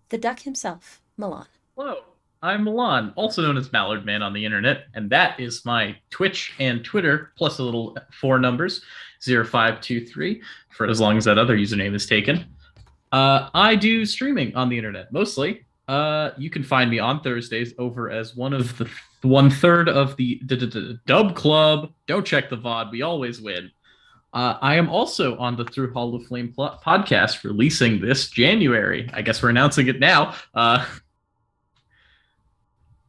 the duck himself, Milan. Hello, I'm Milan, also known as Mallard Man on the internet, and that is my Twitch and Twitter, plus a little 4 numbers, 0523, for as long as that other username is taken. I do streaming on the internet, mostly. You can find me on Thursdays over as one third of the Dub Club. Don't check the VOD, we always win. I am also on the Through Hall of Flame podcast, releasing this January. I guess we're announcing it now.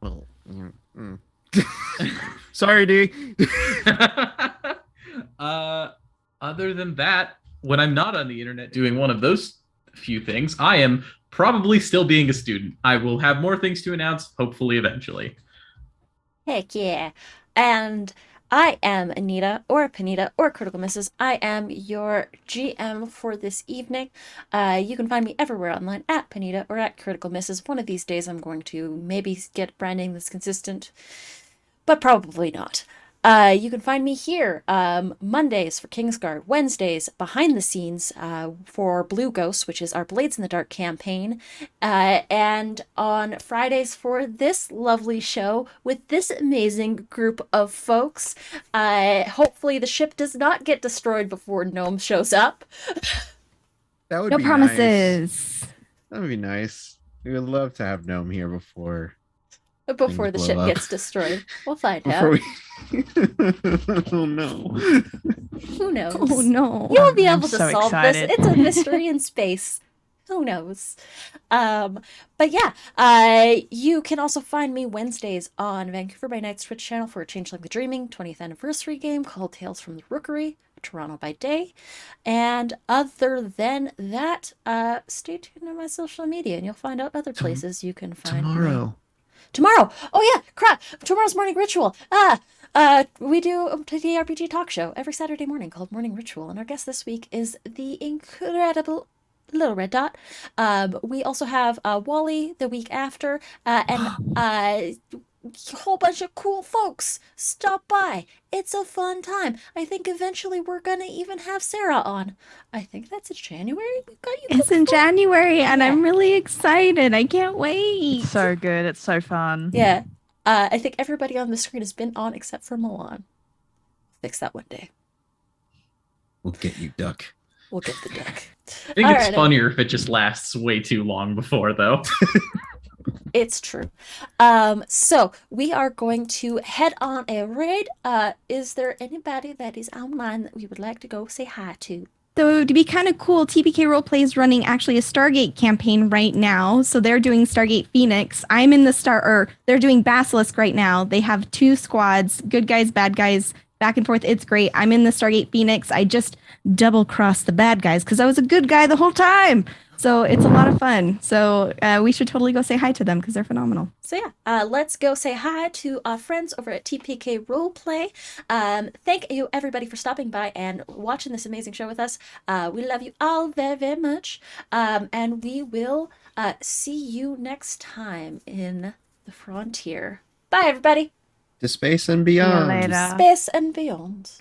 Well, sorry, D. Other than that, when I'm not on the internet doing one of those few things, I am probably still being a student. I will have more things to announce, hopefully eventually. Heck yeah. And I am Anita, or Panita, or Critical Misses. I am your GM for this evening. You can find me everywhere online at Panita or at Critical Misses. One of these days I'm going to maybe get branding that's consistent, but probably not. You can find me here Mondays for Kingsguard, Wednesdays behind the scenes for Blue Ghosts, which is our Blades in the Dark campaign, and on Fridays for this lovely show with this amazing group of folks. Hopefully the ship does not get destroyed before Gnome shows up. That would No be promises. Nice. That would be nice. We would love to have Gnome here before Before the blow ship up. gets destroyed. We'll find Before out. Oh no. Who knows? Oh no. You'll be I'm able to so solve excited. this. It's a mystery in space. Who knows? But yeah, you can also find me Wednesdays on Vancouver by Night's Twitch channel for a Changeling the Dreaming 20th anniversary game called Tales from the Rookery, Toronto by day. And other than that, stay tuned on my social media and you'll find out other places you can find me. Tomorrow. Oh yeah, crap. Tomorrow's morning ritual. We do a TTRPG talk show every Saturday morning called Morning Ritual, and our guest this week is the incredible Little Red Dot. We also have Wally the week after, and a whole bunch of cool folks stop by. It's a fun time. I think eventually we're gonna even have Sarah on. I think that's in January. We've got you. It's in January, and Yeah. I'm really excited. I can't wait. It's so good. It's so fun. Yeah. I think everybody on the screen has been on except for Milan. Fix that one day. We'll get you, Duck. We'll get the duck. I think All it's right. funnier if it just lasts way too long before, though. It's true. So we are going to head on a raid. Is there anybody that is online that we would like to go say hi to? So to be kind of cool, TPK Roleplay is running actually a Stargate campaign right now. So they're doing Stargate Phoenix. I'm in the they're doing Basilisk right now. They have 2 squads, good guys, bad guys, back and forth. It's great. I'm in the Stargate Phoenix. I just double crossed the bad guys because I was a good guy the whole time. So it's a lot of fun. So we should totally go say hi to them because they're phenomenal. So yeah, let's go say hi to our friends over at TPK Roleplay. Thank you everybody for stopping by and watching this amazing show with us. We love you all very, very much. And we will see you next time in the frontier. Bye everybody. To space and See you beyond. later. Space and beyond.